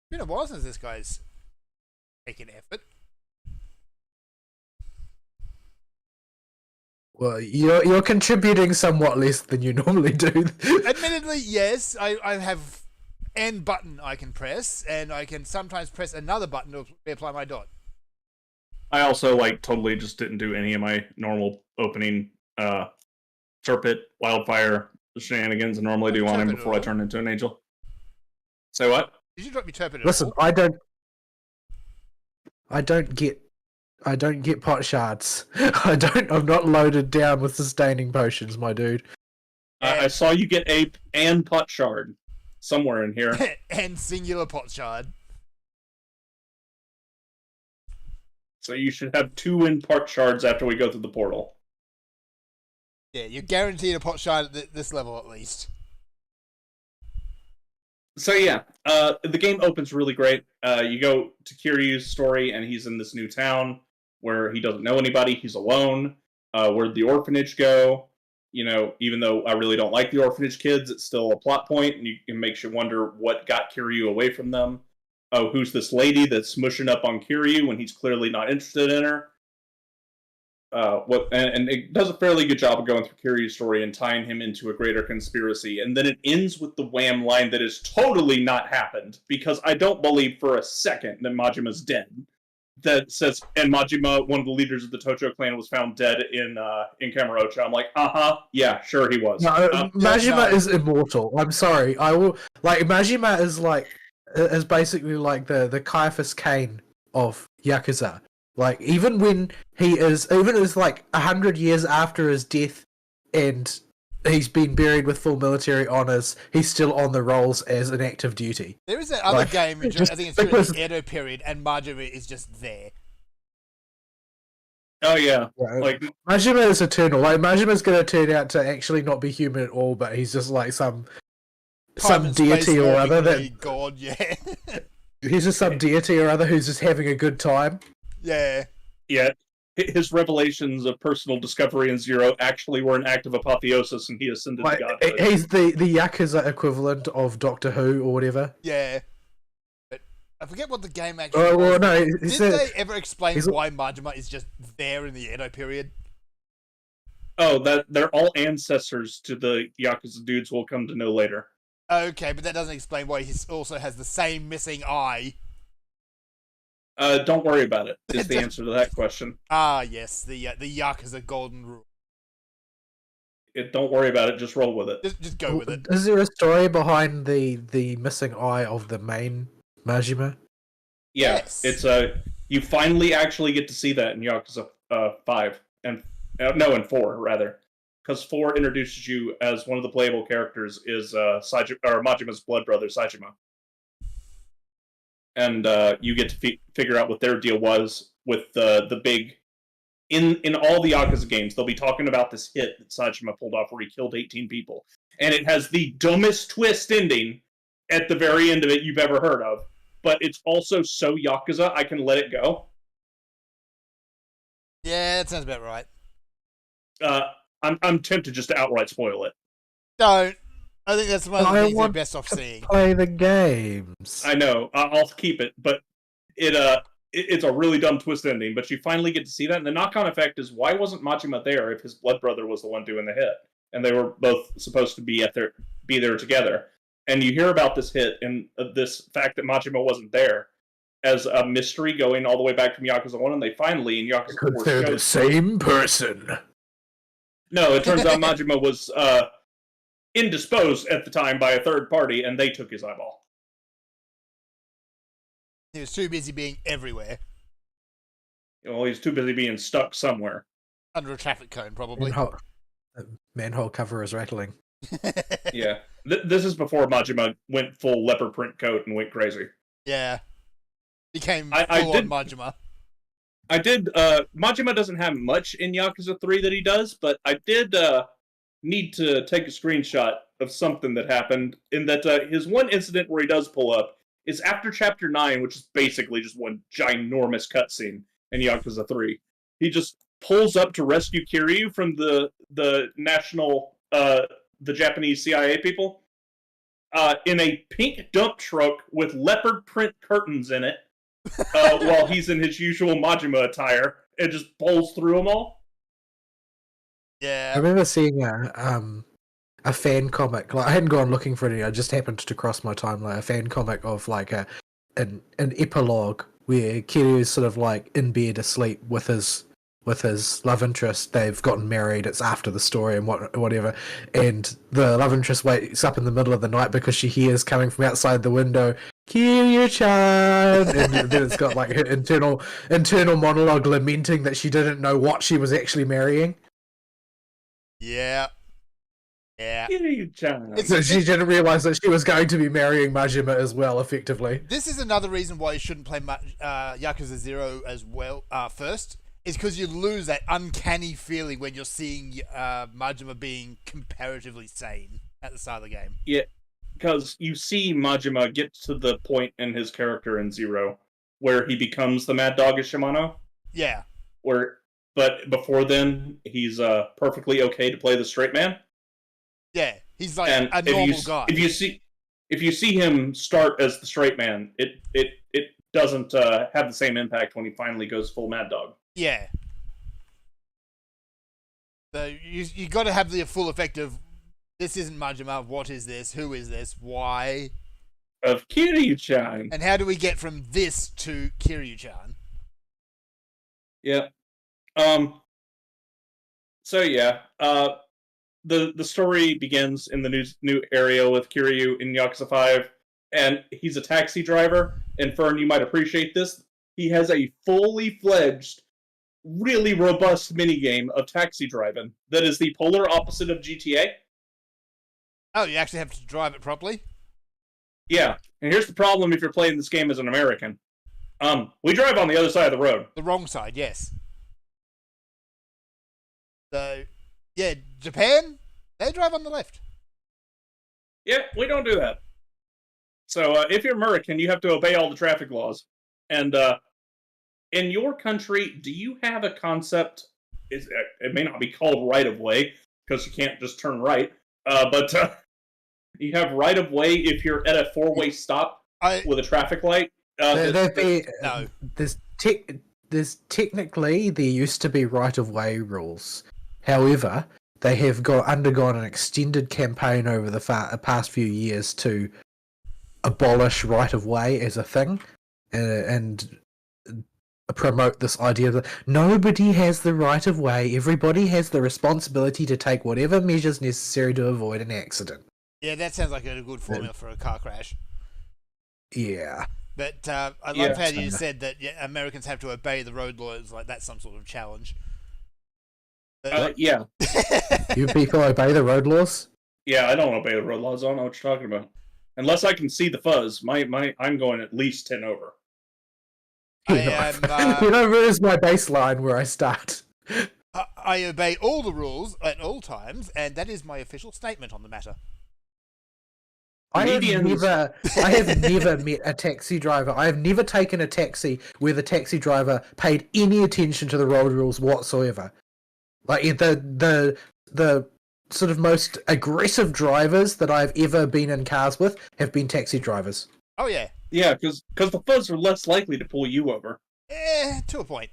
It's been a while since this guy's taken effort.
Well, you're contributing somewhat less than you normally do.
Admittedly, yes, I have N button I can press, and I can sometimes press another button to apply my dot.
I also like totally just didn't do any of my normal opening Turpit, Wildfire shenanigans I normally do on him before I turn into an angel. Say what?
Did you drop me Turpit?
Listen, I don't get pot shards. I'm not loaded down with sustaining potions, my dude.
I saw you get Ape and Pot Shard somewhere in here.
And singular pot shard.
So you should have 2 in Pot Shards after we go through the portal.
Yeah, you're guaranteed a pot shard at this level at least.
So yeah, the game opens really great. You go to Kiryu's story, and he's in this new town where he doesn't know anybody. He's alone. Where'd the orphanage go? You know, even though I really don't like the orphanage kids, it's still a plot point, and it makes you wonder what got Kiryu away from them. Oh, who's this lady that's smushing up on Kiryu when he's clearly not interested in her? And it does a fairly good job of going through Kiryu's story and tying him into a greater conspiracy. And then it ends with the wham line that has totally not happened, because I don't believe for a second that Majima's dead. That says, and Majima, one of the leaders of the Tocho clan, was found dead in Kamurocho. I'm like, yeah, sure he was.
No, Majima is immortal. I'm sorry. I will Majima is basically like the Caiaphas Cain of Yakuza. Like even as like 100 years after his death, and he's been buried with full military honors, he's still on the rolls as an active duty.
There is that other game, I think it's during the Edo period, and Majima is just there.
Oh yeah,
like Majima is eternal. Like Majima's going to turn out to actually not be human at all, but he's just like some deity or other that
god. Yeah,
he's just some deity or other who's just having a good time.
Yeah.
Yeah. His revelations of personal discovery in Zero actually were an act of apotheosis, and he ascended to godhood.
He's the Yakuza equivalent of Doctor Who or whatever.
Yeah. But I forget what the game actually was.
No,
Did they ever explain why Majima is just there in the Edo period?
Oh, that they're all ancestors to the Yakuza dudes we'll come to know later.
Okay, but that doesn't explain why he also has the same missing eye.
Don't worry about it, is the answer to that question.
Ah, yes, the Yakuza golden rule.
Don't worry about it, just roll with it.
Just go with it.
Is there a story behind the missing eye of the main Majima?
Yeah,
yes.
It's you finally actually get to see that in Yakuza 5, and in 4, rather. Because 4 introduces you as one of the playable characters is Majima's blood brother, Saejima. And you get to figure out what their deal was with the big... In all the Yakuza games, they'll be talking about this hit that Saejima pulled off where he killed 18 people. And it has the dumbest twist ending at the very end of it you've ever heard of. But it's also so Yakuza, I can let it go.
Yeah, that sounds about right.
I'm tempted just to outright spoil it.
Don't. I think that's one of the things they're best off seeing.
Play the games.
I know. I'll keep it, but it's a really dumb twist ending. But you finally get to see that, and the knock-on effect is, why wasn't Majima there if his blood brother was the one doing the hit, and they were both supposed to be there together? And you hear about this hit and this fact that Majima wasn't there as a mystery going all the way back from Yakuza 1, and they finally in Yakuza 4
they're the same person.
No, it turns out Majima was indisposed at the time by a third party, and they took his eyeball.
He was too busy being everywhere.
Well, he's too busy being stuck somewhere.
Under a traffic cone, probably.
Manhole cover is rattling.
Yeah. This is before Majima went full leopard print coat and went crazy.
Yeah. Became full-on Majima.
Majima doesn't have much in Yakuza 3 that he does, but I did need to take a screenshot of something that happened, in that his one incident where he does pull up is after Chapter 9, which is basically just one ginormous cutscene in Yakuza 3. He just pulls up to rescue Kiryu from the national, the Japanese CIA people, in a pink dump truck with leopard print curtains in it, while he's in his usual Majima attire, and just pulls through them all.
Yeah. I remember seeing a a fan comic. Like I hadn't gone looking for any. I just happened to cross my timeline. A fan comic of like an epilogue where Kiryu's sort of like in bed asleep with his love interest. They've gotten married. It's after the story and whatever. And the love interest wakes up in the middle of the night because she hears coming from outside the window, Kiryu-chan, and then it's got like her internal monologue lamenting that she didn't know what she was actually marrying.
Yeah.
Kiryu-chan.
So she didn't realize that she was going to be marrying Majima as well, effectively.
This is another reason why you shouldn't play Yakuza 0 as well first. Is because you lose that uncanny feeling when you're seeing Majima being comparatively sane at the start of the game.
Yeah, because you see Majima get to the point in his character in Zero where he becomes the Mad Dog of Shimano.
Yeah.
But before then, he's perfectly okay to play the straight man.
Yeah, he's like a normal guy.
If you see him start as the straight man, it doesn't have the same impact when he finally goes full Mad Dog.
Yeah. So you got to have the full effect of, this isn't Majima, what is this, who is this, why?
Of Kiryu-chan.
And how do we get from this to Kiryu-chan?
Yeah. So yeah, the story begins in the new area with Kiryu in Yakuza 5, and he's a taxi driver. And Fern, you might appreciate this. He has a fully fledged, really robust minigame of taxi driving that is the polar opposite of GTA.
Oh, you actually have to drive it properly?
Yeah, and here's the problem if you're playing this game as an American. We drive on the other side of the road.
The wrong side, yes. So, yeah, Japan, they drive on the left.
Yeah, we don't do that. So if you're American, you have to obey all the traffic laws. And in your country, do you have a concept? It may not be called right-of-way, because you can't just turn right. But you have right-of-way if you're at a four-way stop with a traffic light.
No.
There's technically, there used to be right-of-way rules. However, they have undergone an extended campaign over the past few years to abolish right-of-way as a thing, and promote this idea that nobody has the right-of-way, everybody has the responsibility to take whatever measures necessary to avoid an accident.
Yeah, that sounds like a good formula for a car crash.
Yeah.
But I love how you said that Americans have to obey the road laws, like that's some sort of challenge.
Yeah.
You people obey the road laws?
Yeah, I don't obey the road laws. I don't know what you're talking about. Unless I can see the fuzz, I'm going at least 10 over.
Where's my baseline where I start?
I obey all the rules at all times, and that is my official statement on the matter.
I have never met a taxi driver. I have never taken a taxi where the taxi driver paid any attention to the road rules whatsoever. Like the sort of most aggressive drivers that I've ever been in cars with have been taxi drivers.
Oh yeah.
Yeah, because the fuzz are less likely to pull you over.
To a point.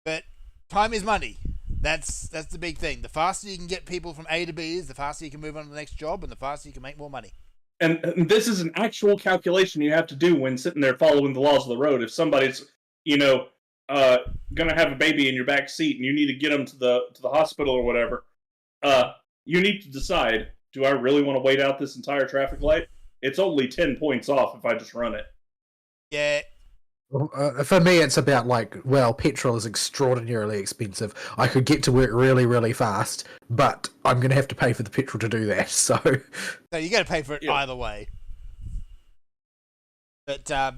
But time is money. That's the big thing. The faster you can get people from A to B is, the faster you can move on to the next job, and the faster you can make more money.
And this is an actual calculation you have to do when sitting there following the laws of the road. If somebody's, gonna have a baby in your back seat and you need to get them to the hospital or whatever, you need to decide: do I really want to wait out this entire traffic light? It's only 10 points off if I just run it.
Yeah.
For me, it's about petrol is extraordinarily expensive. I could get to work really, really fast, but I'm going to have to pay for the petrol to do that. So
you got to pay for it either way. But yeah,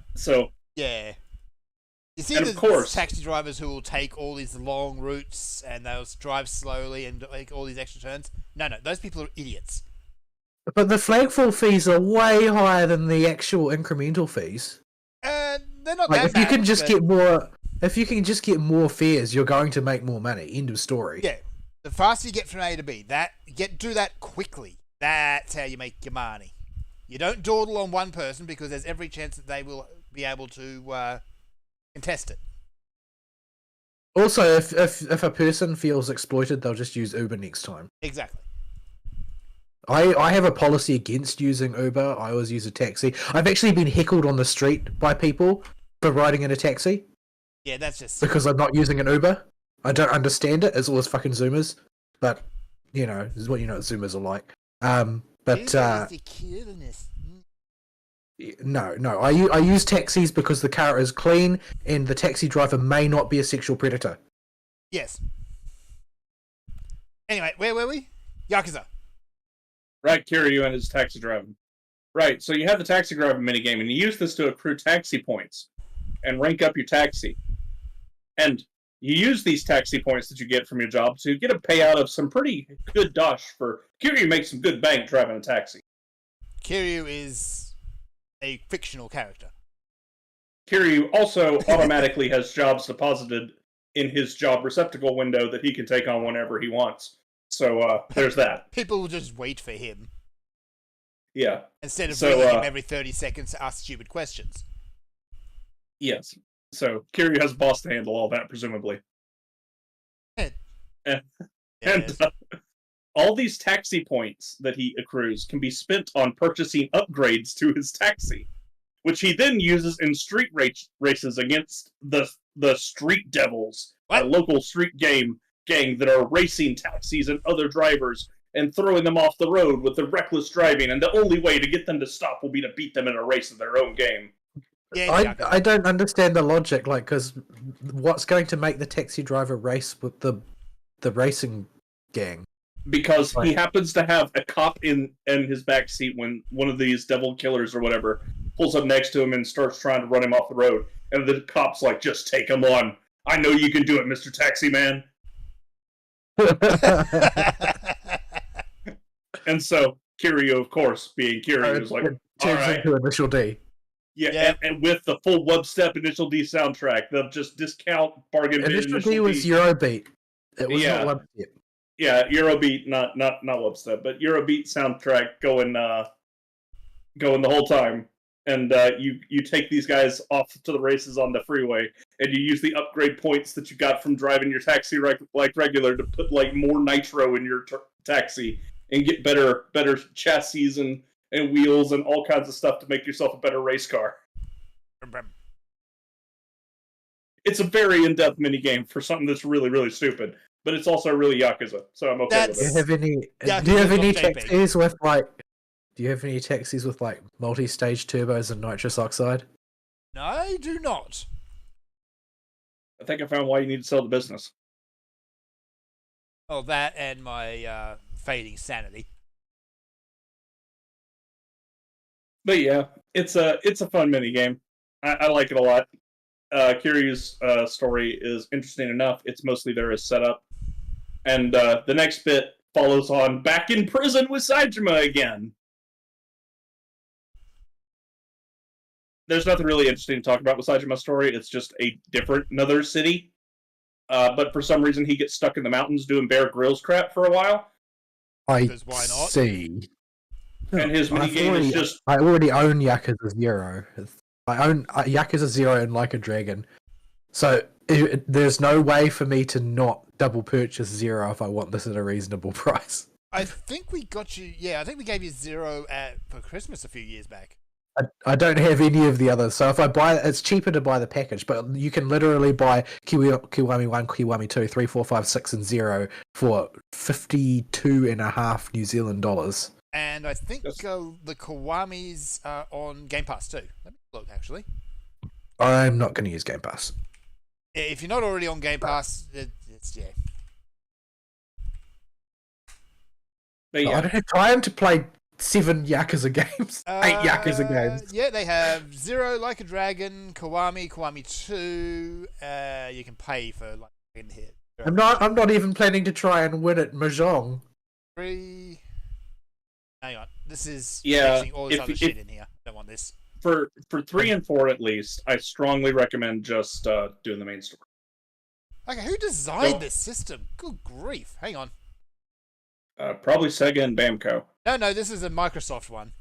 you see the taxi drivers who will take all these long routes and they'll drive slowly and make all these extra turns. No, those people are idiots.
But the flagfall fees are way higher than the actual incremental fees.
They're not that
if
bad,
you can just get more fares, you're going to make more money. End of story.
Yeah, the faster you get from A to B, do that quickly. That's how you make your money. You don't dawdle on one person because there's every chance that they will be able to contest it.
Also, if a person feels exploited, they'll just use Uber next time.
Exactly.
I have a policy against using Uber. I always use a taxi. I've actually been heckled on the street by people for riding in a taxi
Yeah, that's just
because I'm not using an Uber. I don't understand it. It's always fucking Zoomers, but you know, this is what Zoomers are like. But no. I use taxis because the car is clean and the taxi driver may not be a sexual predator.
Yes. Anyway, where were we? Yakuza.
Right, Kiryu and his taxi driving. Right, so you have the taxi driver minigame, and you use this to accrue taxi points and rank up your taxi. And you use these taxi points that you get from your job to get a payout of some pretty good dosh for... Kiryu makes some good bank driving a taxi.
Kiryu is a fictional character.
Kiryu also automatically has jobs deposited in his job receptacle window that he can take on whenever he wants. So, there's that.
People will just wait for him.
Yeah.
Instead of ringing him every 30 seconds to ask stupid questions.
Yes. So, Kiryu has a boss to handle all that, presumably. And all these taxi points that he accrues can be spent on purchasing upgrades to his taxi, which he then uses in street races against the Street Devils, a local street gang that are racing taxis and other drivers and throwing them off the road with the reckless driving, and the only way to get them to stop will be to beat them in a race of their own game.
Yeah,
I don't understand the logic, like, because what's going to make the taxi driver race with the racing gang?
Because he happens to have a cop in his back seat when one of these devil killers or whatever pulls up next to him and starts trying to run him off the road. And the cop's like, just take him on. I know you can do it, Mr. Taxi Man. And so Kiryu, of course, being Kiryu, is like,
turns into Initial D.
Yeah. And with the full Webstep Initial D soundtrack, they'll just discount bargain bin
Initial D was Eurobeat. It was not Webstep.
Yeah, Eurobeat, not Webstep, but Eurobeat soundtrack going the whole time. And you take these guys off to the races on the freeway, and you use the upgrade points that you got from driving your taxi like regular to put like more nitro in your taxi and get better chassis and wheels and all kinds of stuff to make yourself a better race car. It's a very in-depth mini game for something that's really, really stupid, but it's also really Yakuza, so I'm okay with it.
Do you have any taxis with like? Do you have any taxis with like multi-stage turbos and nitrous oxide?
No, I do not.
I think I found why you need to sell the business.
Oh, that and my fading sanity.
But yeah, it's a fun mini game. I like it a lot. Kiryu's story is interesting enough. It's mostly there as setup, and the next bit follows on back in prison with Saejima again. There's nothing really interesting to talk about with Saejima's story. It's just another city. But for some reason, he gets stuck in the mountains doing Bear Grylls crap for a while.
Why not?
See.
And his minigame is just...
I already own Yakuza 0. I own Yakuza 0 and Like a Dragon. So there's no way for me to not double purchase 0 if I want this at a reasonable price.
I think we got you... Yeah, I think we gave you 0 for Christmas a few years back.
I don't have any of the others, so if I buy it, it's cheaper to buy the package, but you can literally buy Kiwami 1, Kiwami 2, 3, 4, 5, 6, and 0 for 52.5 New Zealand dollars.
And I think the Kiwamis are on Game Pass too. Let me look, actually.
I'm not going to use Game Pass.
Yeah, if you're not already on Game Pass, it's yeah.
But yeah.
I don't have time to play 7 Yakuza games. 8 Yakuza games.
Yeah, they have 0, Like a Dragon, Kiwami 2. You can pay for like in here.
I'm not even planning to try and win at Mahjong.
3. Hang on. This is all this other shit in here. I don't want this.
For 3 and 4 at least, I strongly recommend just doing the main story.
Okay, who designed this system? Good grief. Hang on.
Probably Sega and Bamco.
No, this is a Microsoft one.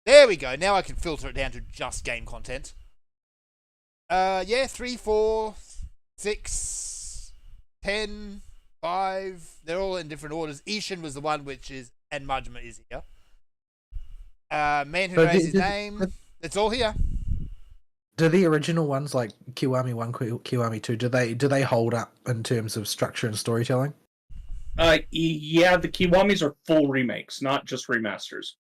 There we go. Now I can filter it down to just game content. 3, 4, 6, 10, 5. They're all in different orders. Ishin was the one which is and Majima is here. Man Who
So
Knows His Name. It's all here.
Do the original ones like Kiwami 1, Kiwami 2, do they hold up in terms of structure and storytelling?
Yeah, the Kiwamis are full remakes, not just remasters.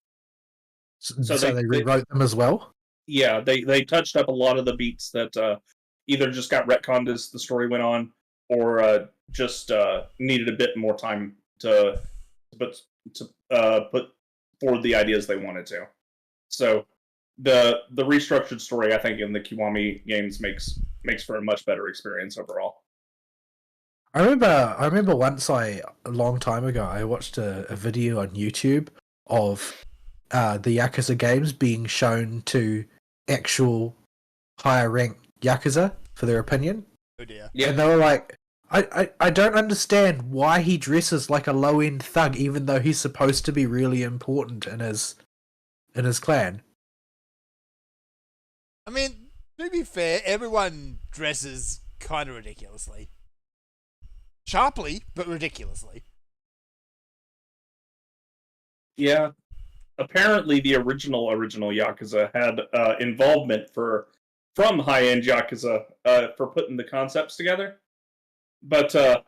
So they rewrote them as well?
Yeah, they touched up a lot of the beats that either just got retconned as the story went on, or just needed a bit more time to put forward the ideas they wanted to. So the restructured story, I think, in the Kiwami games makes for a much better experience overall.
I remember once a long time ago, I watched a video on YouTube of the Yakuza games being shown to actual higher ranked Yakuza for their opinion.
Oh dear.
Yeah.
And they were like, I don't understand why he dresses like a low end thug even though he's supposed to be really important in his clan.
I mean, to be fair, everyone dresses kind of ridiculously. Sharply, but ridiculously.
Yeah. Apparently, the original Yakuza had involvement from high-end Yakuza for putting the concepts together. But I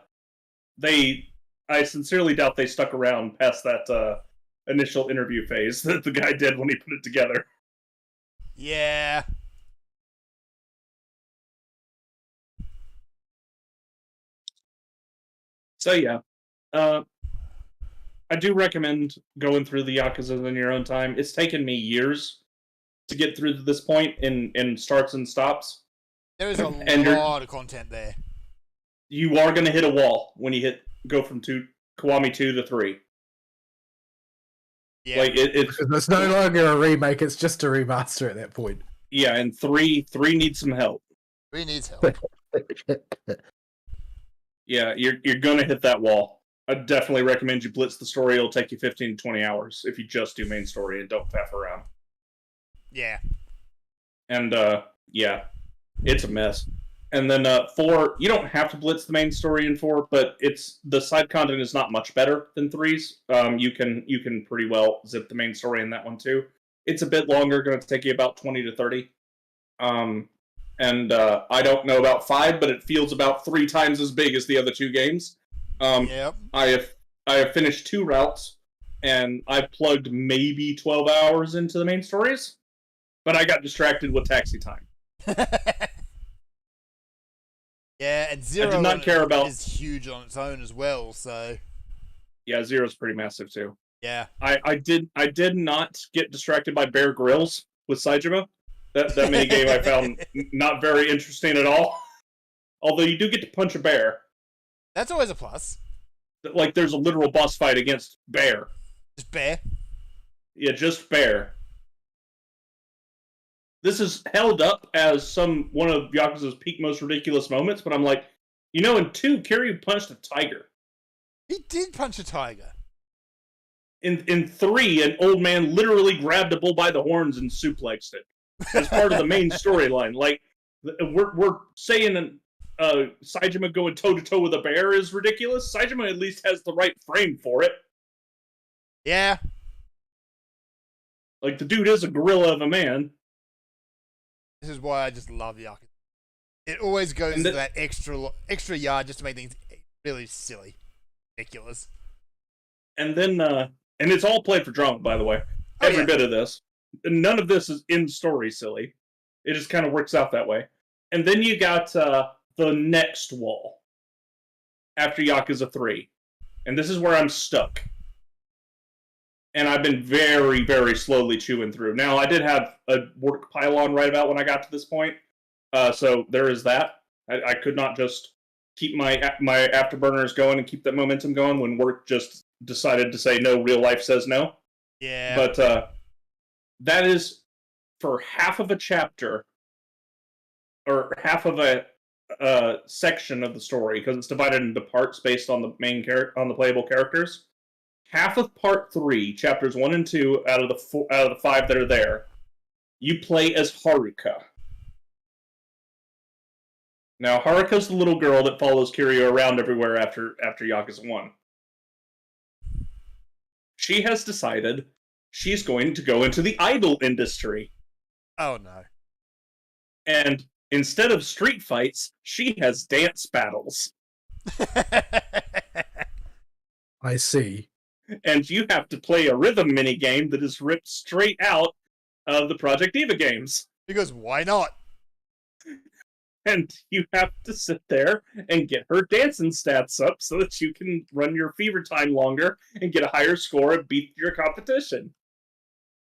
sincerely doubt they stuck around past that initial interview phase that the guy did when he put it together.
Yeah.
So yeah, I do recommend going through the Yakuza in your own time. It's taken me years to get through to this point in starts and stops.
There is a lot of content there.
You are going to hit a wall when you go from Kiwami 2 to 3.
Yeah.
Like
it's no longer a remake; it's just a remaster at that point.
Yeah, and 3 needs some help.
3 needs help.
Yeah, you're gonna hit that wall. I definitely recommend you blitz the story. It'll take you 15 to 20 hours if you just do main story and don't faff around.
Yeah.
And yeah, it's a mess. And then 4, you don't have to blitz the main story in 4, but the side content is not much better than 3's. You can pretty well zip the main story in that one too. It's a bit longer, going to take you about 20 to 30. And I don't know about 5, but it feels about 3 times as big as the other 2 games.
Yep.
I have finished 2 routes, and I plugged maybe 12 hours into the main stories, but I got distracted with Taxi Time.
Yeah, and Zero
I did not care about
is huge on its own as well. So
yeah, Zero's pretty massive too.
yeah,
I did not get distracted by Bear Grylls with Saejima. That mini game I found not very interesting at all. Although you do get to punch a bear.
that's always a plus.
Like there's a literal boss fight against Bear.
Just bear.
Yeah, just Bear. This is held up as one of Yakuza's peak most ridiculous moments, but I'm like, in 2, Kiryu punched a tiger.
He did punch a tiger.
In 3, an old man literally grabbed a bull by the horns and suplexed it as part of the main storyline. Like, we're saying Saejima going toe-to-toe with a bear is ridiculous. Saejima at least has the right frame for it.
Yeah.
Like, the dude is a gorilla of a man.
This is why I just love Yakuza. It always goes to that extra yard just to make things really silly, ridiculous.
And then, and it's all played for drama, by the way. Every bit of this. None of this is in story silly. It just kind of works out that way. And then you got the next wall after Yakuza 3. And this is where I'm stuck. And I've been very, very slowly chewing through. Now, I did have a work pile-on right about when I got to this point. So there is that. I could not just keep my afterburners going and keep that momentum going when work just decided to say no, real life says no.
Yeah.
But that is for half of a chapter or half of a section of the story, because it's divided into parts based on the main on the playable characters. Half of part 3, chapters 1 and 2 out of the 5 that are there, you play as Haruka. Now, Haruka's the little girl that follows Kiryu around everywhere after Yakuza 1. she has decided she's going to go into the idol industry.
Oh no.
And instead of street fights, she has dance battles.
I see.
And you have to play a rhythm minigame that is ripped straight out of the Project Diva games.
Because why not?
And you have to sit there and get her dancing stats up so that you can run your fever time longer and get a higher score and beat your competition.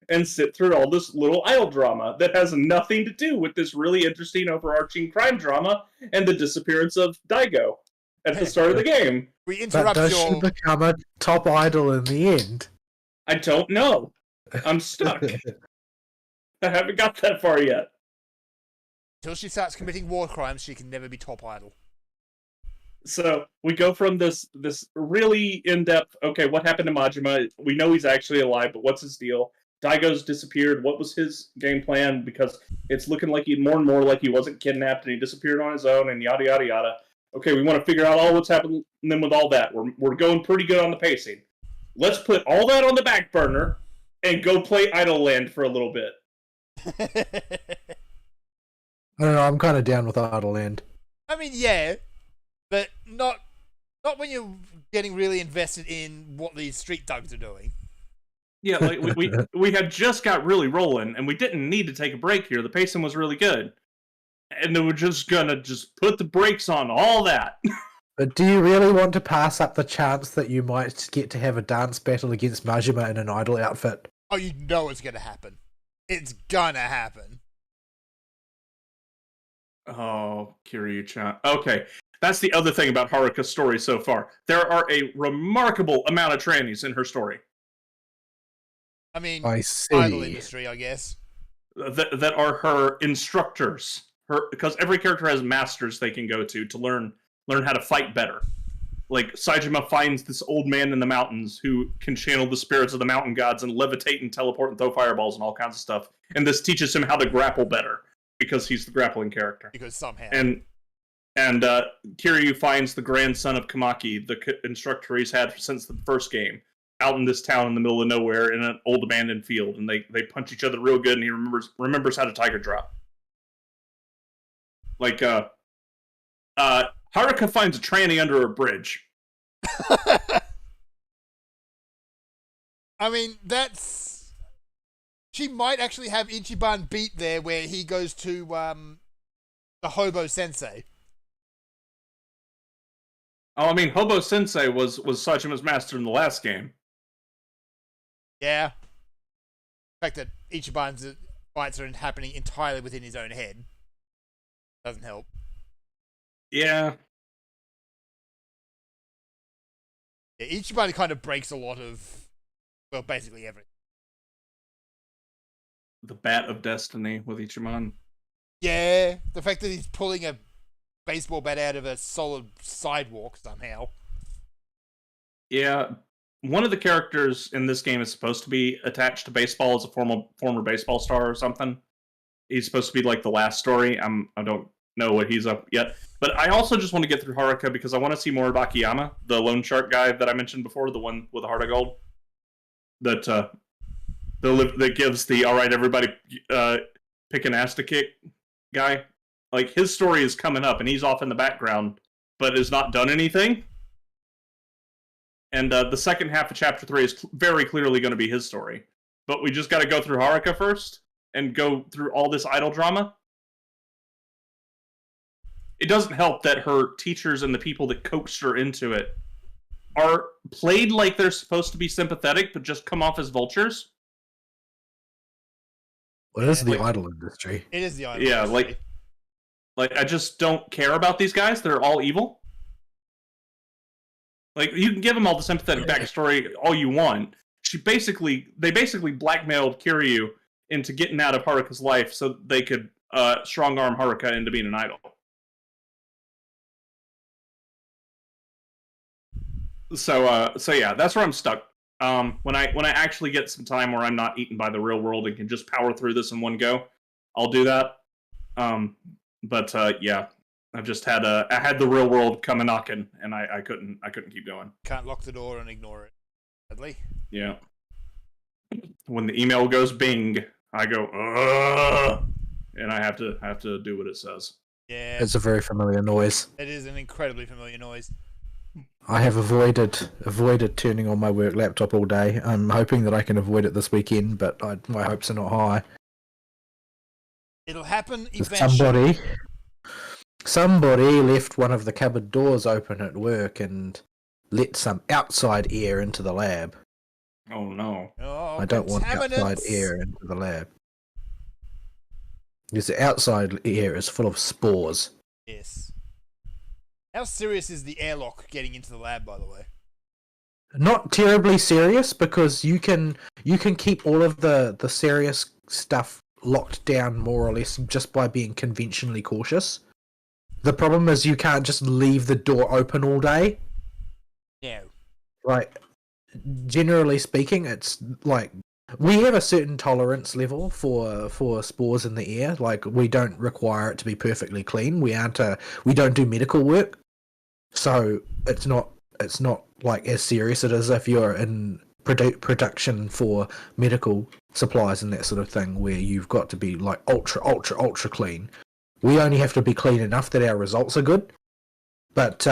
And sit through all this little idol drama that has nothing to do with this really interesting overarching crime drama and the disappearance of Daigo at the start of the game.
We
But
interrupt
does
your.
she become a top idol in the end?
I don't know. I'm stuck. I haven't got that far yet.
Till she starts committing war crimes, she can never be top idol.
So we go from this really in-depth, okay, what happened to Majima? We know he's actually alive, but what's his deal? Daigo's disappeared. What was his game plan? Because it's looking like more and more like he wasn't kidnapped and he disappeared on his own and yada yada yada. Okay, we want to figure out all what's happening with all that. We're going pretty good on the pacing. Let's put all that on the back burner and go play Idle Land for a little bit.
I don't know, I'm kind of down with Idle Land.
I mean, yeah, but not when you're getting really invested in what these street thugs are doing.
Yeah, like we had just got really rolling, and we didn't need to take a break here. The pacing was really good. And then we're just gonna put the brakes on all that.
But do you really want to pass up the chance that you might get to have a dance battle against Majima in an idol outfit?
Oh, you know it's gonna happen. It's gonna happen.
Oh, Kiryu-chan. Okay, that's the other thing about Haruka's story so far. There are a remarkable amount of trannies in her story.
I mean,
I see.
idol industry, I guess.
That are her instructors. Because every character has masters they can go to learn how to fight better. Like, Saejima finds this old man in the mountains who can channel the spirits of the mountain gods and levitate and teleport and throw fireballs and all kinds of stuff. And this teaches him how to grapple better, because he's the grappling character.
Because somehow.
And Kiryu finds the grandson of Kamaki, the instructor he's had since the first game, out in this town in the middle of nowhere in an old abandoned field. And they punch each other real good, and he remembers how to tiger drop. Like, Haruka finds a tranny under a bridge.
I mean, that's... She might actually have Ichiban beat there where he goes to the Hobo Sensei.
Oh, I mean, Hobo Sensei was Sajima's master in the last game.
Yeah. The fact that Ichiban's fights are happening entirely within his own head doesn't help.
Yeah.
Yeah, Ichiban kind of breaks a lot of, well, basically everything.
The Bat of Destiny with Ichiban.
Yeah, the fact that he's pulling a baseball bat out of a solid sidewalk somehow.
Yeah. One of the characters in this game is supposed to be attached to baseball as a former baseball star or something. He's supposed to be like the last story. I don't know what he's up yet. But I also just want to get through Haruka because I want to see more of Akiyama, the loan shark guy that I mentioned before, the one with the heart of gold. That gives the alright everybody pick an ass to kick guy. Like, his story is coming up and he's off in the background, but has not done anything. And the second half of Chapter 3 is very clearly going to be his story. But we just got to go through Haruka first and go through all this idol drama. It doesn't help that her teachers and the people that coaxed her into it are played like they're supposed to be sympathetic, but just come off as vultures.
Well, it is the idol industry.
It is the idol
industry. Like I just don't care about these guys. They're all evil. Like, you can give them all the sympathetic backstory all you want. They basically blackmailed Kiryu into getting out of Haruka's life so they could strong arm Haruka into being an idol. So yeah, that's where I'm stuck. When I actually get some time where I'm not eaten by the real world and can just power through this in one go, I'll do that. But yeah, I had the real world come a knocking, and I couldn't keep going.
Can't lock the door and ignore it. Sadly.
Yeah. When the email goes bing, I go, ugh, and I have to do what it says.
Yeah.
It's a very familiar noise.
It is an incredibly familiar noise.
I have avoided turning on my work laptop all day. I'm hoping that I can avoid it this weekend, but my hopes are not high.
It'll happen eventually.
Somebody left one of the cupboard doors open at work and let some outside air into the lab.
Oh no.
Oh,
I don't want outside
contaminants.
air into the lab. Because the outside air is full of spores.
Yes. How serious is the airlock getting into the lab, by the way?
Not terribly serious, because you can keep all of the serious stuff locked down more or less just by being conventionally cautious. The problem is you can't just leave the door open all day.
No.
Like, generally speaking, it's like we have a certain tolerance level for spores in the air. Like, we don't require it to be perfectly clean. We don't do medical work, so it's not like as serious as if you're in production for medical supplies and that sort of thing, where you've got to be like ultra clean. We only have to be clean enough that our results are good, but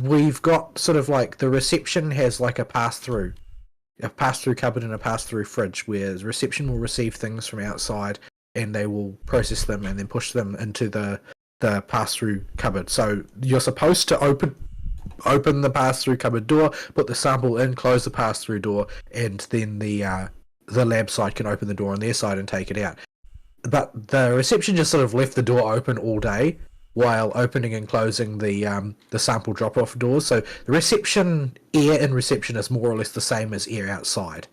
we've got sort of like the reception has like a pass-through cupboard and a pass-through fridge, where the reception will receive things from outside and they will process them and then push them into the pass-through cupboard. So you're supposed to open the pass-through cupboard door, put the sample in, close the pass-through door, and then the lab side can open the door on their side and take it out. But the reception just sort of left the door open all day while opening and closing the sample drop-off doors. So the reception air in reception is more or less the same as air outside.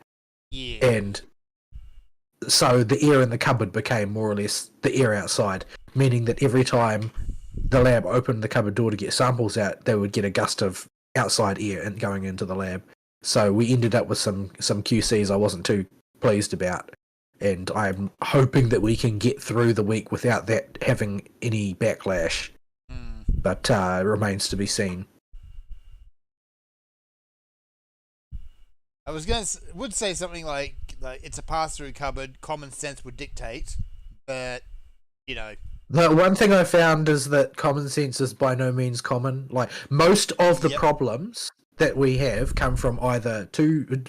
Yeah.
And so the air in the cupboard became more or less the air outside, meaning that every time the lab opened the cupboard door to get samples out, they would get a gust of outside air and going into the lab. So we ended up with some QCs I wasn't too pleased about. And I'm hoping that we can get through the week without that having any backlash. But it remains to be seen.
I would say something like it's a pass-through cupboard. Common sense would dictate, but you know.
The one thing I found is that common sense is by no means common. Like, most of the problems that we have come from either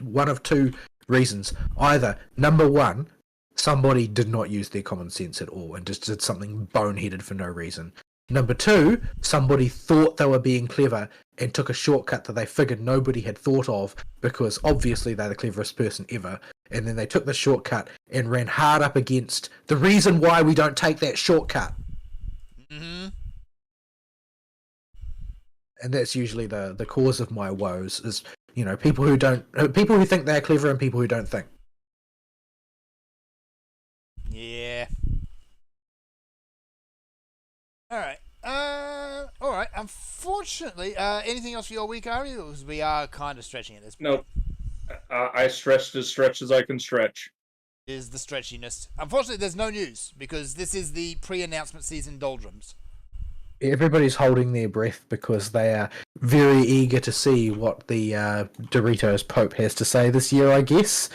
one of two reasons. Either, number one, somebody did not use their common sense at all and just did something boneheaded for no reason. Number two, somebody thought they were being clever and took a shortcut that they figured nobody had thought of, because obviously they're the cleverest person ever. And then they took the shortcut and ran hard up against the reason why we don't take that shortcut.
Mm-hmm.
And that's usually the cause of my woes, is, you know, people who think they're clever and people who don't think.
Yeah. Alright. Alright. Unfortunately, anything else for your week, Ari? Because we are kind of stretching at this point.
Nope. I stretched as stretch as I can stretch.
Is the stretchiness. Unfortunately, there's no news, because this is the pre-announcement season doldrums.
Everybody's holding their breath because they are very eager to see what the Doritos Pope has to say this year, I guess.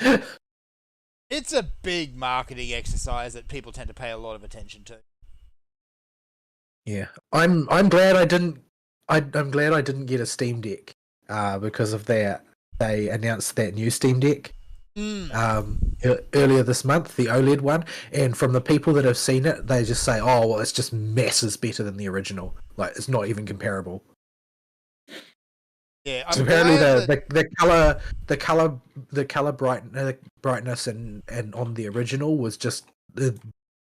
It's a big marketing exercise that people tend to pay a lot of attention to.
Yeah, I'm glad I didn't. I'm glad I didn't get a Steam Deck because of that. They announced that new Steam Deck earlier this month, the OLED one, and from the people that have seen it, they just say, "Oh, well, it's just masses better than the original. Like, it's not even comparable."
Yeah,
so apparently the color brightness and on the original was just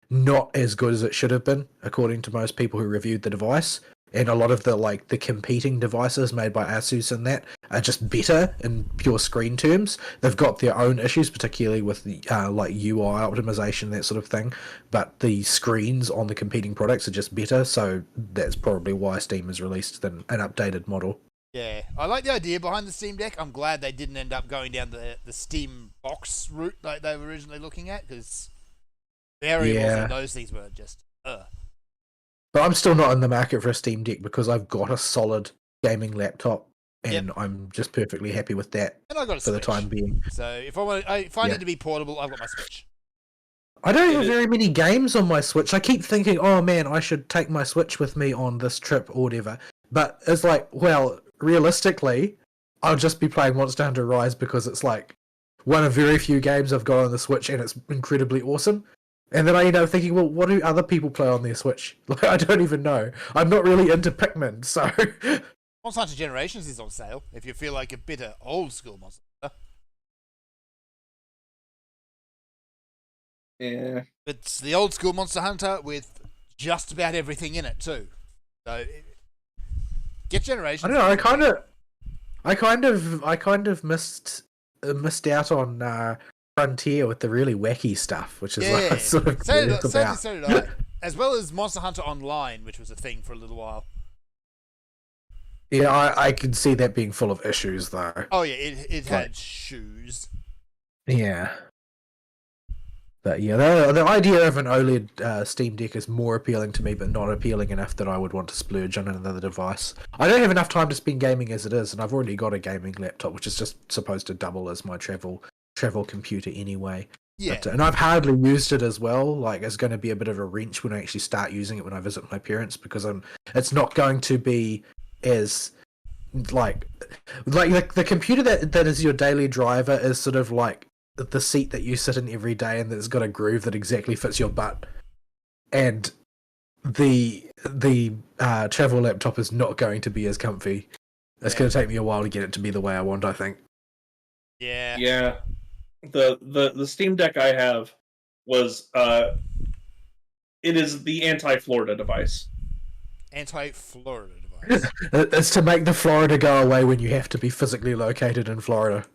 not as good as it should have been, according to most people who reviewed the device. And a lot of the competing devices made by Asus and that are just better in pure screen terms. They've got their own issues, particularly with the like UI optimization, that sort of thing. But the screens on the competing products are just better, so that's probably why Steam has released an updated model.
Yeah, I like the idea behind the Steam Deck. I'm glad they didn't end up going down the Steam box route like they were originally looking at, because variables and those things were just
But I'm still not in the market for a Steam Deck because I've got a solid gaming laptop and I'm just perfectly happy with that
And I got a
for the
Switch.
time being.
So if I need to be portable, I've got my Switch.
I don't have very many games on my Switch. I keep thinking, oh man, I should take my Switch with me on this trip or whatever. But it's like, well, realistically, I'll just be playing Monster Hunter Rise because it's like one of very few games I've got on the Switch and it's incredibly awesome. And then I end up thinking, well, what do other people play on their Switch? Like, I don't even know. I'm not really into Pikmin, so...
Monster Hunter Generations is on sale if you feel like a bit of old school Monster Hunter.
Yeah.
It's the old school Monster Hunter with just about everything in it too. So get Generations.
I don't know. I kind of missed out on Frontier with the really wacky stuff, which is what I was sort of curious about.
So did I. As well as Monster Hunter Online, which was a thing for a little while.
Yeah, I can see that being full of issues, though.
Oh yeah, it had shoes.
Yeah. But yeah, the idea of an OLED Steam Deck is more appealing to me, but not appealing enough that I would want to splurge on another device. I don't have enough time to spend gaming as it is, and I've already got a gaming laptop, which is just supposed to double as my travel computer anyway.
Yeah.
But, and I've hardly used it as well. Like, it's going to be a bit of a wrench when I actually start using it when I visit my parents, because it's not going to be as like the computer that is your daily driver is sort of like the seat that you sit in every day and that's got a groove that exactly fits your butt, and the travel laptop is not going to be as comfy. It's going to take me a while to get it to be the way I want, I think.
Yeah.
The Steam Deck I have was it is the anti-Florida device.
Anti-Florida device.
It's to make the Florida go away when you have to be physically located in Florida.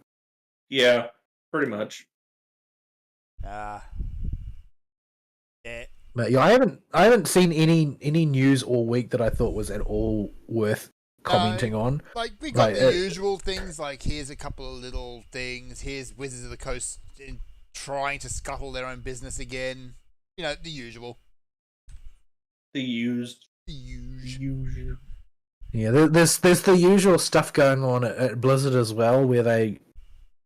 Yeah, pretty much.
Yeah.
But yeah, I haven't seen any news all week that I thought was at all worth commenting on.
Like, we got the usual things, like here's a couple of little things, here's Wizards of the Coast trying to scuttle their own business again. You know, the usual.
The usual.
Yeah, there's the usual stuff going on at Blizzard as well, where they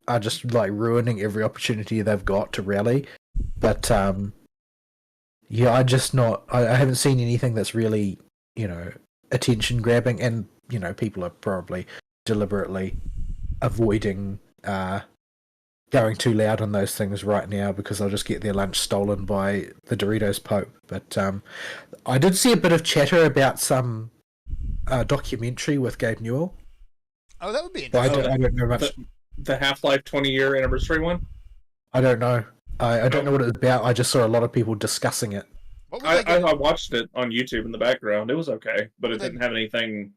are just like ruining every opportunity they've got to rally. But yeah, I haven't seen anything that's really, attention grabbing, and people are probably deliberately avoiding going too loud on those things right now because they'll just get their lunch stolen by the Doritos Pope. But I did see a bit of chatter about some documentary with Gabe Newell.
Oh, that would be interesting.
I don't know much.
The Half-Life 20-year anniversary one?
I don't know. I don't know what it's about. I just saw a lot of people discussing it.
I watched it on YouTube in the background. It was okay, but it didn't have anything.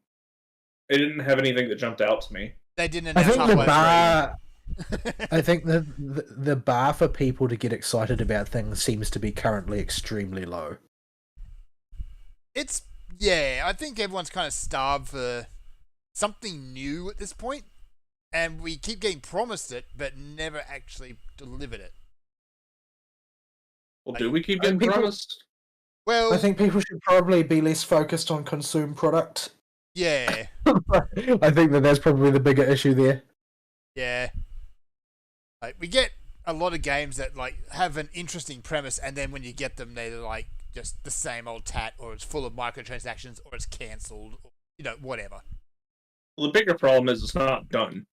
It didn't have anything that jumped out to me.
They didn't announce Half-Life 3.
I think the bar for people to get excited about things seems to be currently extremely low.
I think everyone's kind of starved for something new at this point, and we keep getting promised it, but never actually delivered it.
Well, do we keep getting promised?
Well,
I think people should probably be less focused on consume product.
Yeah.
I think that's probably the bigger issue there.
Yeah. Like, we get a lot of games that have an interesting premise, and then when you get them, they're like just the same old tat, or it's full of microtransactions, or it's cancelled, or, whatever.
Well, the bigger problem is it's not done.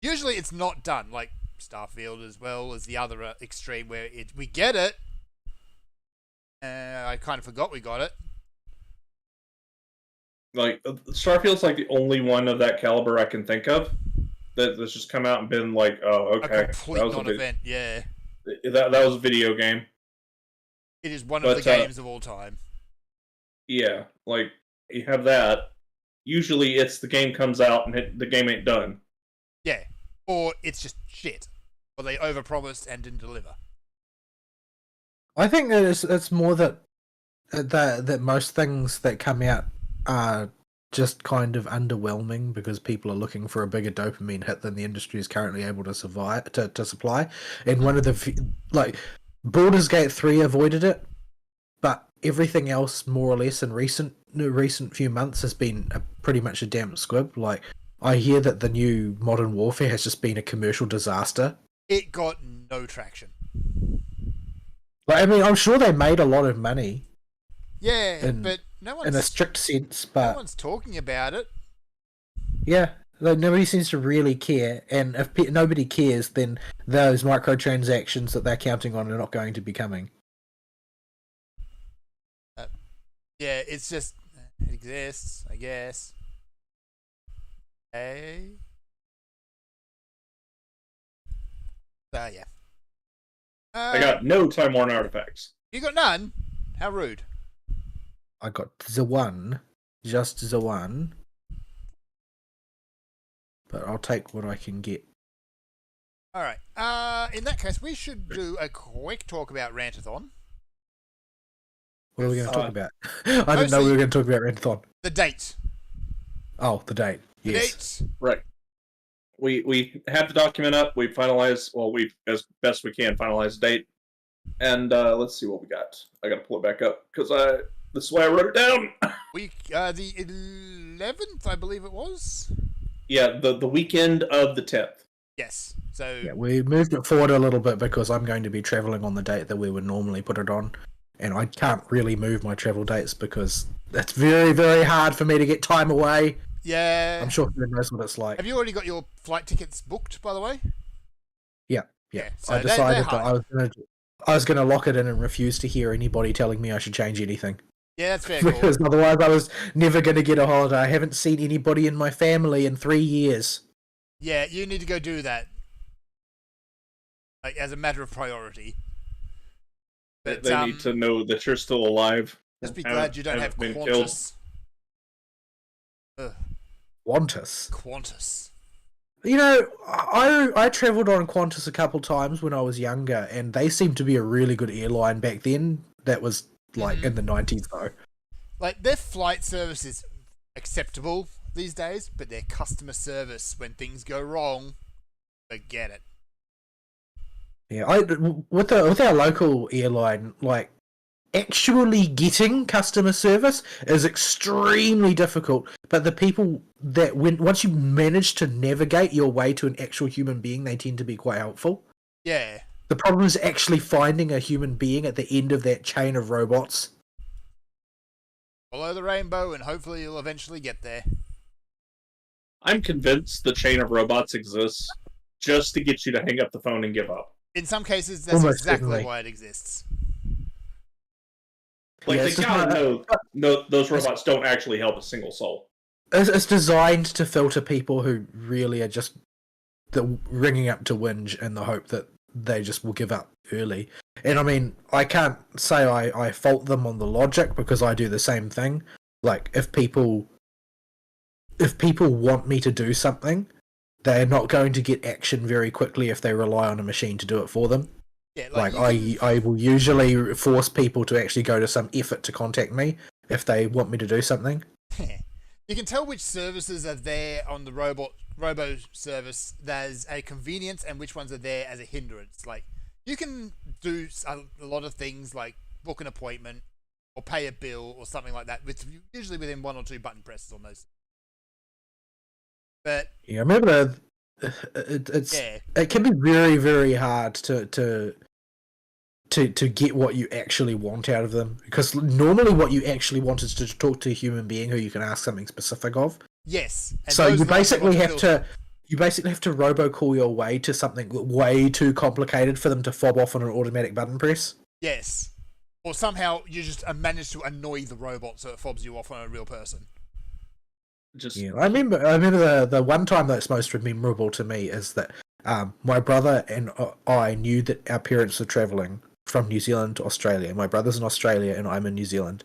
Usually it's not done, like Starfield as well as the other extreme where we get it. I kind of forgot we got it.
Like, Starfield's like the only one of that caliber I can think of that's just come out and been like, oh, okay.
A complete non-event, yeah.
That was a video game.
It is one of the games of all time.
Yeah, like, you have that. Usually it's the game comes out and the game ain't done.
Yeah, or it's just shit. Or they overpromised and didn't deliver.
I think that it's more that most things that come out are just kind of underwhelming because people are looking for a bigger dopamine hit than the industry is currently able to supply. And one of the Baldur's Gate 3 avoided it, but everything else more or less in recent few months has been pretty much a damp squib. Like I hear that the new Modern Warfare has just been a commercial disaster.
It got no traction.
Like, I mean, I'm sure they made a lot of money
Yeah, but
in a strict sense,
no
but
one's talking about it.
yeah, like nobody seems to really care. And if nobody cares, then those microtransactions that they're counting on are not going to be coming.
Yeah, it's just it exists, I guess. Hey. Yeah.
I got no Time Worn artifacts.
You got none? How rude.
I got the one, just the one. But I'll take what I can get.
All right. In that case, we should do a quick talk about Rantathon.
What are we going to talk about? I didn't know we were going to talk about Rantathon.
The date.
Oh, the date.
The
Yes.
date.
Right. We have the document up. We finalized. Well, we as best we can finalize the date. And let's see what we got. I got to pull it back up because this is why I wrote it down.
We the 11th, I believe it was.
Yeah, the weekend of the 10th.
Yes. So
Yeah, we moved it forward a little bit because I'm going to be traveling on the date that we would normally put it on. And I can't really move my travel dates because it's very, very hard for me to get time away.
yeah.
I'm sure everyone knows what it's like.
Have you already got your flight tickets booked, by the way?
Yeah.
So
I
they're
decided that
hard.
I was going to lock it in and refuse to hear anybody telling me I should change anything.
Yeah, that's very cool.
Because otherwise I was never going to get a holiday. I haven't seen anybody in my family in 3 years.
Yeah, you need to go do that. Like, as a matter of priority. But
They need to know that you're still alive.
just be glad you don't have
haven't been killed.
Qantas. Ugh,
Qantas.
Qantas.
You know, I travelled on Qantas a couple times when I was younger, and they seemed to be a really good airline back then. That was like in the 90s, though.
Like, their flight service is acceptable these days, but their customer service, when things go wrong, forget it.
Yeah, with our local airline, like actually getting customer service is extremely difficult. But the people that once you manage to navigate your way to an actual human being, they tend to be quite helpful.
Yeah.
The problem is actually finding a human being at the end of that chain of robots.
Follow the rainbow, and hopefully you'll eventually get there.
I'm convinced the chain of robots exists just to get you to hang up the phone and give up.
In some cases, that's
Almost
exactly
certainly.
why it exists.
Like,
Yeah,
they
it's just
gotta
not-
know those robots don't actually help a single soul.
It's designed to filter people who really are just ringing up to whinge in the hope that they just will give up early. And I mean, I can't say I fault them on the logic because I do the same thing. Like, if people want me to do something, they're not going to get action very quickly if they rely on a machine to do it for them.
Yeah,
Like,
you
I will usually force people to actually go to some effort to contact me if they want me to do something.
you can tell which services are there on the robo service as a convenience and which ones are there as a hindrance. Like, you can do a lot of things like book an appointment or pay a bill or something like that, with usually within 1 or 2 button presses on those. But
Yeah, I remember
yeah,
it can be very, very hard to get what you actually want out of them, because normally what you actually want is to talk to a human being who you can ask something specific of.
yes. And
So
those
you
are the ones that
basically
want
have
fill-
to robocall your way to something way too complicated for them to fob off on an automatic button press.
Yes. Or somehow you just manage to annoy the robot so it fobs you off on a real person.
Just
Yeah, I remember the one time that's most memorable to me is that my brother and I knew that our parents were travelling from New Zealand to Australia. My brother's in Australia and I'm in New Zealand,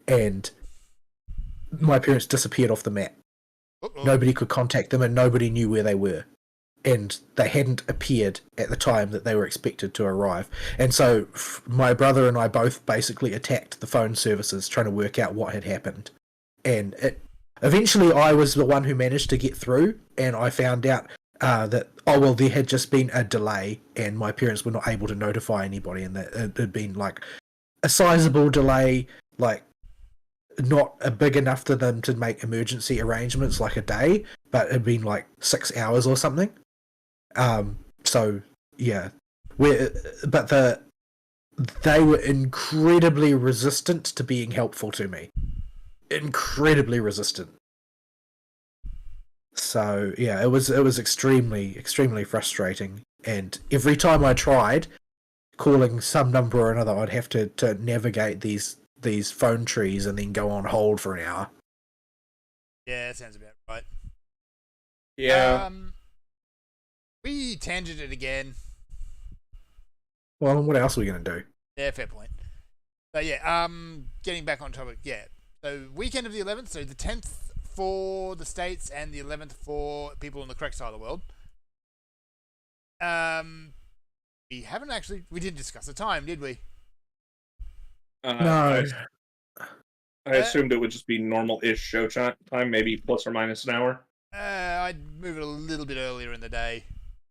and my parents disappeared off the map.
Uh-oh.
Nobody could contact them and nobody knew where they were, and they hadn't appeared at the time that they were expected to arrive. And so my brother and I both basically attacked the phone services trying to work out what had happened, and eventually I was the one who managed to get through, and I found out that there had just been a delay and my parents were not able to notify anybody, and that it had been like a sizable delay. Like, not big enough for them to make emergency arrangements like a day, but it'd been like 6 hours or something. So yeah, they were incredibly resistant to being helpful to me. Incredibly resistant. So yeah, it was extremely frustrating. And every time I tried calling some number or another, I'd have to navigate these phone trees and then go on hold for an hour.
Yeah, that sounds about right.
Yeah.
We tangented again.
Well, what else are we going to do?
Yeah, fair point. But yeah, getting back on topic, yeah. So weekend of the 11th, so the 10th for the States and the 11th for people on the correct side of the world. We didn't discuss the time, did we?
No.
I assumed it would just be normal-ish show time, maybe plus or minus an hour.
I'd move it a little bit earlier in the day.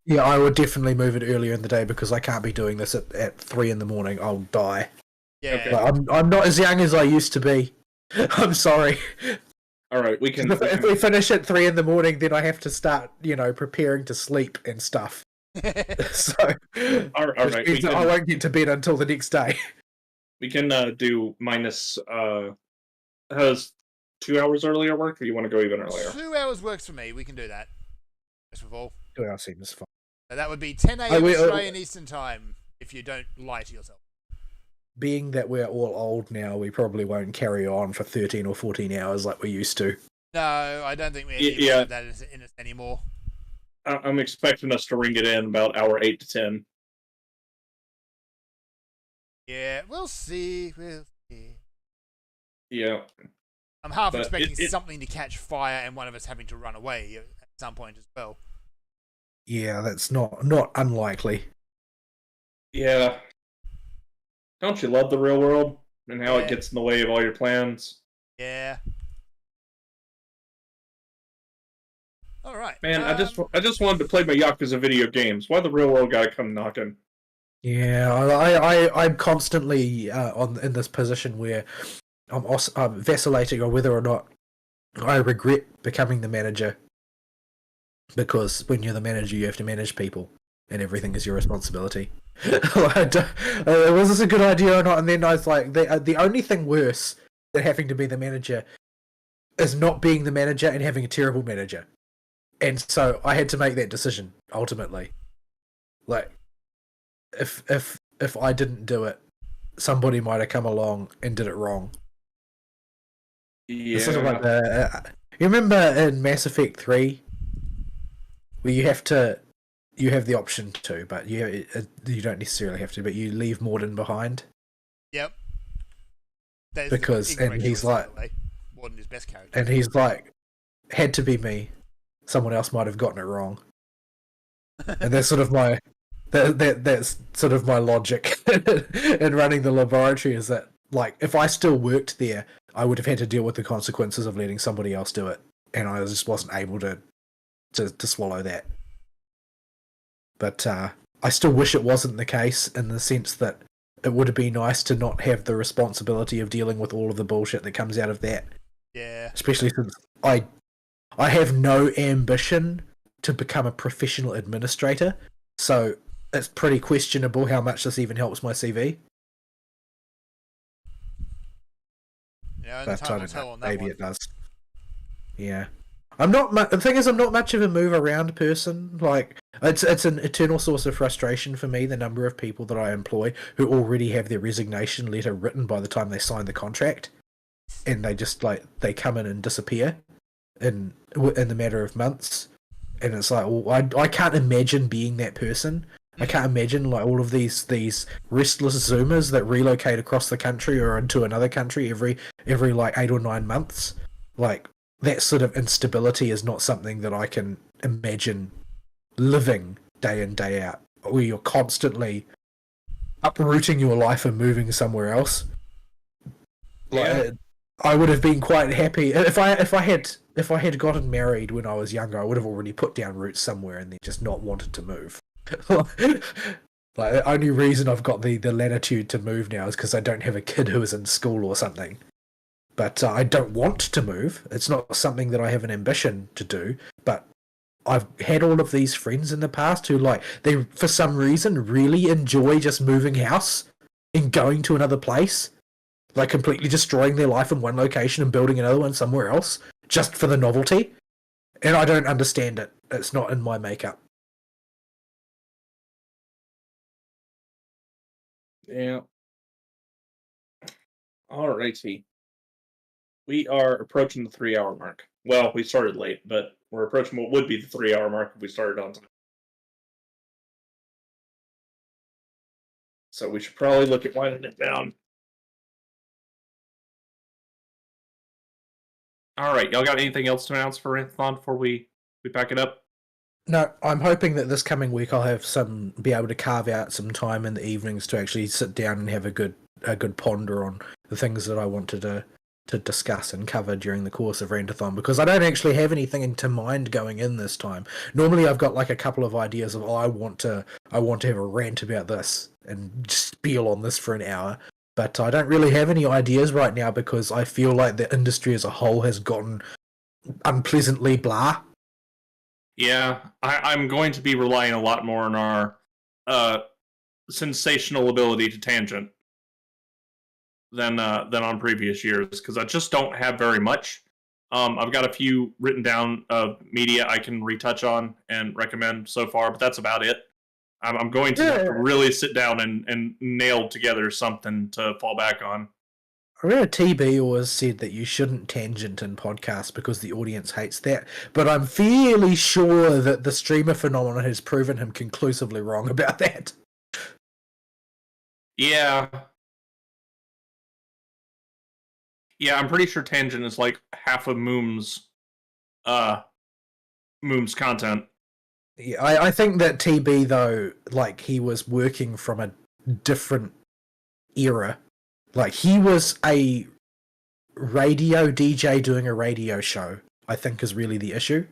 Yeah, I would definitely move it earlier in the day because I can't be doing this at 3 in the morning. I'll die.
Yeah.
Okay.
Like, I'm not as young as I used to be. I'm sorry.
All right, we can.
If we finish at 3 in the morning, then I have to start, preparing to sleep and stuff. So,
all right,
I won't get to bed until the next day.
We can do minus. Has 2 hours earlier work, or you want to go even earlier?
2 hours works for me. We can do that. First of all.
2 hours seems fine.
So that would be 10 a.m. Australian Eastern Time, if you don't lie to yourself.
Being that we're all old now, we probably won't carry on for 13 or 14 hours like we used to.
No, I don't think we have that in us anymore.
I'm expecting us to ring it in about hour 8 to 10.
Yeah, we'll see.
Yeah.
I'm half expecting something to catch fire and one of us having to run away at some point as well.
Yeah, that's not unlikely.
Yeah. Don't you love the real world and how it gets in the way of all your plans?
Yeah. All right.
Man, I just wanted to play my Yakuza video games. Why the real world gotta come knocking?
Yeah, I'm constantly in this position where I'm vacillating on whether or not I regret becoming the manager. Because when you're the manager, you have to manage people, and everything is your responsibility. Was this a good idea or not? And then I was like, the only thing worse than having to be the manager is not being the manager and having a terrible manager. And so I had to make that decision ultimately. Like, if I didn't do it, somebody might have come along and did it wrong.
Yeah.
It's sort of like you remember in Mass Effect 3 where you have the option to, but you don't necessarily have to, but you leave Mordin behind.
Yep.
And he's like,
Mordin is best character.
And he's like, had to be me. Someone else might have gotten it wrong. And that's sort of my that's sort of my logic in running the laboratory, is that, like, if I still worked there, I would have had to deal with the consequences of letting somebody else do it, and I just wasn't able to swallow that. But I still wish it wasn't the case, in the sense that it would have been nice to not have the responsibility of dealing with all of the bullshit that comes out of that.
Yeah.
Especially since I have no ambition to become a professional administrator, so it's pretty questionable how much this even helps my CV.
Yeah,
but I don't know. Maybe it does. Yeah. The thing is, I'm not much of a move around person. Like, it's an eternal source of frustration for me, the number of people that I employ who already have their resignation letter written by the time they sign the contract, and they just, like, they come in and disappear in the matter of months. And it's like, well, I can't imagine being that person. I can't imagine, like, all of these restless Zoomers that relocate across the country or into another country every like 8 or 9 months. Like, that sort of instability is not something that I can imagine living day in, day out, where you're constantly uprooting your life and moving somewhere else.
Yeah.
Like, I would have been quite happy if I had gotten married when I was younger. I would have already put down roots somewhere and then just not wanted to move. Like, the only reason I've got the latitude to move now is because I don't have a kid who is in school or something. but I don't want to move. It's not something that I have an ambition to do, but I've had all of these friends in the past who, like, they, for some reason, really enjoy just moving house and going to another place, like completely destroying their life in one location and building another one somewhere else, just for the novelty. And I don't understand it. It's not in my makeup.
Yeah. Alrighty. We are approaching the 3-hour mark. Well, we started late, but we're approaching what would be the 3-hour mark if we started on time. So we should probably look at winding it down. Alright, y'all got anything else to announce for Rantathon before we pack it up?
No, I'm hoping that this coming week I'll have be able to carve out some time in the evenings to actually sit down and have a good ponder on the things that I wanted to discuss and cover during the course of Rantathon, because I don't actually have anything into mind going in this time. Normally I've got like a couple of ideas of, I want to have a rant about this and spiel on this for an hour, but I don't really have any ideas right now because I feel like the industry as a whole has gotten unpleasantly blah.
Yeah, I'm going to be relying a lot more on our sensational ability to tangent than on previous years, because I just don't have very much. I've got a few written down of media I can retouch on and recommend so far, but that's about it. I'm going to have to really sit down and nail together something to fall back on.
I read TB always said that you shouldn't tangent in podcasts because the audience hates that, but I'm fairly sure that the streamer phenomenon has proven him conclusively wrong about that.
Yeah. Yeah, I'm pretty sure tangent is like half of Moom's content.
Yeah, I think that TB, though, like, he was working from a different era. Like, he was a radio DJ doing a radio show, I think is really the issue.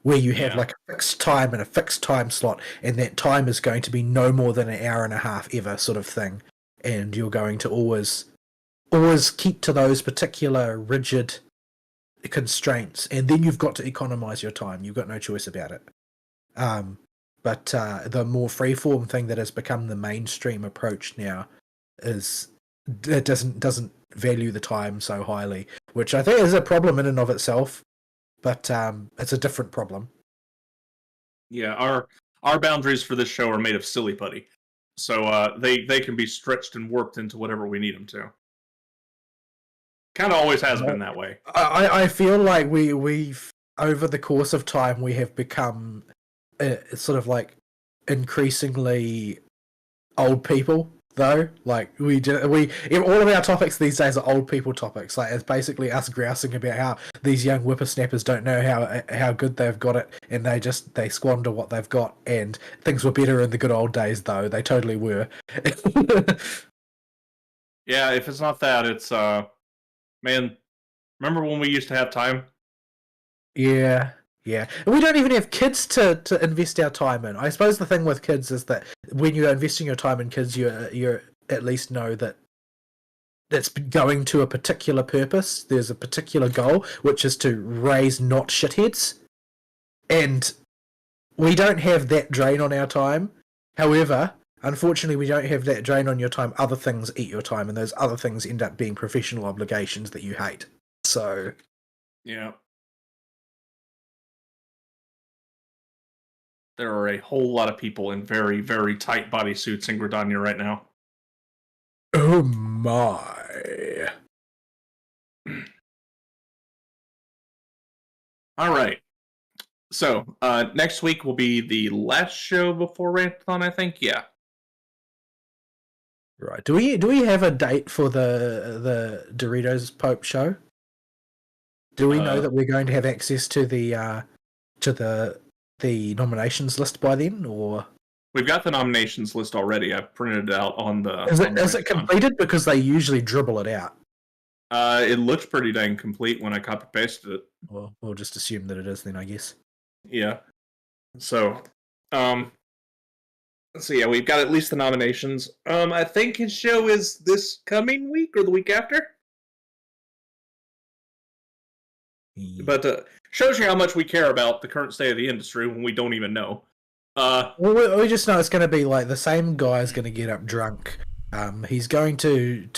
Where you have like a fixed time and a fixed time slot, and that time is going to be no more than an hour and a half ever, sort of thing. And you're going to always keep to those particular rigid constraints, and then you've got to economize your time. You've got no choice about it. But the more freeform thing that has become the mainstream approach now is it doesn't value the time so highly, which I think is a problem in and of itself. But it's a different problem.
Yeah, our boundaries for this show are made of silly putty, so they can be stretched and warped into whatever we need them to. Kind of always has been that way.
I feel like we've over the course of time we have become sort of like increasingly old people. Though, like all of our topics these days are old people topics. Like, it's basically us grousing about how these young whippersnappers don't know how good they've got it, and they squander what they've got. And things were better in the good old days, though they totally were.
Yeah, if it's not that, it's man. Remember when we used to have time?
Yeah. Yeah, and we don't even have kids to invest our time in. I suppose the thing with kids is that when you're investing your time in kids, you at least know that it's going to a particular purpose. There's a particular goal, which is to raise not shitheads. And we don't have that drain on our time. However, unfortunately, we don't have that drain on your time. Other things eat your time, and those other things end up being professional obligations that you hate. So,
yeah. There are a whole lot of people in very, very tight bodysuits in Gridania right now.
Oh my.
All right. So, next week will be the last show before Rantathon, I think. Yeah.
Right. Do we have a date for the Doritos Pope show? Do we know that we're going to have access to the nominations list by then, or
we've got the nominations list already? I printed it out on the.
Is it completed? Because they usually dribble it out.
It looks pretty dang complete when I copy pasted it.
Well, we'll just assume that it is then, I guess.
Yeah. So, yeah, we've got at least the nominations. I think his show is this coming week or the week after. But shows you how much we care about the current state of the industry when we don't even know.
Well, we just know it's going to be like the same guy is going to get up drunk. He's going to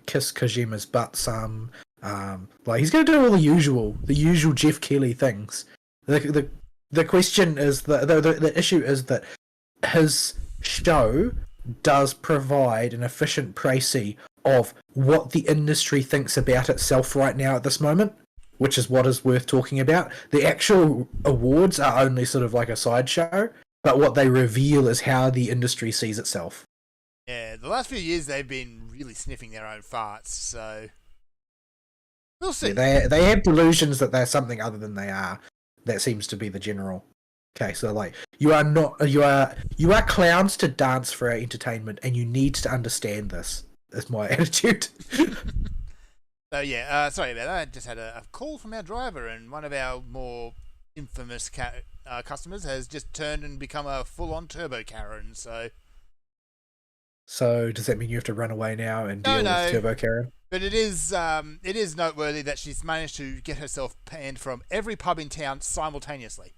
kiss Kojima's butt some. Like he's going to do all the usual Jeff Keighley things. The question is the issue is that his show does provide an efficient précis of what the industry thinks about itself right now at this moment, which is what is worth talking about. The actual awards are only sort of like a sideshow, but what they reveal is how the industry sees itself.
Yeah, the last few years they've been really sniffing their own farts, so we'll see.
Yeah, they have delusions that they're something other than they are. That seems to be the general case. So like you are clowns to dance for our entertainment, and you need to understand this. Is my attitude.
So yeah, sorry about that. I just had a call from our driver, and one of our more infamous customers has just turned and become a full-on turbo Karen.
So does that mean you have to run away now and deal with Turbo Karen?
But it is noteworthy that she's managed to get herself banned from every pub in town simultaneously,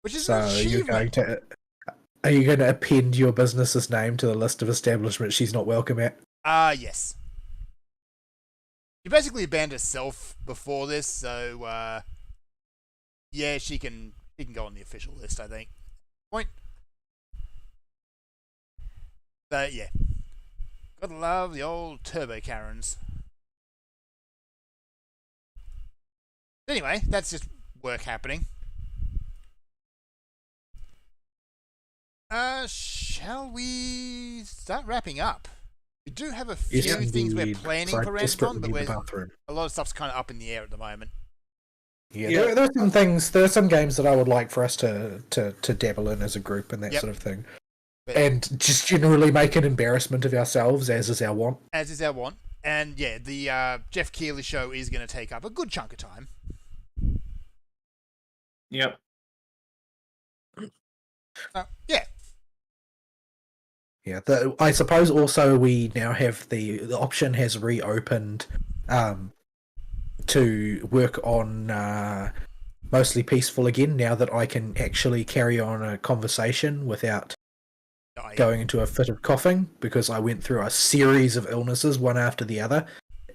which is an achievement.
Are you going to append your business's name to the list of establishments she's not welcome at?
Yes. She basically banned herself before this, so yeah, she can go on the official list, I think. Point. So yeah, gotta love the old Turbo Karens. Anyway, that's just work happening. Shall we start wrapping up? We do have a few things we're planning for Ramscon, but a lot of stuff's kind of up in the air at the moment.
Yeah, there are some things. There are some games that I would like for us to dabble in as a group and that sort of thing, and just generally make an embarrassment of ourselves, as is our want.
As is our want, and yeah, the Jeff Keighley show is going to take up a good chunk of time.
Yep.
Yeah.
Yeah, I suppose also we now have the option has reopened to work on Mostly Peaceful again, now that I can actually carry on a conversation without going into a fit of coughing, because I went through a series of illnesses one after the other,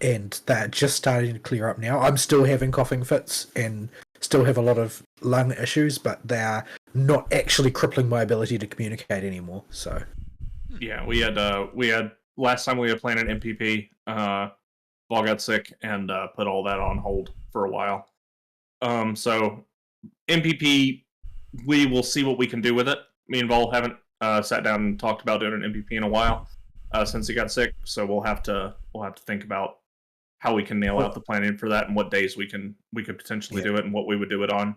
and they're just starting to clear up now. I'm still having coughing fits and still have a lot of lung issues, but they are not actually crippling my ability to communicate anymore, so...
Yeah, we had last time we had planned an MPP, Vol got sick and put all that on hold for a while. So MPP, we will see what we can do with it. Me and Vol haven't sat down and talked about doing an MPP in a while since he got sick, so we'll have to think about how we can nail out the planning for that and what days we could potentially do it and what we would do it on.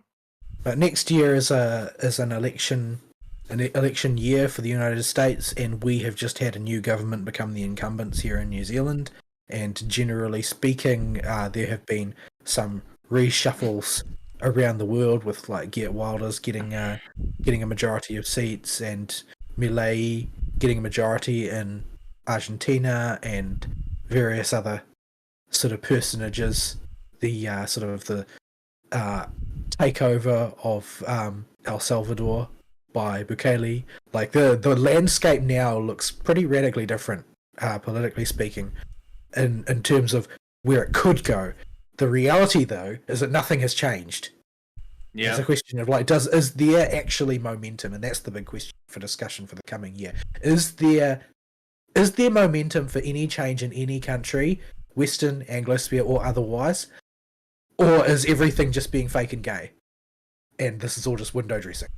But next year is an election year for the United States, and we have just had a new government become the incumbents here in New Zealand, and generally speaking, there have been some reshuffles around the world with like Geert Wilders getting a majority of seats, and Milei getting a majority in Argentina, and various other sort of personages. The takeover of El Salvador by Bukele. Like the landscape now looks pretty radically different, politically speaking, in terms of where it could go. The reality, though, is that nothing has changed. Yeah, it's a question of like, is there actually momentum, and that's the big question for discussion for the coming year. Is there momentum for any change in any country, Western, Anglosphere, or otherwise, or is everything just being fake and gay, and this is all just window dressing?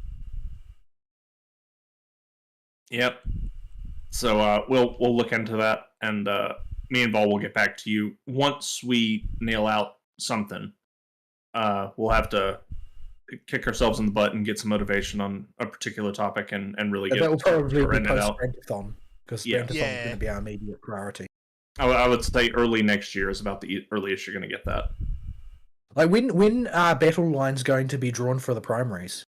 Yep. So we'll look into that, and me and Vol will get back to you once we nail out something. We'll have to kick ourselves in the butt and get some motivation on a particular topic and really get
that will probably be
it out.
Brandathon, because Brandathon is going to be our immediate priority.
I would say early next year is about the earliest you're going to get that.
Like when are battle lines going to be drawn for the primaries?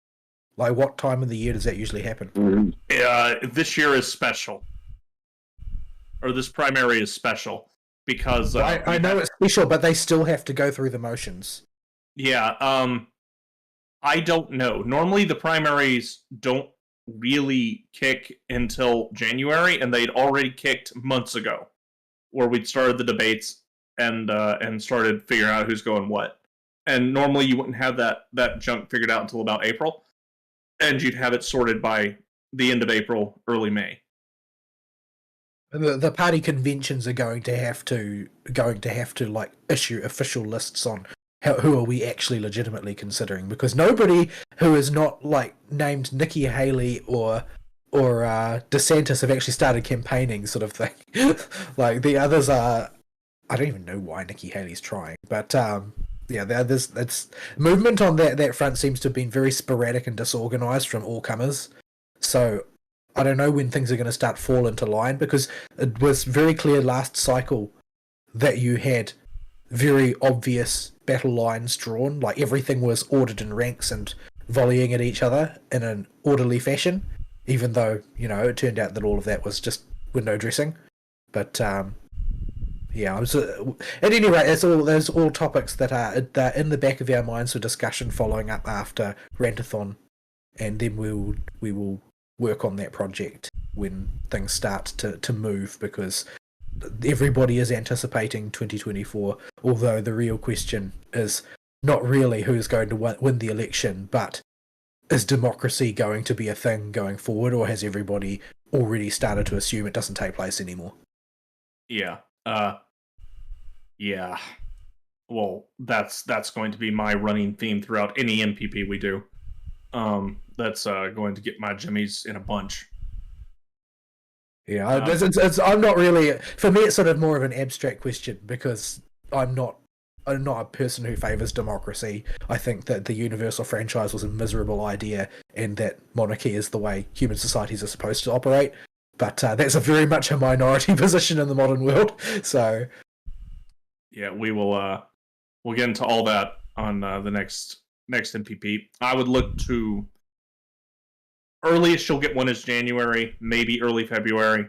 Like, what time of the year does that usually happen?
This year is special. Or this primary is special. Because...
I know it's special, but they still have to go through the motions.
Yeah, I don't know. Normally the primaries don't really kick until January, and they'd already kicked months ago, where we'd started the debates and started figuring out who's going what. And normally you wouldn't have that junk figured out until about April, and you'd have it sorted by the end of April, early May.
The party conventions are going to have to like issue official lists on who are we actually legitimately considering, because nobody who is not like named Nikki Haley or DeSantis have actually started campaigning, sort of thing. Like the others are, I don't even know why Nikki Haley's trying, but yeah, the others, it's movement on that front seems to have been very sporadic and disorganized from all comers. So I don't know when things are going to start fall into line, because it was very clear last cycle that you had very obvious battle lines drawn, like everything was ordered in ranks and volleying at each other in an orderly fashion, even though, you know, it turned out that all of that was just window dressing. But yeah, at any rate, there's all topics that are in the back of our minds for discussion following up after Rantathon, and then we will work on that project when things start to move, because everybody is anticipating 2024, although the real question is not really who's going to win the election, but is democracy going to be a thing going forward, or has everybody already started to assume it doesn't take place anymore?
Yeah. Yeah. Well, that's going to be my running theme throughout any MPP we do. That's going to get my jimmies in a bunch.
Yeah, I'm not really. For me, it's sort of more of an abstract question, because I'm not a person who favors democracy. I think that the universal franchise was a miserable idea, and that monarchy is the way human societies are supposed to operate. But that's a very much a minority position in the modern world. So
yeah, we'll get into all that on the next MPP. I would look to earliest you'll get one is January, maybe early February.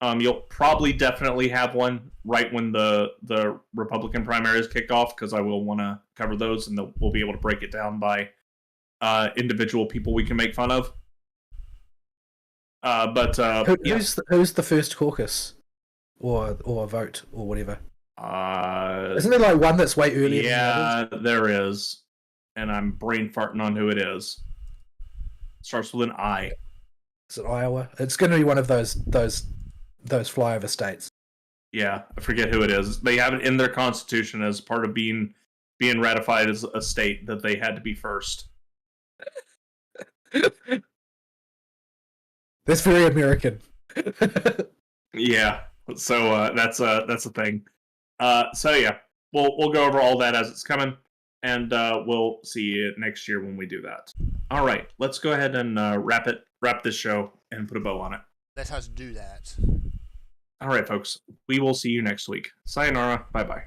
You'll probably definitely have one right when the Republican primaries kick off, because I will want to cover those, and we'll be able to break it down by individual people we can make fun of.
Who's the first caucus, or vote, or whatever? Isn't there like one that's way earlier?
Yeah, than the others? There is, and I'm brain farting on who it is. Starts with an I.
Is it Iowa? It's going to be one of those flyover states.
Yeah, I forget who it is. They have it in their constitution as part of being ratified as a state that they had to be first.
That's very American.
Yeah, so that's a thing. So yeah, we'll go over all that as it's coming, and we'll see you next year when we do that. All right, let's go ahead and wrap this show and put a bow on it.
Let us do that.
All right, folks, we will see you next week. Sayonara, bye-bye.